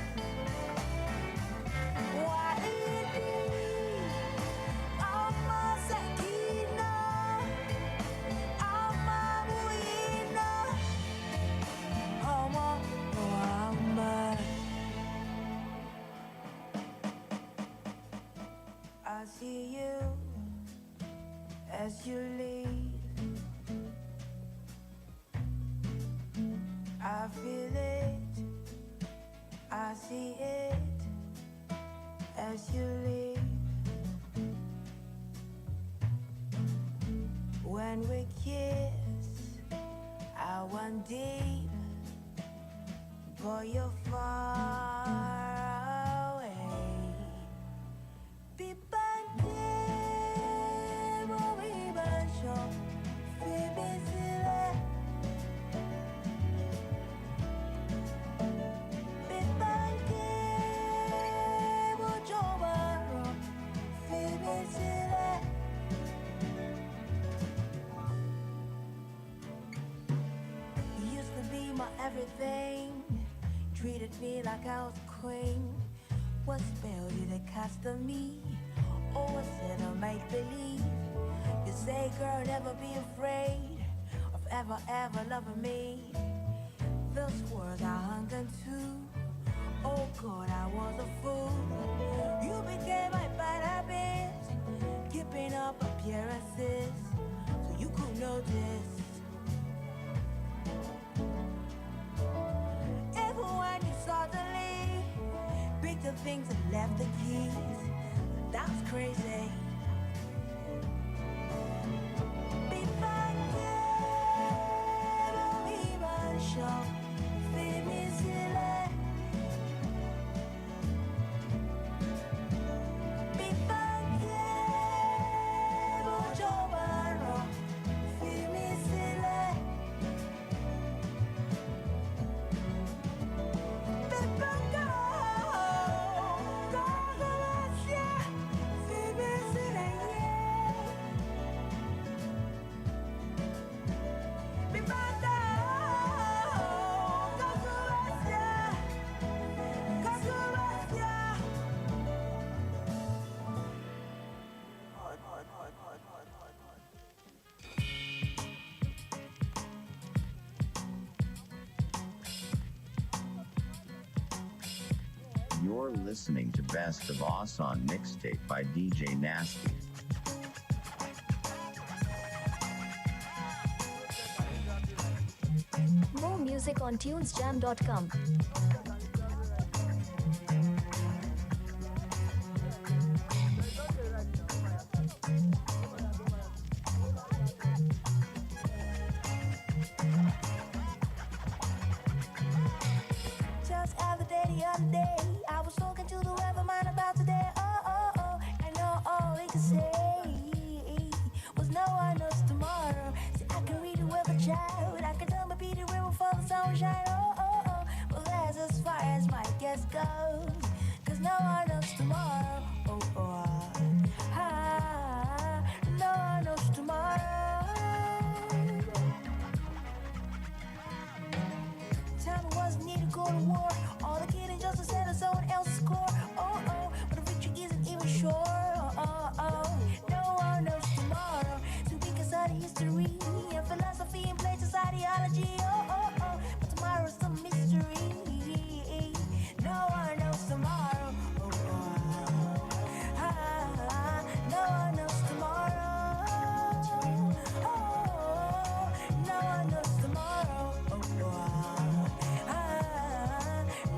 Wàyídì, ọmọ Ṣẹ̀kínà, ọmọ Muyínà, ọmọ Muhammad. I see you as you leave. I feel it, I see it as you leave. When we kiss, I want deep, but you're far away. Be everything, treated me like I was cool. queen. What spell did it cast on me? Or was it a make-believe? You say, girl, never be afraid of ever, ever loving me. Those words I hung on to. Oh God, I was a fool. You became my bad habits, keeping up appearances, so you could notice. Even when you suddenly picked the things and left the keys, that's crazy. Be back there, be my shop, feed me silly. Be back there, but your barrow, feed me silly. Be back You're listening to Best of Us on Mixtape by DJ Nasty. More music on tunesjam.com. Just the other day, I was talking to the weatherman about today. I know all he could say was no one knows tomorrow. See, I can read the weather child, I can tell my Peter river for the sunshine. But that's as far as my guess goes, 'cause no one knows tomorrow. No one knows tomorrow. Time wasn't need to go to war. All the kidding just to settle someone else's score. But the victory isn't even sure. No one knows tomorrow. So we can study history and philosophy and places ideology. But tomorrow's a mystery. No one knows tomorrow. No one knows tomorrow. No one knows tomorrow.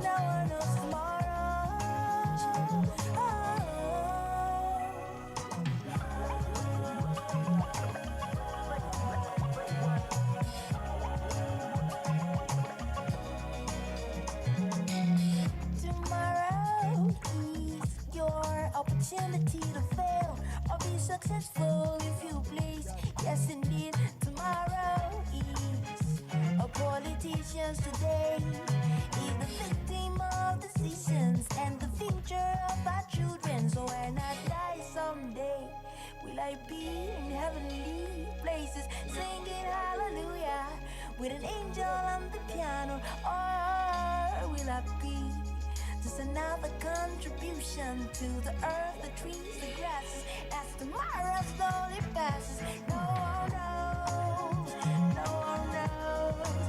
No one knows tomorrow is your opportunity to fail or be successful if you please. Yes, indeed, tomorrow is a politician's today. Is the victim of decisions and the future of our children. So when I die someday, will I be in heavenly places singing hallelujah with an angel on the piano? Or will I be just another contribution to the earth, the trees, the grasses, as tomorrow slowly passes? No one knows, no one knows,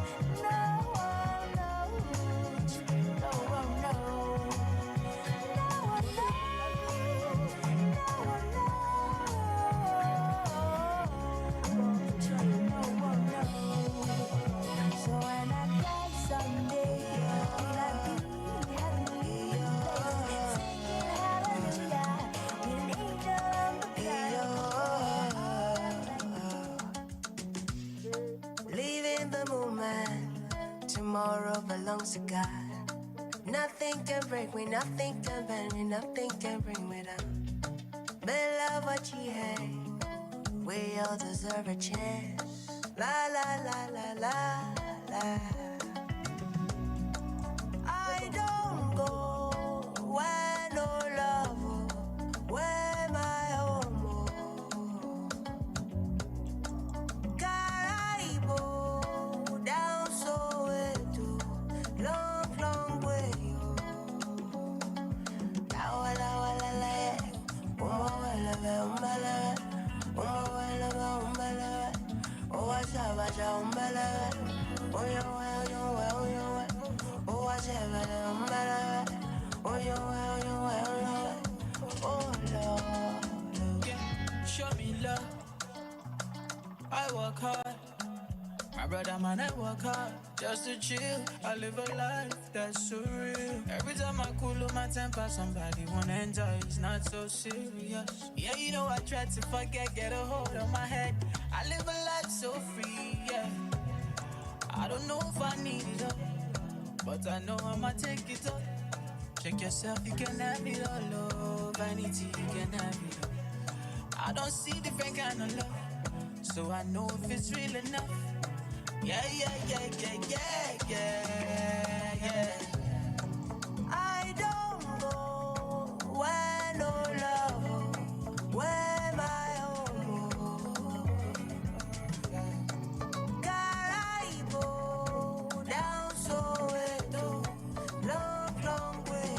no one knows, no one knows, no one knows, no one knows. So when I die someday, will I be in heavenly places, singing hallelujah with an angel on the piano? Leaving the moment, tomorrow belongs to God. Nothing can break me, nothing can bend me, nothing can bring me down. But love what you have, we all deserve a chance. La la la la la la. I don't go where no love, where my home. Caraibo, down Soweto, long, long way. work hard. My brother, man, I work hard just to chill. I live a life that's surreal. Every time I cool my temper, somebody wanna enter. It's not so serious. Yeah, you know I try to forget, get a hold on my head. I live a life so free, yeah. I don't know if I need it all, but I know I'ma take it all. Check yourself, you can have it all, love. Vanity, you can have it all. I don't see different kind of love, so I know if it's real enough. Yeah, yeah, yeah, yeah, yeah, yeah, yeah. I don't go where no love, where my home. Caraibo, down Soweto, long, long way.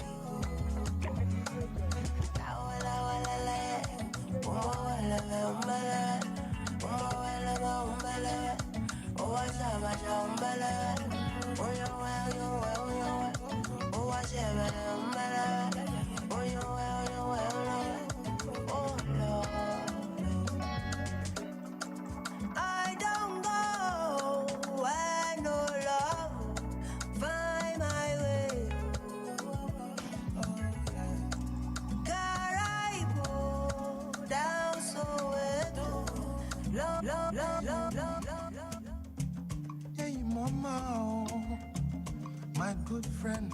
I don't go where no love find my way. Caraibo, down Soweto, long, long, long, long, long, long. Hey, mama, oh, my good friend.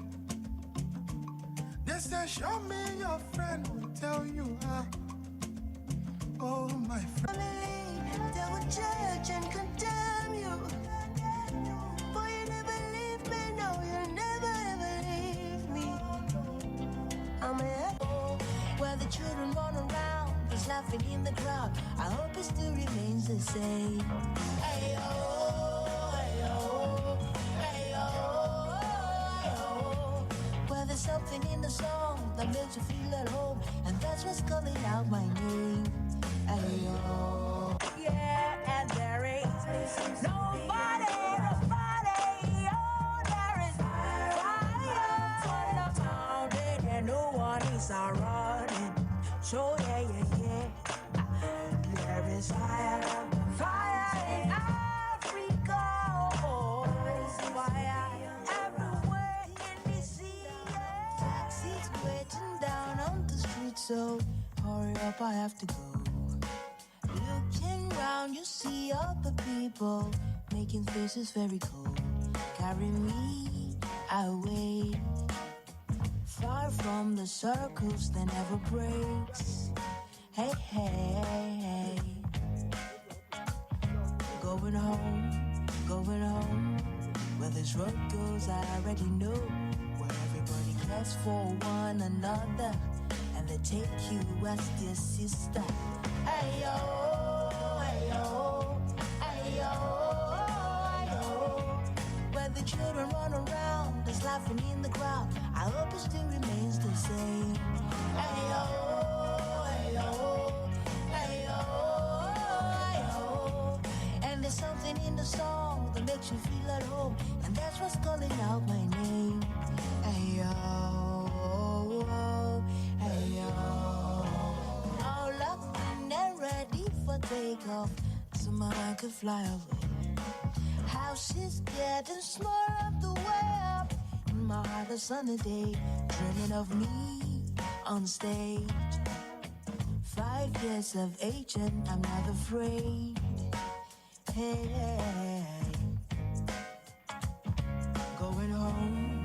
They say, show me your friend who tell you how. Oh, my friend. They will judge and condemn you, but you never leave me. No, you'll never ever leave me. I'm a where the children run around, just laughing in the crowd. I hope it still remains the same. Hey yo, hey yo, hey yo, hey yo. Where there's something in the song that makes you feel at home, and that's what's calling out my name. Hey yo. Yeah, and there is nobody, oh, there is fire on the mountain, and no one is running. So yeah, yeah, yeah, there is fire in Africa, oh, fire everywhere in the sea. Taxis waiting down on the street, so hurry up, I have to go. Looking round, you see other people making faces very cold. Carry me away, far from the circles that never breaks. Hey, hey, hey. Going home, where this road goes, I already know. Where everybody cares for one another, and they take you as their sister. Hey yo, hey yo, hey yo, hey yo. Where the children run around, just laughing in the crowd. I hope it still remains the same. Hey yo, hey yo, hey yo, hey yo. And there's something in the song that makes you feel at home, and that's what's calling out my name. Hey yo, hey yo. All up and ready for takeoff, so I could fly away. House is getting smaller up the way up. In my heart, a sunny day, dreaming of me on stage. 5 years of age and I'm not afraid. Hey, going home.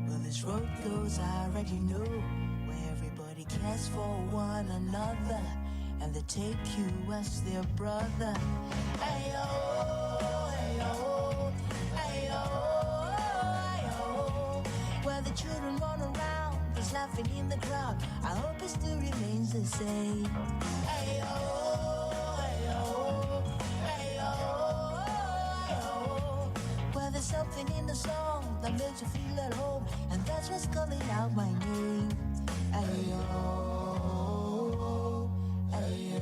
Where this road goes, I already know. Where everybody cares for one another, and they take you as their brother. Hey yo, hey yo, hey yo, hey yo. Where the children run around, just laughing in the crowd. I hope it still remains the same. Hey yo, hey yo, hey yo, hey yo. Where there's something in the song that makes you feel at home, and that's what's calling out my name. Hey yo, hey yo.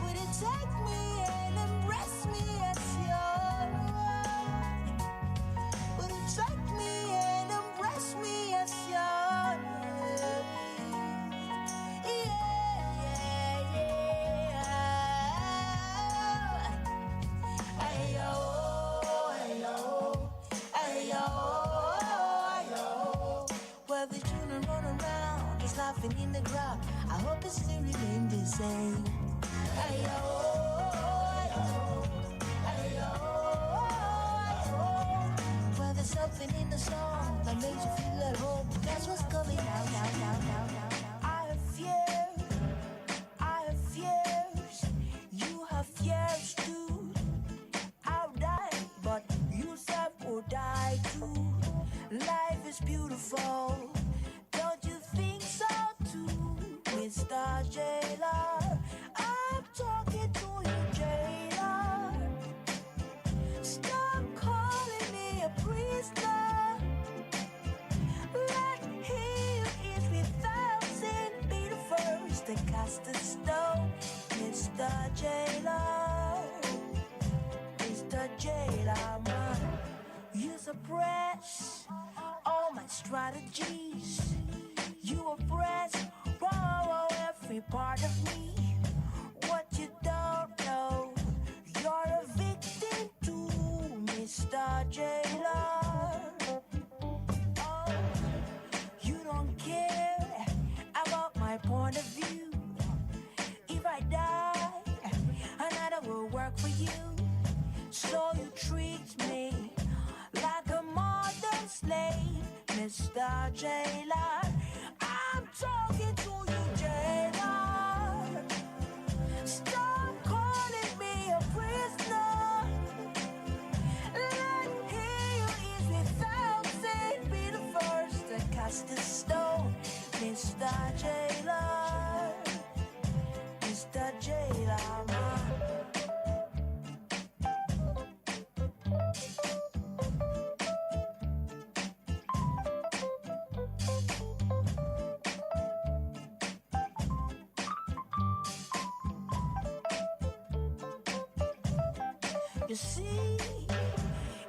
Would it take me and embrace me as your? Would it take me and embrace me as your? to still remain the same. Ayo, ayo, ayo. Well, there's something in the song that makes you feel at home. That's what's coming out, out. I have fears, I have fears. You have fears too. I'll die, but you self will die too. Life is beautiful, don't you think so too, Mr. Jailer? I'm talking to you, Jailer. Stop calling me a prisoner. Let he who is without sin be the first to cast a stone, Mr. Jailer. Mr. Jailer, man, you suppress all my strategies. You oppress, every part of me. What you don't know, you're a victim too, Mr. Jailer. Oh, you don't care about my point of view. If I die, another will work for you. So you treat me like a modern slave, Mr. Jailer. I'm talking to you, Jailer. Stop calling me a prisoner. Let he who is without sin be the first to cast a stone, Mr. Jailer. Mr. Jailer, man. You see,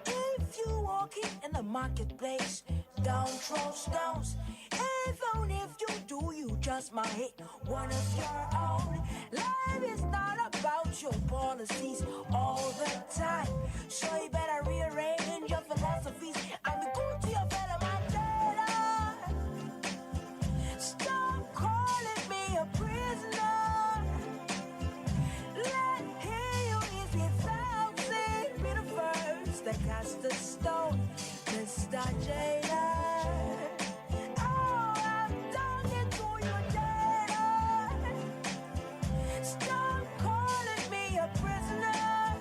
if you walking in the marketplace, don't throw stones. Even if you do, you just might hit one of your own. Life is not about your policies all the time, so you better rearrange your philosophies and be good to your fellow man. Stop calling me a prisoner. Let he who is without sin be the first to cast a stone, Mr. Jailer. Oh, I'm talking to you, Jailer. Stop calling me a prisoner.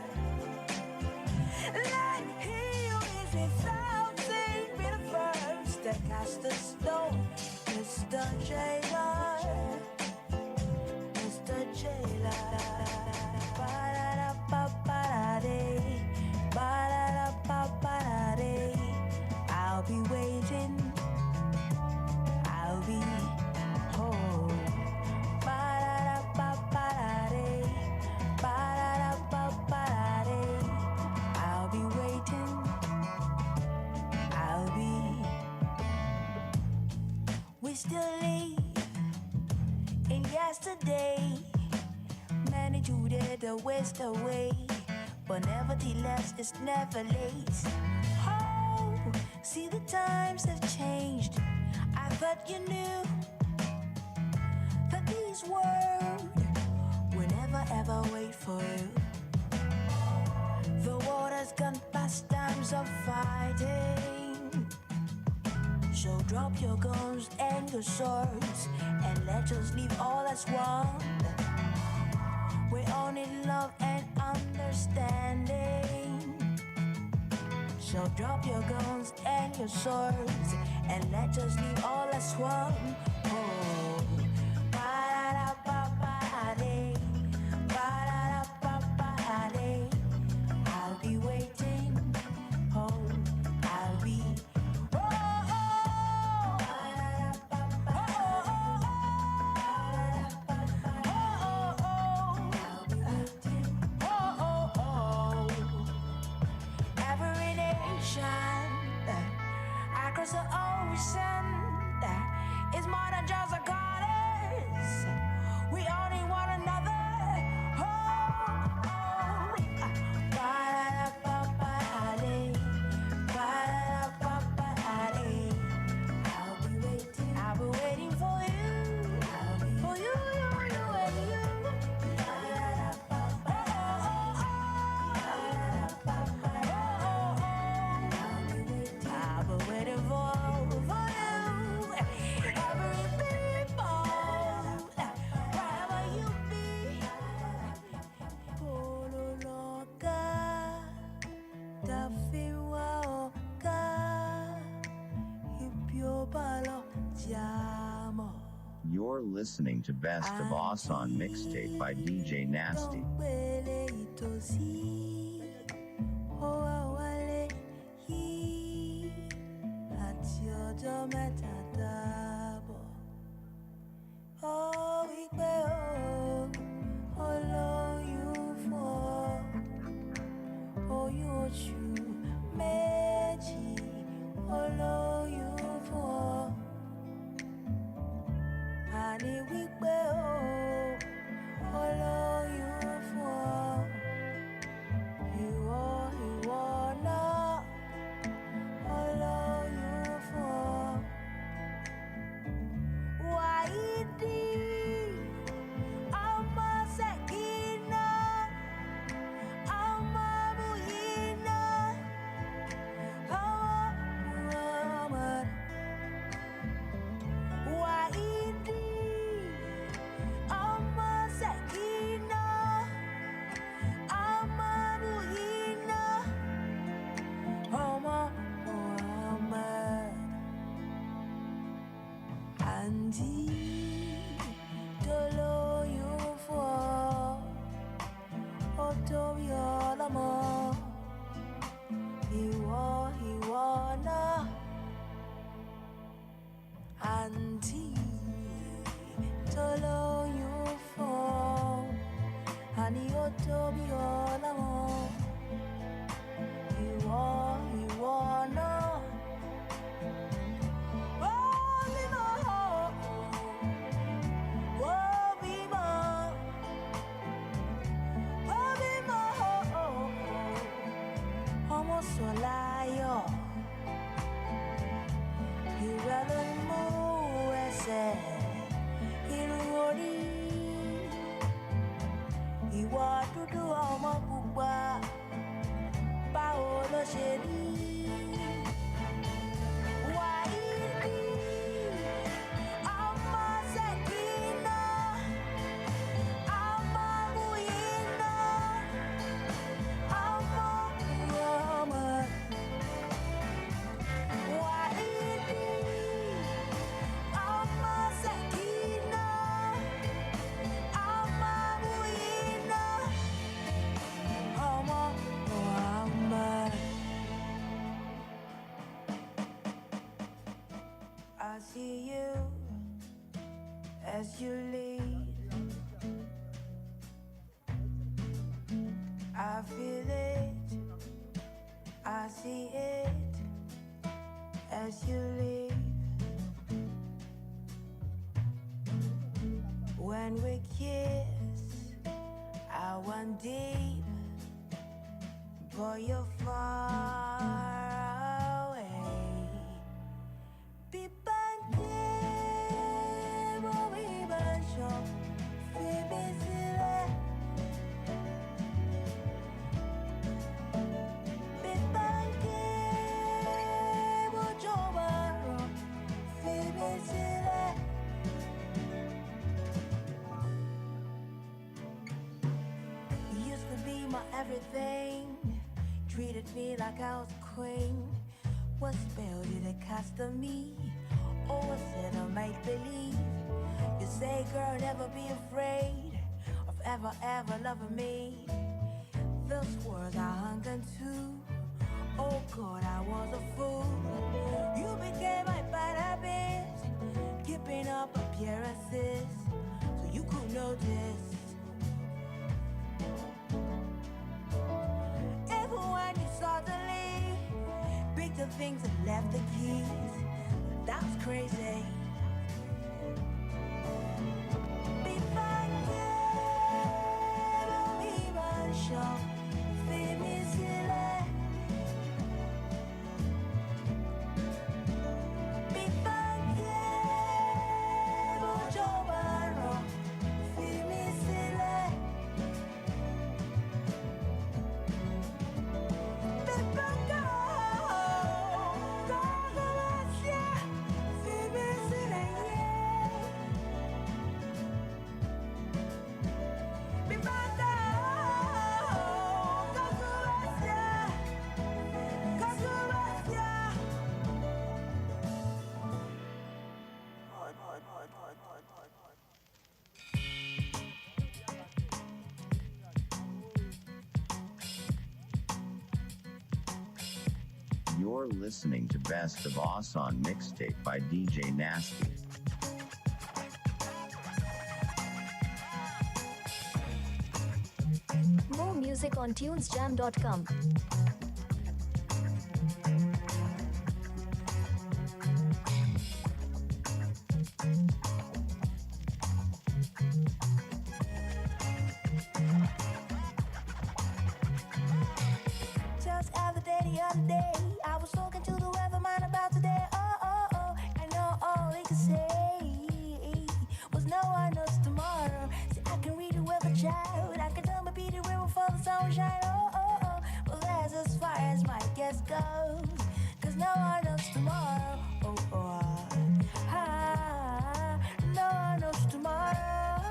Let he who is without sin be the first to cast a stone, Mr. Jailer. Mr. Jailer. Ba-da-da-ba-ba-da-dee. Ba-da-da-ba-ba-da-dee. I'll be waiting. I'll be home. Ba-da-da-ba-ba-da-dee. Ba-da-da-ba-ba-da-dee. I'll be waiting. I'll be. We still live in yesterday. Many do the waste away, but nevertheless it's never late. Oh, see the times have changed. I thought you knew that these world will never ever wait for you. The world has gone past times of fighting. So drop your guns and your swords and let us live all as one. We all need love and understanding. So drop your guns and your swords and let us live all as one. Oh, ba-da-da-ba-ba-da-dee, ba-da-da-ba-ba-da-dee. I'll be waiting. Oh, I'll be. Oh, oh, every nation across the ocean is more than just a goddess. We all need one another. Oh, oh. Ba-da-da-ba-ba-da-dee, ba-da-da-ba-ba-da-dee. I'll be waiting for you, for you. You're listening to Best of Us on Mixtape by DJ Nasty. I see you as you leave. I feel it, I see it as you leave. When we kiss, I went deep, but you're far away. Everything treated me like I was a queen. What spell did it cast on me? Or was it a make-believe? You say, girl, never be afraid of ever, ever loving me. Those words I hung on to. Oh God, I was a fool. You became my bad habit, keeping up appearances so you could notice. When you suddenly picked the things and left the keys, that's crazy. You're listening to Best of Us on Mixtape by DJ Nasty. More music on tunesjam.com. Just the other day, I was talking to the weatherman about today. I know all he could say was no one knows tomorrow. See, I can read the weather child, I can tell my Peter river for the sunshine. Well, that's as far as my guess goes, 'cause no one knows tomorrow. No one knows tomorrow.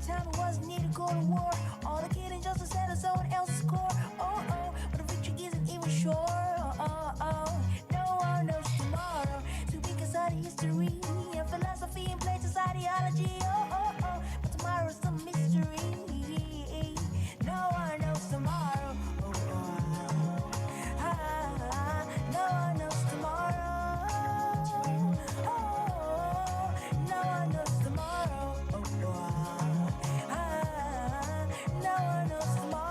Time wasn't need to go to war. All the kidding just to settle someone else's score. But the victory isn't even sure. No one knows tomorrow. So we can study history and philosophy and places ideology. But tomorrow's a mystery. No one knows tomorrow. No one knows tomorrow. No one knows tomorrow. No one knows tomorrow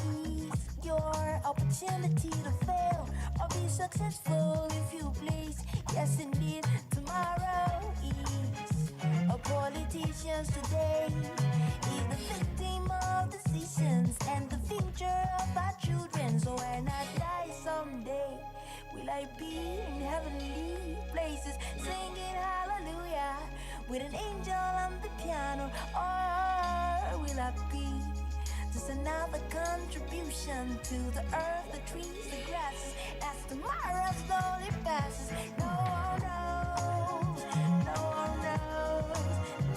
is your opportunity to fail or be successful if you please. Yes, indeed, tomorrow is a politician's today. Is the victim of decisions and the future of our children. So when I die someday, will I be in heavenly places singing hallelujah with an angel on the piano? Or will I be just another contribution to the earth, the trees, the grasses, as tomorrow slowly passes? No one knows, no one knows,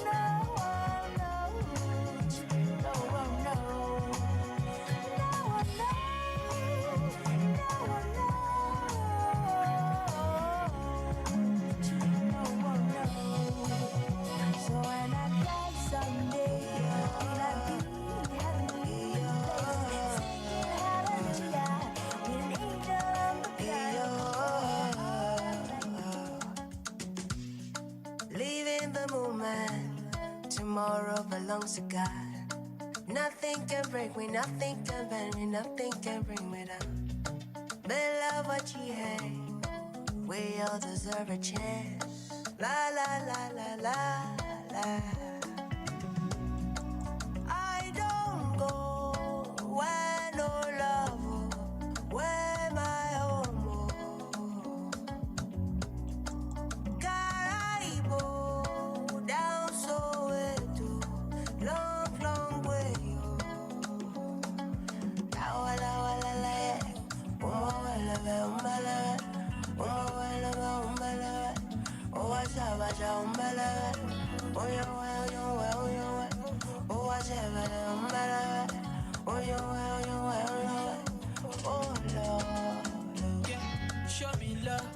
no one knows, no one knows, no one knows, no one knows, no one knows. So when I die someday, will I be in heavenly places, singing hallelujah with an angel on the piano? Leaving the moment, tomorrow belongs to God. Nothing can break me, nothing can bend me, nothing can bring me down. Below what you hate, we all deserve a chance. La la la la la la. I don't go where no love, where my home. Caraibo, down Soweto, long, long way. Wala wala la, wala wala, wala wala, oh washa washa umbala, oh yo, oh washa umbala, oh yo, oh Lord. Yeah, show me love.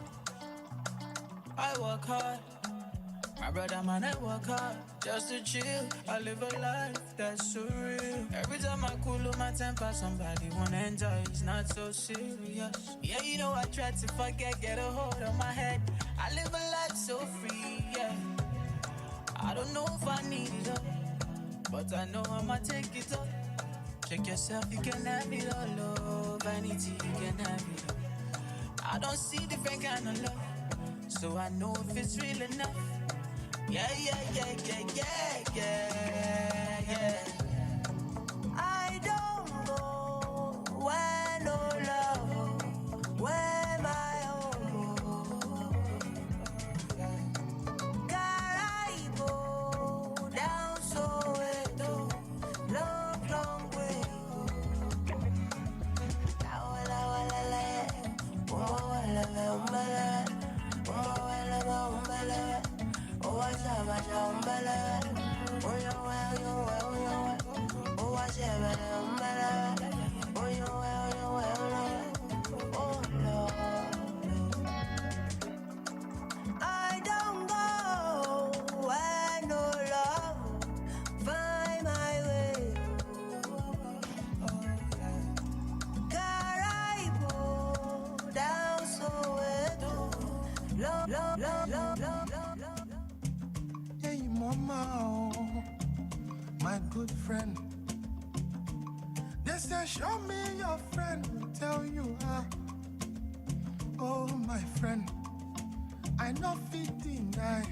I work hard. My brother man, I work hard just to chill. I live a life that's surreal. Every time I cool my temper, somebody wanna enjoy. It's not so serious. Yeah, you know I try to forget, get a hold on my head. I live a life so free. Yeah, I don't know if I need it all, but I know I'ma take it all. Check yourself, you can have it all. Oh, vanity, you can have it all. I don't see different kind of love, so I know if it's real enough. Yeah, yeah, yeah, yeah, yeah, yeah, yeah. I don't go where no love, where my home. Caraibo, down Soweto, long, long way. Wala wala la, wala wala, wala wala. Oh, what's up, what's up, Hey, mama, oh, my good friend. They say, show me your friend will tell you how. Oh, my friend, I know fit deny.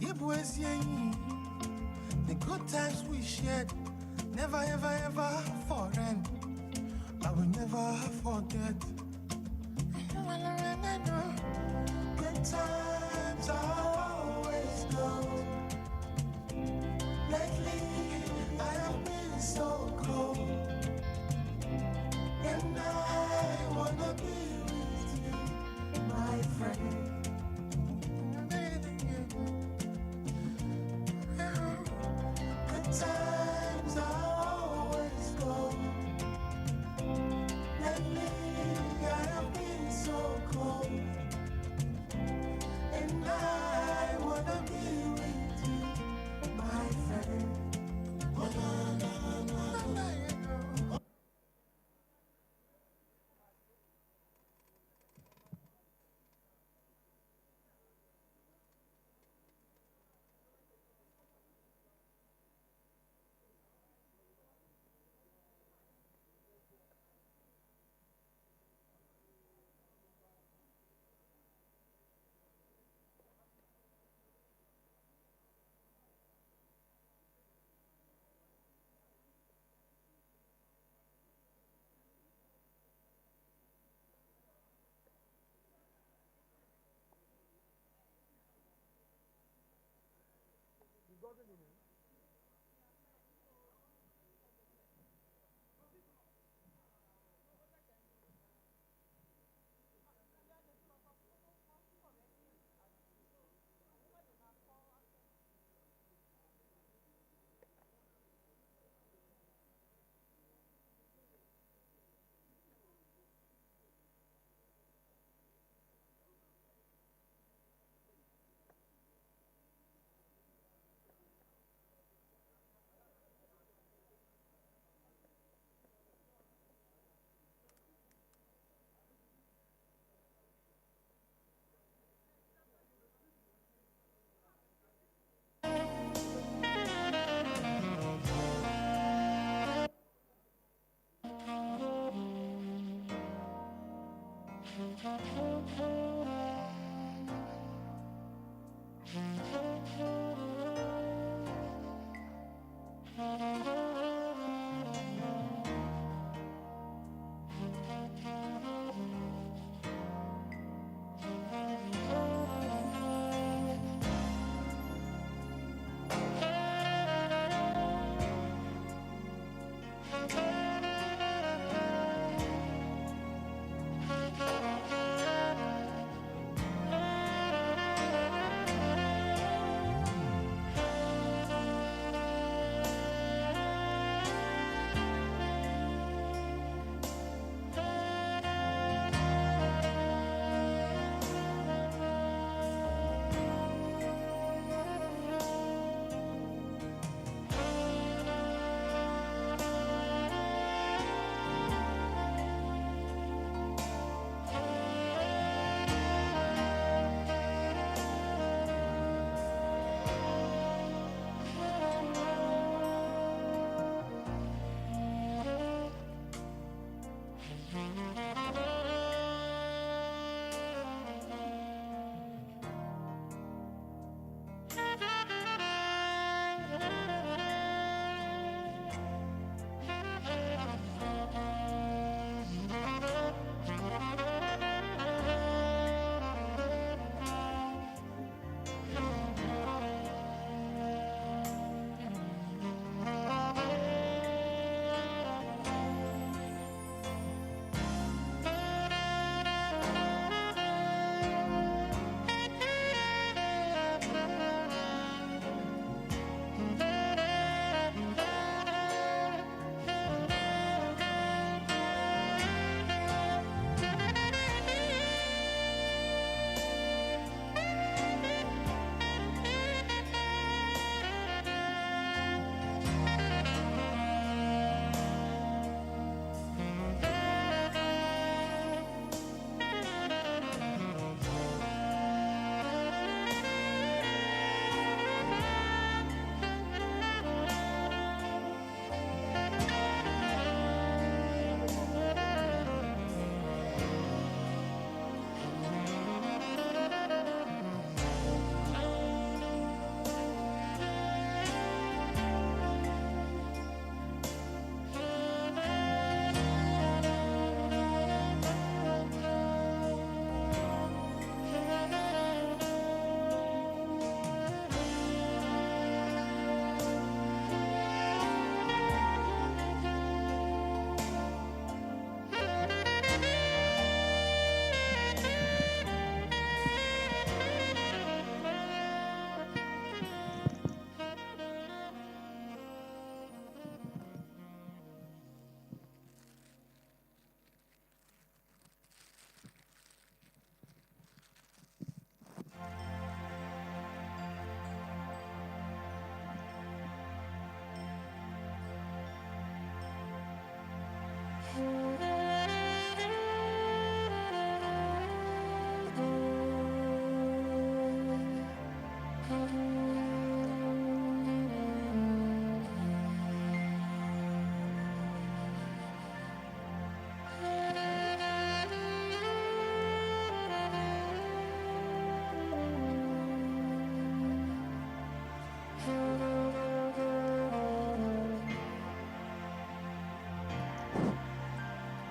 It was the good times we shared, never ever ever foreign. I will never forget. Good times always go. Lately, I have been so cold, and I wanna be with you, my friend. Good times always go. Lately, I have been so cold, and I wanna be with you, my friend.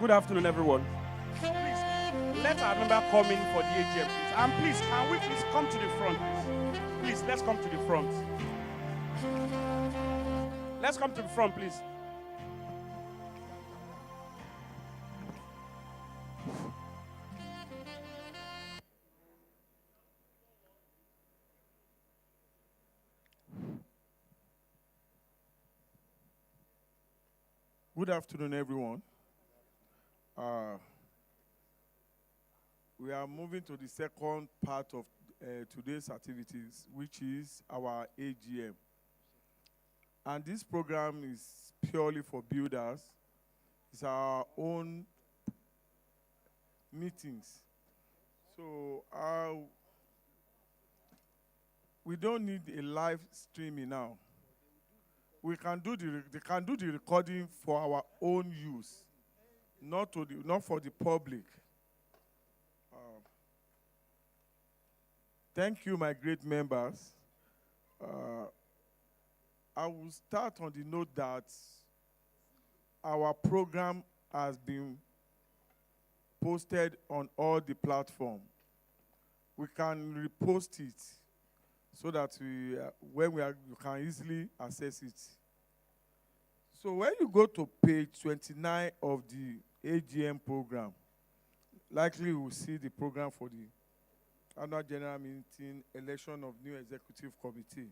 Good afternoon, everyone. Please, let our member come in for the AGM, please. And please, can we please come to the front, please? Please, let's come to the front. Let's come to the front, please. Good afternoon, everyone. We are moving to the second part of today's activities, which is our AGM. And this program is purely for builders. It's our own meetings. So we don't need a live streaming now. They can do the recording for our own use, not for the public. Thank you, my great members. I will start on the note that our program has been posted on all the platforms. We can repost it so that you can easily access it. So when you go to page 29 of the AGM program, likely you will see the program for the annual general meeting, election of new executive committee.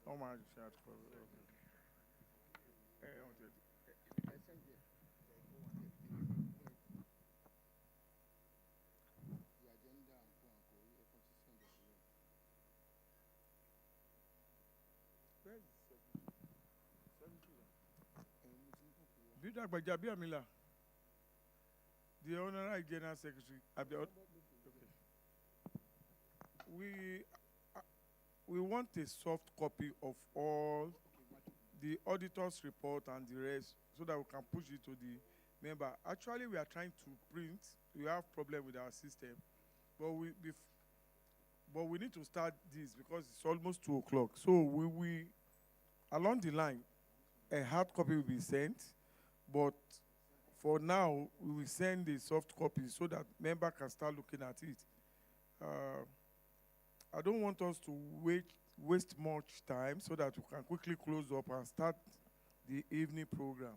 Oh my God. Builder Bajabi Amila, the Honorary General Secretary. We want a soft copy of all the auditor's report and the rest so that we can push it to the member. Actually, we are trying to print. We have problem with our system, but we need to start this because it's almost 2 o'clock. So we along the line, a hard copy will be sent, but for now, we will send a soft copy so that member can start looking at it. I don't want us to waste much time so that we can quickly close up and start the evening program.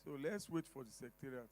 So let's wait for the secretariat.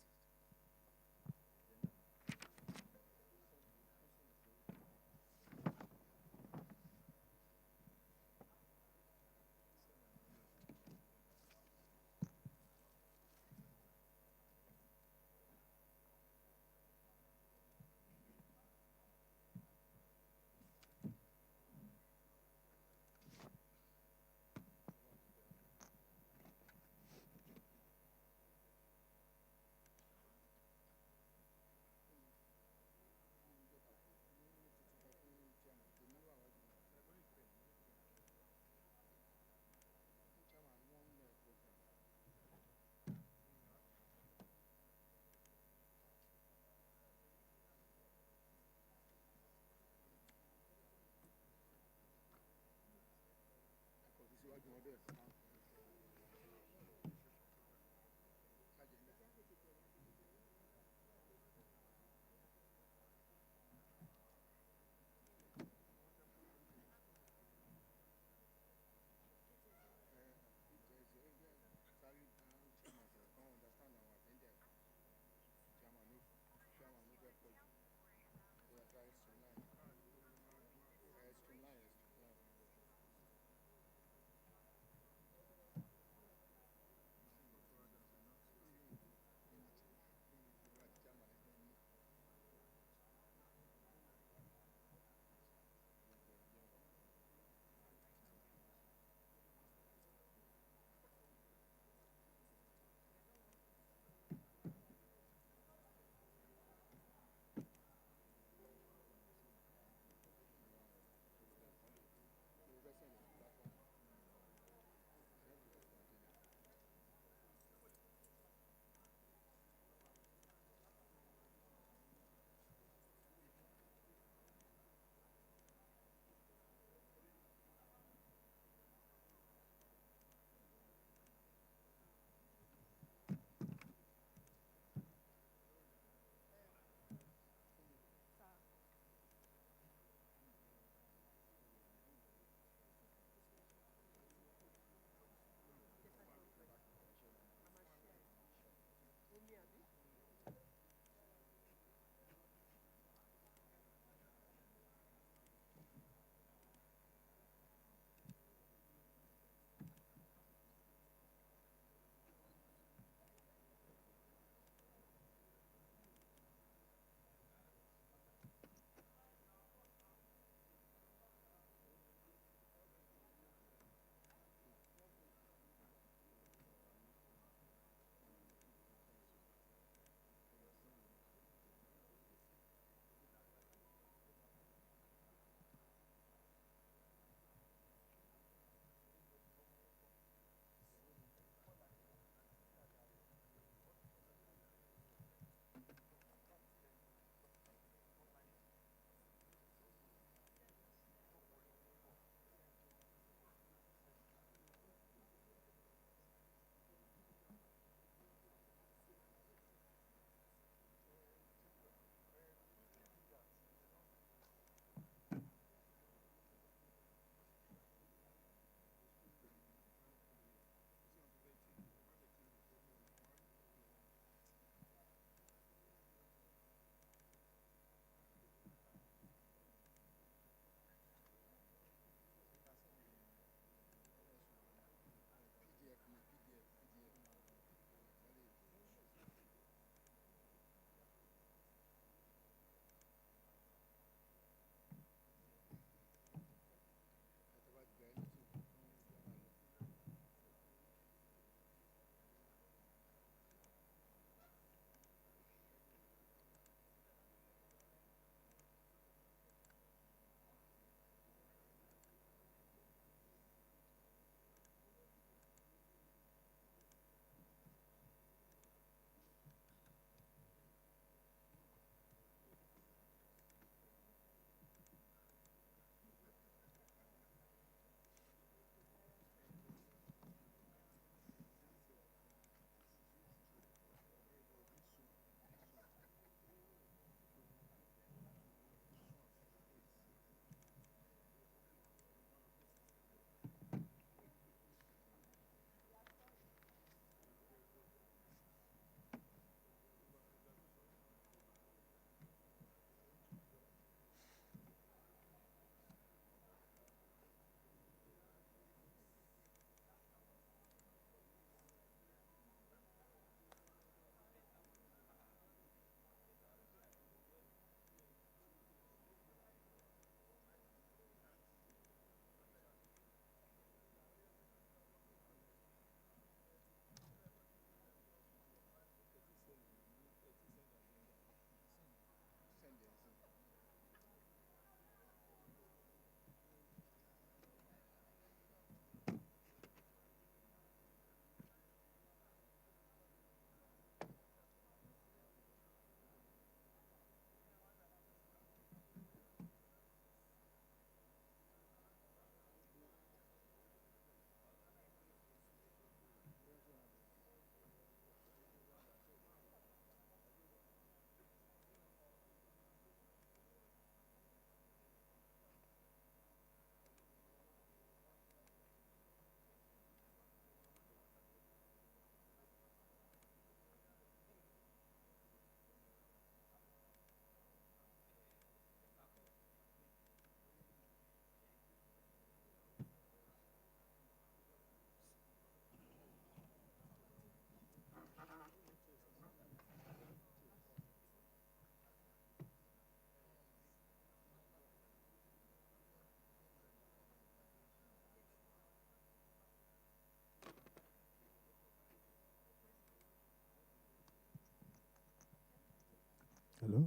Hello?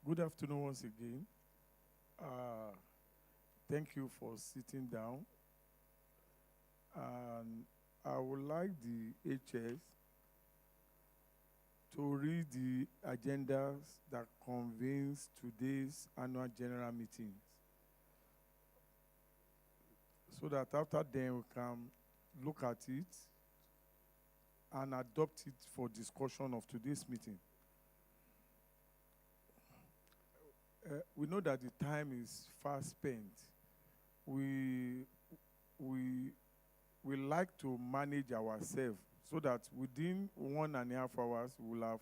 Good afternoon once again. Thank you for sitting down. And I would like the HS to read the agendas that convenes today's annual general meetings, so that after then we can look at it and adopt it for discussion of today's meeting. We know that the time is fast spent. We like to manage ourselves so that within 1.5 hours we'll have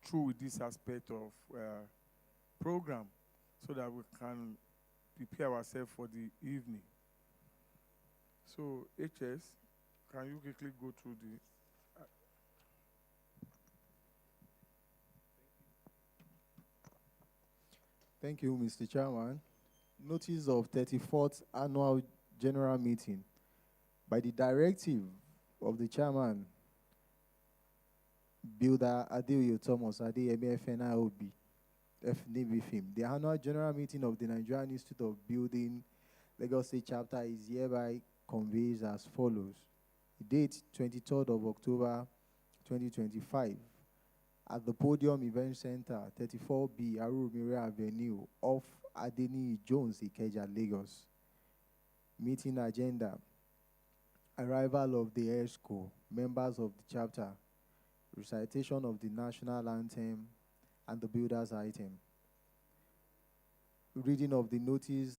through with this aspect of program, so that we can prepare ourselves for the evening. So HS, can you quickly go through the Thank you, Mr. Chairman. Notice of 34th Annual General Meeting. By the directive of the Chairman, Builder Adeoye Thomas, Adeyemi FNIOB, FNBFIM. The annual general meeting of the Nigerian Institute of Building Lagos State chapter is hereby conveys as follows. Date 23rd of October 2025 at the Podium Event Center, 34B Arumire Avenue off Adeni Jones, Ikeja, Lagos. Meeting agenda. Arrival of the ESCO, members of the chapter, recitation of the national anthem and the builder's item. Reading of the notice